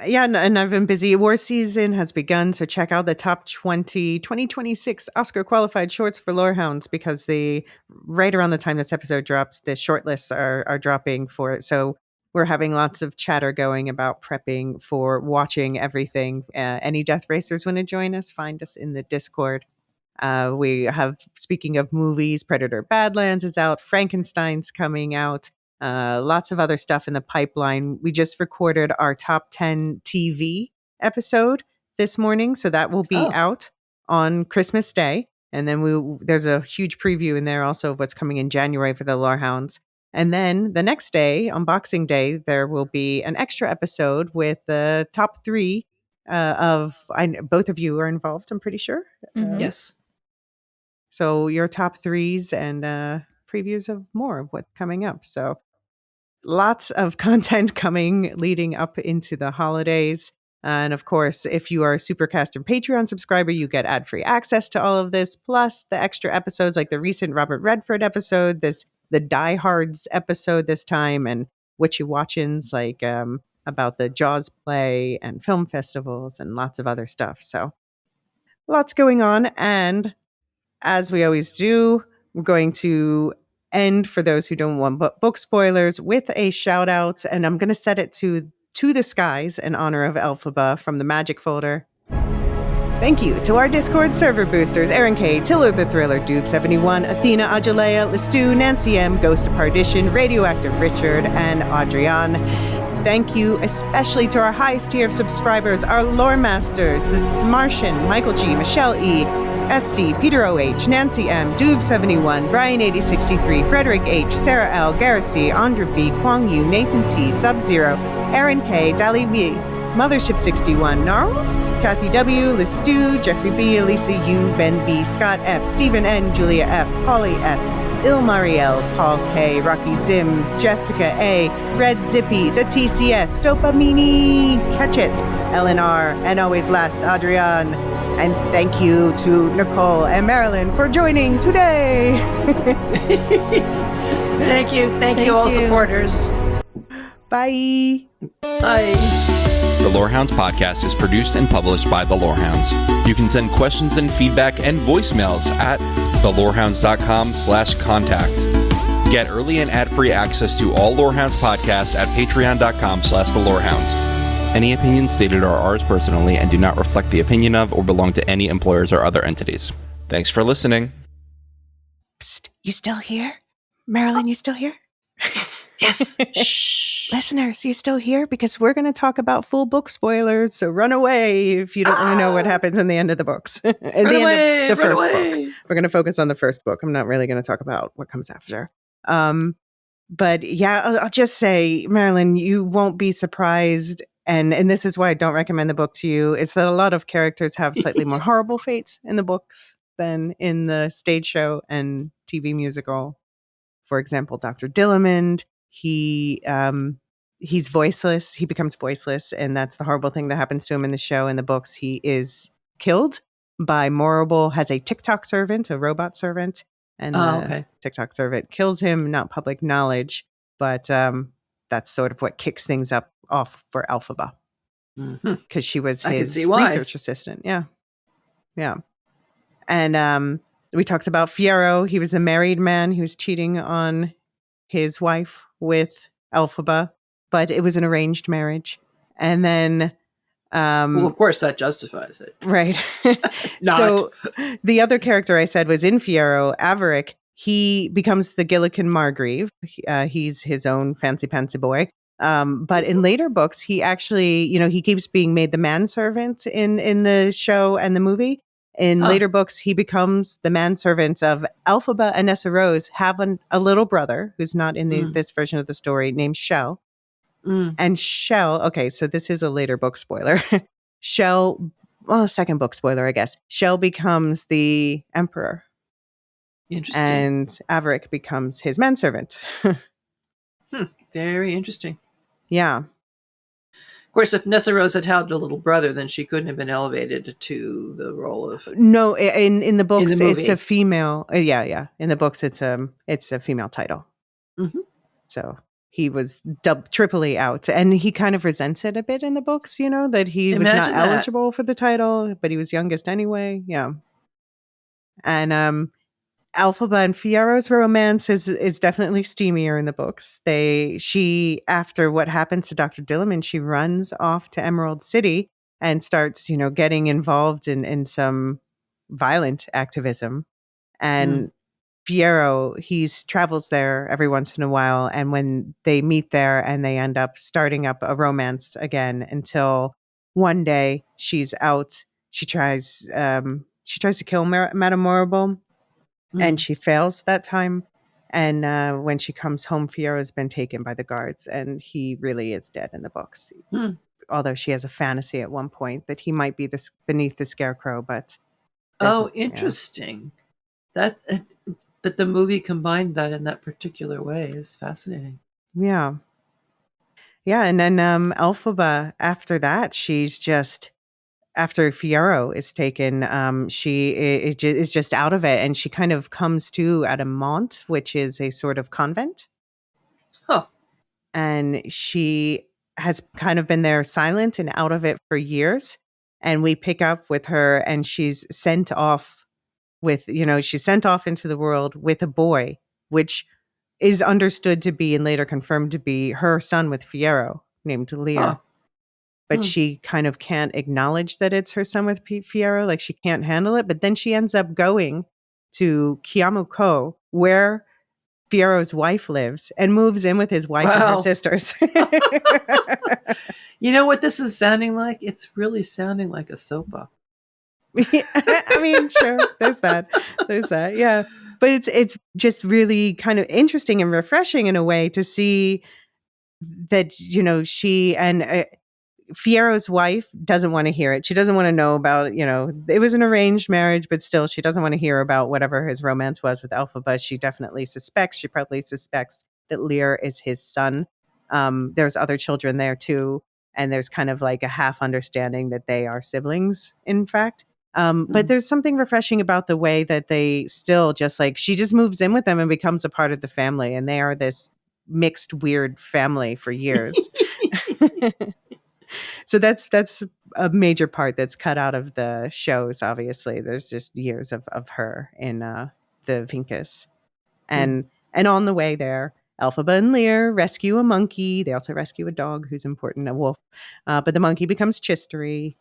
Yeah, and I've been busy. War season has begun, so check out the top 2026 Oscar qualified shorts for Lorehounds, because right around the time this episode drops, the shortlists are dropping for it. So we're having lots of chatter going about prepping for watching everything. Any Death Racers want to join us? Find us in the Discord. We have, speaking of movies, Predator Badlands is out, Frankenstein's coming out. Lots of other stuff in the pipeline. We just recorded our top 10 TV episode this morning, so that will be out on Christmas Day. And then there's a huge preview in there also of what's coming in January for the Lorehounds. And then the next day, on Boxing Day, there will be an extra episode with the top 3 both of you are involved, I'm pretty sure. Yes. So your top 3s and previews of more of what's coming up. So lots of content coming leading up into the holidays. And of course, if you are a Supercast and Patreon subscriber, you get ad-free access to all of this, plus the extra episodes like the recent Robert Redford episode, the Die Hards episode this time, and What You Watchins, like about the Jaws play and film festivals and lots of other stuff. So lots going on. And as we always do, we're going to end, for those who don't want book spoilers, with a shout out. And I'm going to set it to the skies in honor of Elphaba from the Magic Folder. Thank you to our Discord server boosters, Aaron K, Tiller the Thriller, Duke71, Athena Ajalea, Lestu, Nancy M, Ghost of Perdition, Radioactive Richard, and Adrian. Thank you especially to our highest tier of subscribers, our lore masters, the Smartian, Michael G, Michelle E, SC, Peter OH, Nancy M, Duve71, Brian 8063, Frederick H, Sarah L, Garrissy, Andra B, Kwang Yu, Nathan T, Sub-Zero, Aaron K, Dali V, Mothership 61, Gnarls, Kathy W, Listu, Jeffrey B, Elysia U, Ben B, Scott F, Stephen N, Julia F, Polly S, Ilmariel, Paul K, Rocky Zim, Jessica A, Red Zippy, The TCS, Dopamini, Catch It, LNR, and always last, Adrian. And thank you to Nichole and Marilyn for joining today. Thank you, all supporters. Bye. Bye. The Lorehounds podcast is produced and published by The Lorehounds. You can send questions and feedback and voicemails at thelorehounds.com/contact. Get early and ad-free access to all Lorehounds podcasts at patreon.com/thelorehounds. Any opinions stated are ours personally and do not reflect the opinion of or belong to any employers or other entities. Thanks for listening. Psst, you still here? Marilyn, you still here? Yes. Shh. Listeners, you still here? Because we're going to talk about full book spoilers, so run away if you don't want to know what happens in the end of the books. At the end of the first book. We're going to focus on the first book. I'm not really going to talk about what comes after. But yeah, I'll just say, Marilyn, you won't be surprised. And this is why I don't recommend the book to you. It's that a lot of characters have slightly more horrible fates in the books than in the stage show and TV musical. For example, Dr. Dillamond, he's voiceless. He becomes voiceless, and that's the horrible thing that happens to him in the show. In the books, he is killed by Morrible, has a TikTok servant, a robot servant, and the TikTok servant kills him. Not public knowledge, but that's sort of what kicks things off for Elphaba, because she was his research assistant. Yeah. And we talked about Fiyero. He was the married man. He was cheating on his wife with Elphaba, but it was an arranged marriage. And then, well, of course, that justifies it, right? So the other character I said was in Fiyero, Averick. He becomes the Gillikin Margreave. He's his own fancy pantsy boy. But in later books, he actually, he keeps being made the manservant in the show and the movie. In later books, he becomes the manservant of Elphaba and Nessa Rose, have a little brother who's not in this version of the story, named Shell. And Shell, okay, so this is a later book spoiler. Shell, second book spoiler, I guess. Shell becomes the emperor. Interesting. And Averick becomes his manservant. Very interesting. Yeah. course, if Nessa Rose had had a little brother, then she couldn't have been elevated to the role of. No, in the books, the it's a movie. female. Yeah. In the books, it's a female title. Mhm. So he was triply out, and he kind of resents it a bit in the books. That he was not Imagine that. eligible for the title, but he was youngest anyway. Yeah, and Elphaba and Fiero's romance is definitely steamier in the books. She after what happens to Dr. Dilliman, she runs off to Emerald City and starts, getting involved in some violent activism. And Fiero, travels there every once in a while, and when they meet there, and they end up starting up a romance again until one day she's out. She tries to kill Madame Morrible, and she fails that time. And when she comes home, Fiero's been taken by the guards, and he really is dead in the books. Although she has a fantasy at one point that he might be beneath the scarecrow, but interesting. That the movie combined that in that particular way is fascinating. Yeah. And then Elphaba, after that, she's just, after Fiero is taken, she is just out of it, and she kind of comes to at a Mont, which is a sort of convent. And she has kind of been there silent and out of it for years. And we pick up with her, and she's sent off she's sent off into the world with a boy, which is understood to be and later confirmed to be her son with Fiero, named Lear. But she kind of can't acknowledge that it's her son with Fiero. Like, she can't handle it. But then she ends up going to Kiamuko, where Fiero's wife lives, and moves in with his wife and her sisters. You know what this is sounding like? It's really sounding like a soap opera. I mean, sure, there's that, yeah. But it's just really kind of interesting and refreshing in a way to see that, she and Fiero's wife doesn't want to hear it. She doesn't want to know about, it was an arranged marriage, but still she doesn't want to hear about whatever his romance was with Elphaba. She probably suspects that Lear is his son. There's other children there too. And there's kind of like a half understanding that they are siblings, in fact. But there's something refreshing about the way that they still just she just moves in with them and becomes a part of the family. And they are this mixed, weird family for years. So that's a major part that's cut out of the shows. Obviously, there's just years of her in the Vinkus, and on the way there, Elphaba and Lear rescue a monkey. They also rescue a dog who's important, a wolf, but the monkey becomes Chistery.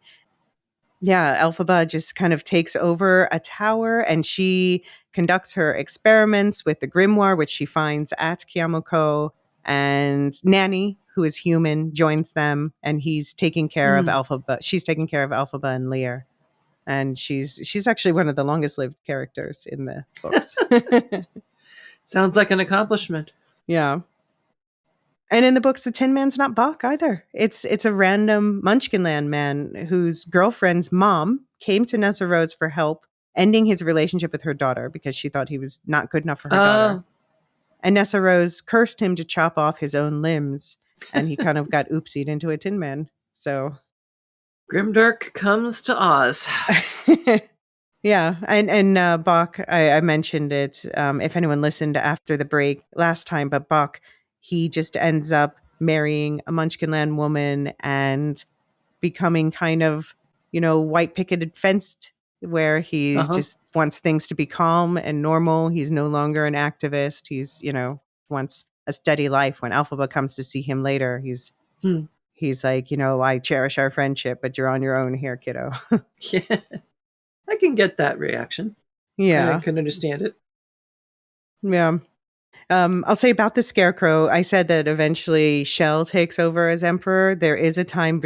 Yeah, Elphaba just kind of takes over a tower, and she conducts her experiments with the grimoire, which she finds at Kiamuko. And Nanny, who is human, joins them, and he's taking care of Elphaba. She's taking care of Elphaba and Lear, and she's actually one of the longest lived characters in the books. Sounds like an accomplishment. Yeah. And in the books, the Tin Man's not Bach either. It's a random Munchkinland man whose girlfriend's mom came to Nessa Rose for help, ending his relationship with her daughter because she thought he was not good enough for her daughter. And Nessa Rose cursed him to chop off his own limbs, and he kind of got oopsied into a Tin Man. So Grimdark comes to Oz. Yeah, and Bach, I mentioned it. If anyone listened after the break last time, but Bach, he just ends up marrying a Munchkinland woman and becoming kind of, white picketed fenced, where he just wants things to be calm and normal. He's no longer an activist. He's, wants a steady life. When Elphaba comes to see him later, he's like, I cherish our friendship, but you're on your own here, kiddo. Yeah, I can get that reaction. Yeah. I can understand it. Yeah. I'll say about the Scarecrow, I said that eventually Shell takes over as emperor. There is a time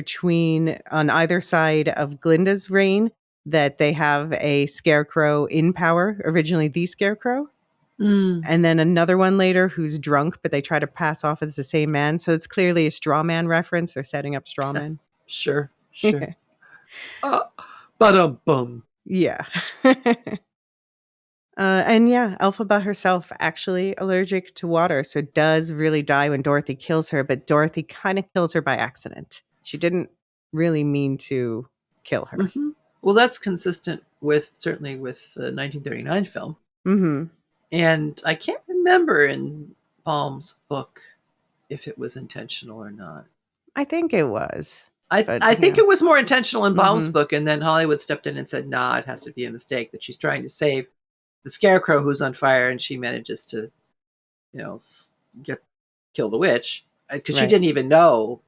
on either side of Glinda's reign that they have a Scarecrow in power, originally the Scarecrow. And then another one later who's drunk, but they try to pass off as the same man. So it's clearly a straw man reference. They're setting up straw men. Sure. Ba-dum-bum. Yeah. And yeah, Elphaba herself actually allergic to water, so does really die when Dorothy kills her, but Dorothy kind of kills her by accident. She didn't really mean to kill her. Mm-hmm. Well, that's consistent certainly with the 1939 film. Mm-hmm. And I can't remember in Baum's book if it was intentional or not. I think it was. I think it was more intentional in Baum's book, and then Hollywood stepped in and said, nah, it has to be a mistake, that she's trying to save the Scarecrow who's on fire, and she manages to, kill the witch, because she didn't even know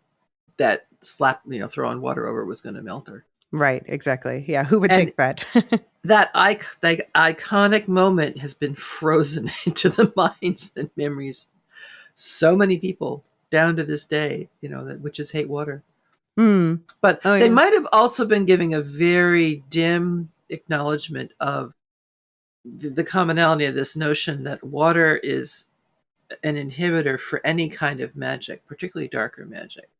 that throwing water over was going to melt her. Right, exactly. Yeah, who would think that? That iconic moment has been frozen into the minds and memories. So many people down to this day, that witches hate water. Mm. But they might have also been giving a very dim acknowledgement of the commonality of this notion that water is an inhibitor for any kind of magic, particularly darker magic.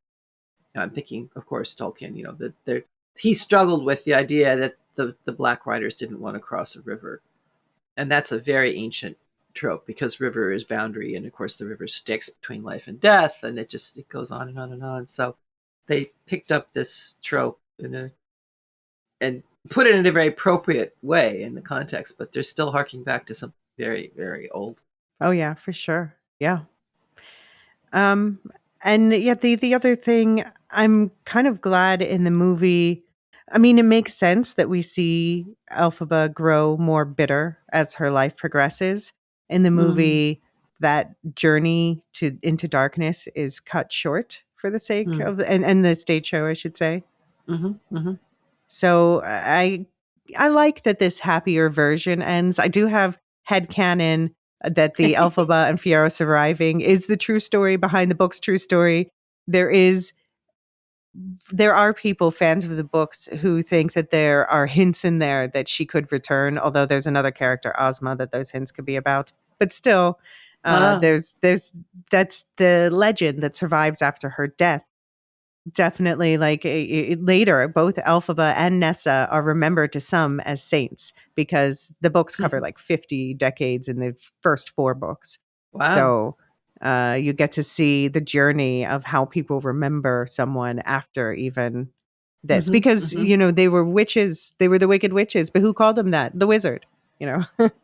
I'm thinking, of course, Tolkien, that he struggled with the idea that the Black Riders didn't want to cross a river. And that's a very ancient trope, because river is boundary, and of course the river sticks between life and death, and it goes on and on and on. So they picked up this trope and put it in a very appropriate way in the context, but they're still harking back to something very, very old. Oh yeah, for sure. Yeah. And yet the other thing, I'm kind of glad in the movie. I mean, it makes sense that we see Elphaba grow more bitter as her life progresses. In the movie, that journey into darkness is cut short for the sake of and the stage show, I should say. Mm-hmm. Mm-hmm. So I like that this happier version ends. I do have headcanon that the Elphaba and Fiyero surviving is the true story behind the book's true story. There are people, fans of the books, who think that there are hints in there that she could return, although there's another character, Ozma, that those hints could be about. But still, that's the legend that survives after her death. Definitely, later, both Elphaba and Nessa are remembered to some as saints, because the books cover 50 decades in the first 4 books. Wow. So you get to see the journey of how people remember someone after even this, because they were witches, they were the wicked witches, but who called them that? The wizard.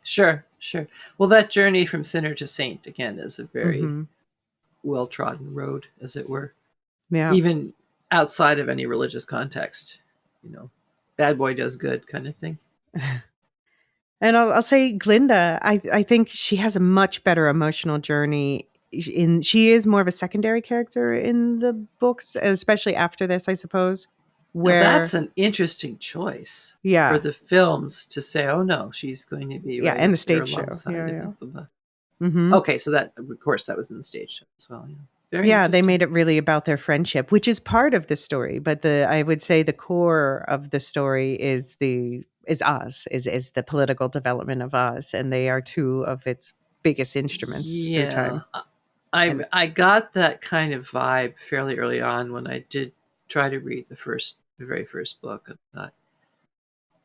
Sure. Well, that journey from sinner to saint, again, is a very well-trodden road, as it were. Yeah. Even outside of any religious context, bad boy does good kind of thing. And I'll say Glinda, I think she has a much better emotional journey. She is more of a secondary character in the books, especially after this, I suppose. Where now that's an interesting choice for the films to say, oh no, she's going to be and the stage show. Okay, so that, of course, that was in the stage show as well. They made it really about their friendship, which is part of the story. But I would say the core of the story is Oz, is the political development of Oz, and they are 2 of its biggest instruments through time. I got that kind of vibe fairly early on when I did try to read the very first book. I thought,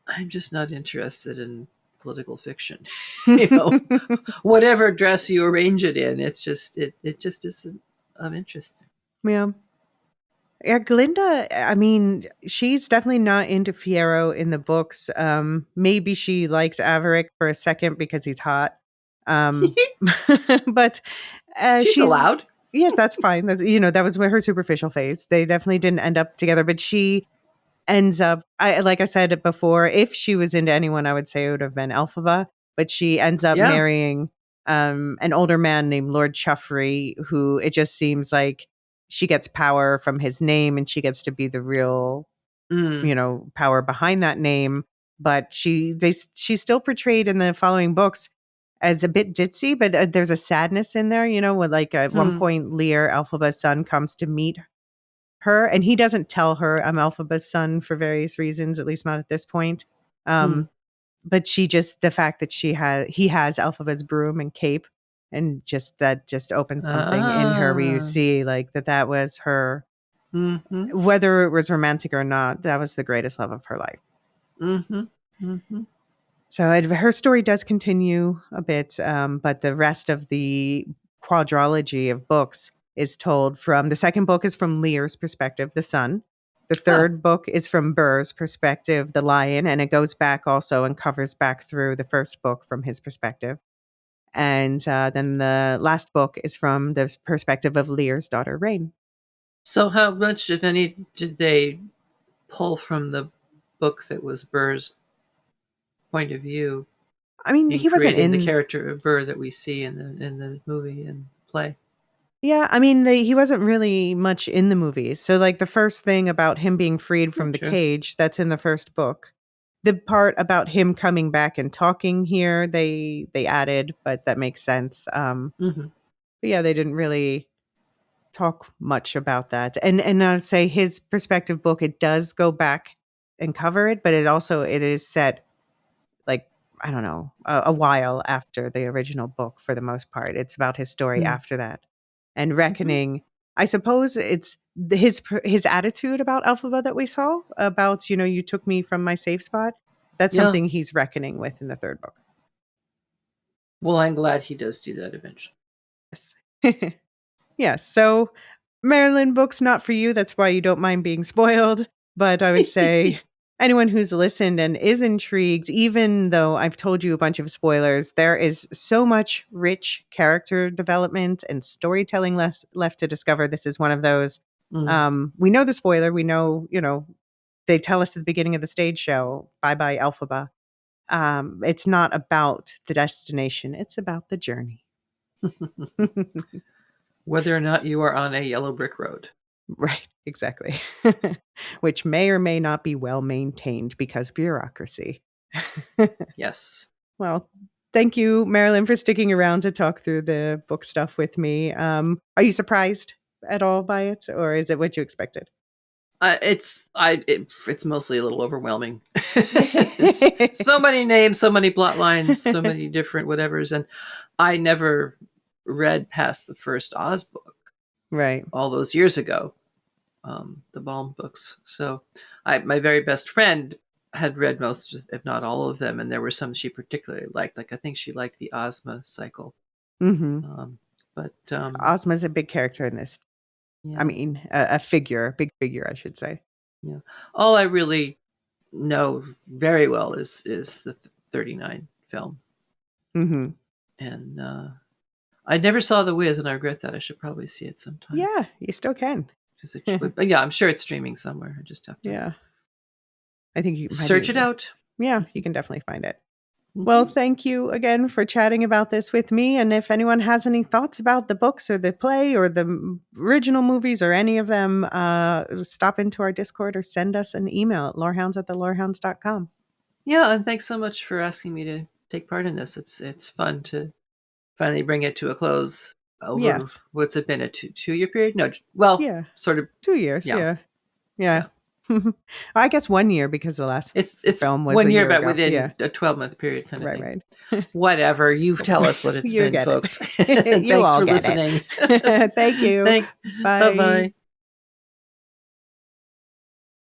I'm just not interested in political fiction. Whatever dress you arrange it in, it just isn't of interest. Yeah, Glinda, I mean, she's definitely not into Fiyero in the books. Maybe she likes Averick for a second because he's hot. But she's allowed. Yeah, that's fine. That's that was her superficial phase. They definitely didn't end up together, but she ends up. Like I said before, if she was into anyone, I would say it would have been Elphaba. But she ends up marrying an older man named Lord Chuffrey, who it just seems like she gets power from his name, and she gets to be the real, power behind that name. But she's still portrayed in the following books as a bit ditzy, but there's a sadness in there, with at one point, Lear, Elphaba's son, comes to meet her, and he doesn't tell her I'm Elphaba's son for various reasons, at least not at this point. But the fact that he has Elphaba's broom and cape, and that opens something in her where you see that was her, whether it was romantic or not, that was the greatest love of her life. So her story does continue a bit, but the rest of the quadrilogy of books is told from, the second book is from Lear's perspective, the son. The third book is from Burr's perspective, the lion, and it goes back also and covers back through the first book from his perspective. And then the last book is from the perspective of Lear's daughter, Rain. So how much, if any, did they pull from the book that was Burr's point of view? I mean, he wasn't in the character of Burr that we see in the movie and play. Yeah, I mean, he wasn't really much in the movies. So, like, the first thing about him being freed from the cage, that's in the first book. The part about him coming back and talking here, they added, but that makes sense. But yeah, they didn't really talk much about that. And I would say his perspective book, it does go back and cover it, but it is set, like, I don't know, a while after the original book for the most part. It's about his story after that. And Reckoning, I suppose it's his attitude about Elphaba that we saw, about, you took me from my safe spot. That's something he's reckoning with in the third book. Well, I'm glad he does do that eventually. Yes. Yes. So, Marilyn, books not for you. That's why you don't mind being spoiled. But I would say anyone who's listened and is intrigued, even though I've told you a bunch of spoilers, there is so much rich character development and storytelling left to discover. This is one of those. We know the spoiler. We know, they tell us at the beginning of the stage show, bye-bye Elphaba. It's not about the destination. It's about the journey. Whether or not you are on a yellow brick road. Right, exactly. Which may or may not be well maintained because bureaucracy. Yes. Well, thank you, Marilyn, for sticking around to talk through the book stuff with me. Are you surprised at all by it, or is it what you expected? It's mostly a little overwhelming. So many names, so many plot lines, so many different whatevers, and I never read past the first Oz book. Right. All those years ago, the Balm books. So my very best friend had read most, if not all of them, and there were some she particularly liked. Like, I think she liked the Ozma cycle. But Ozma's a big character in this. Yeah. I mean, a big figure, I should say. Yeah. All I really know very well is the 39 film. And I never saw The Wiz, and I regret that. I should probably see it sometime. Yeah, you still can. But yeah, I'm sure it's streaming somewhere. I just have to. Yeah. I think you search it out. Yeah, you can definitely find it. Well, thank you again for chatting about this with me. And if anyone has any thoughts about the books or the play or the original movies or any of them, stop into our Discord or send us an email at lorehounds@thelorehounds.com. Yeah, and thanks so much for asking me to take part in this. It's fun to finally bring it to a close. Over, what's it been, a 2-year period? No, well, yeah, sort of 2 years. Yeah. I guess 1 year because the last film was 1 year, but ago. Within a 12-month period kind of thing. Right. Whatever. You tell us what it's been, folks. Thanks for listening. Thank you. Bye. Bye-bye.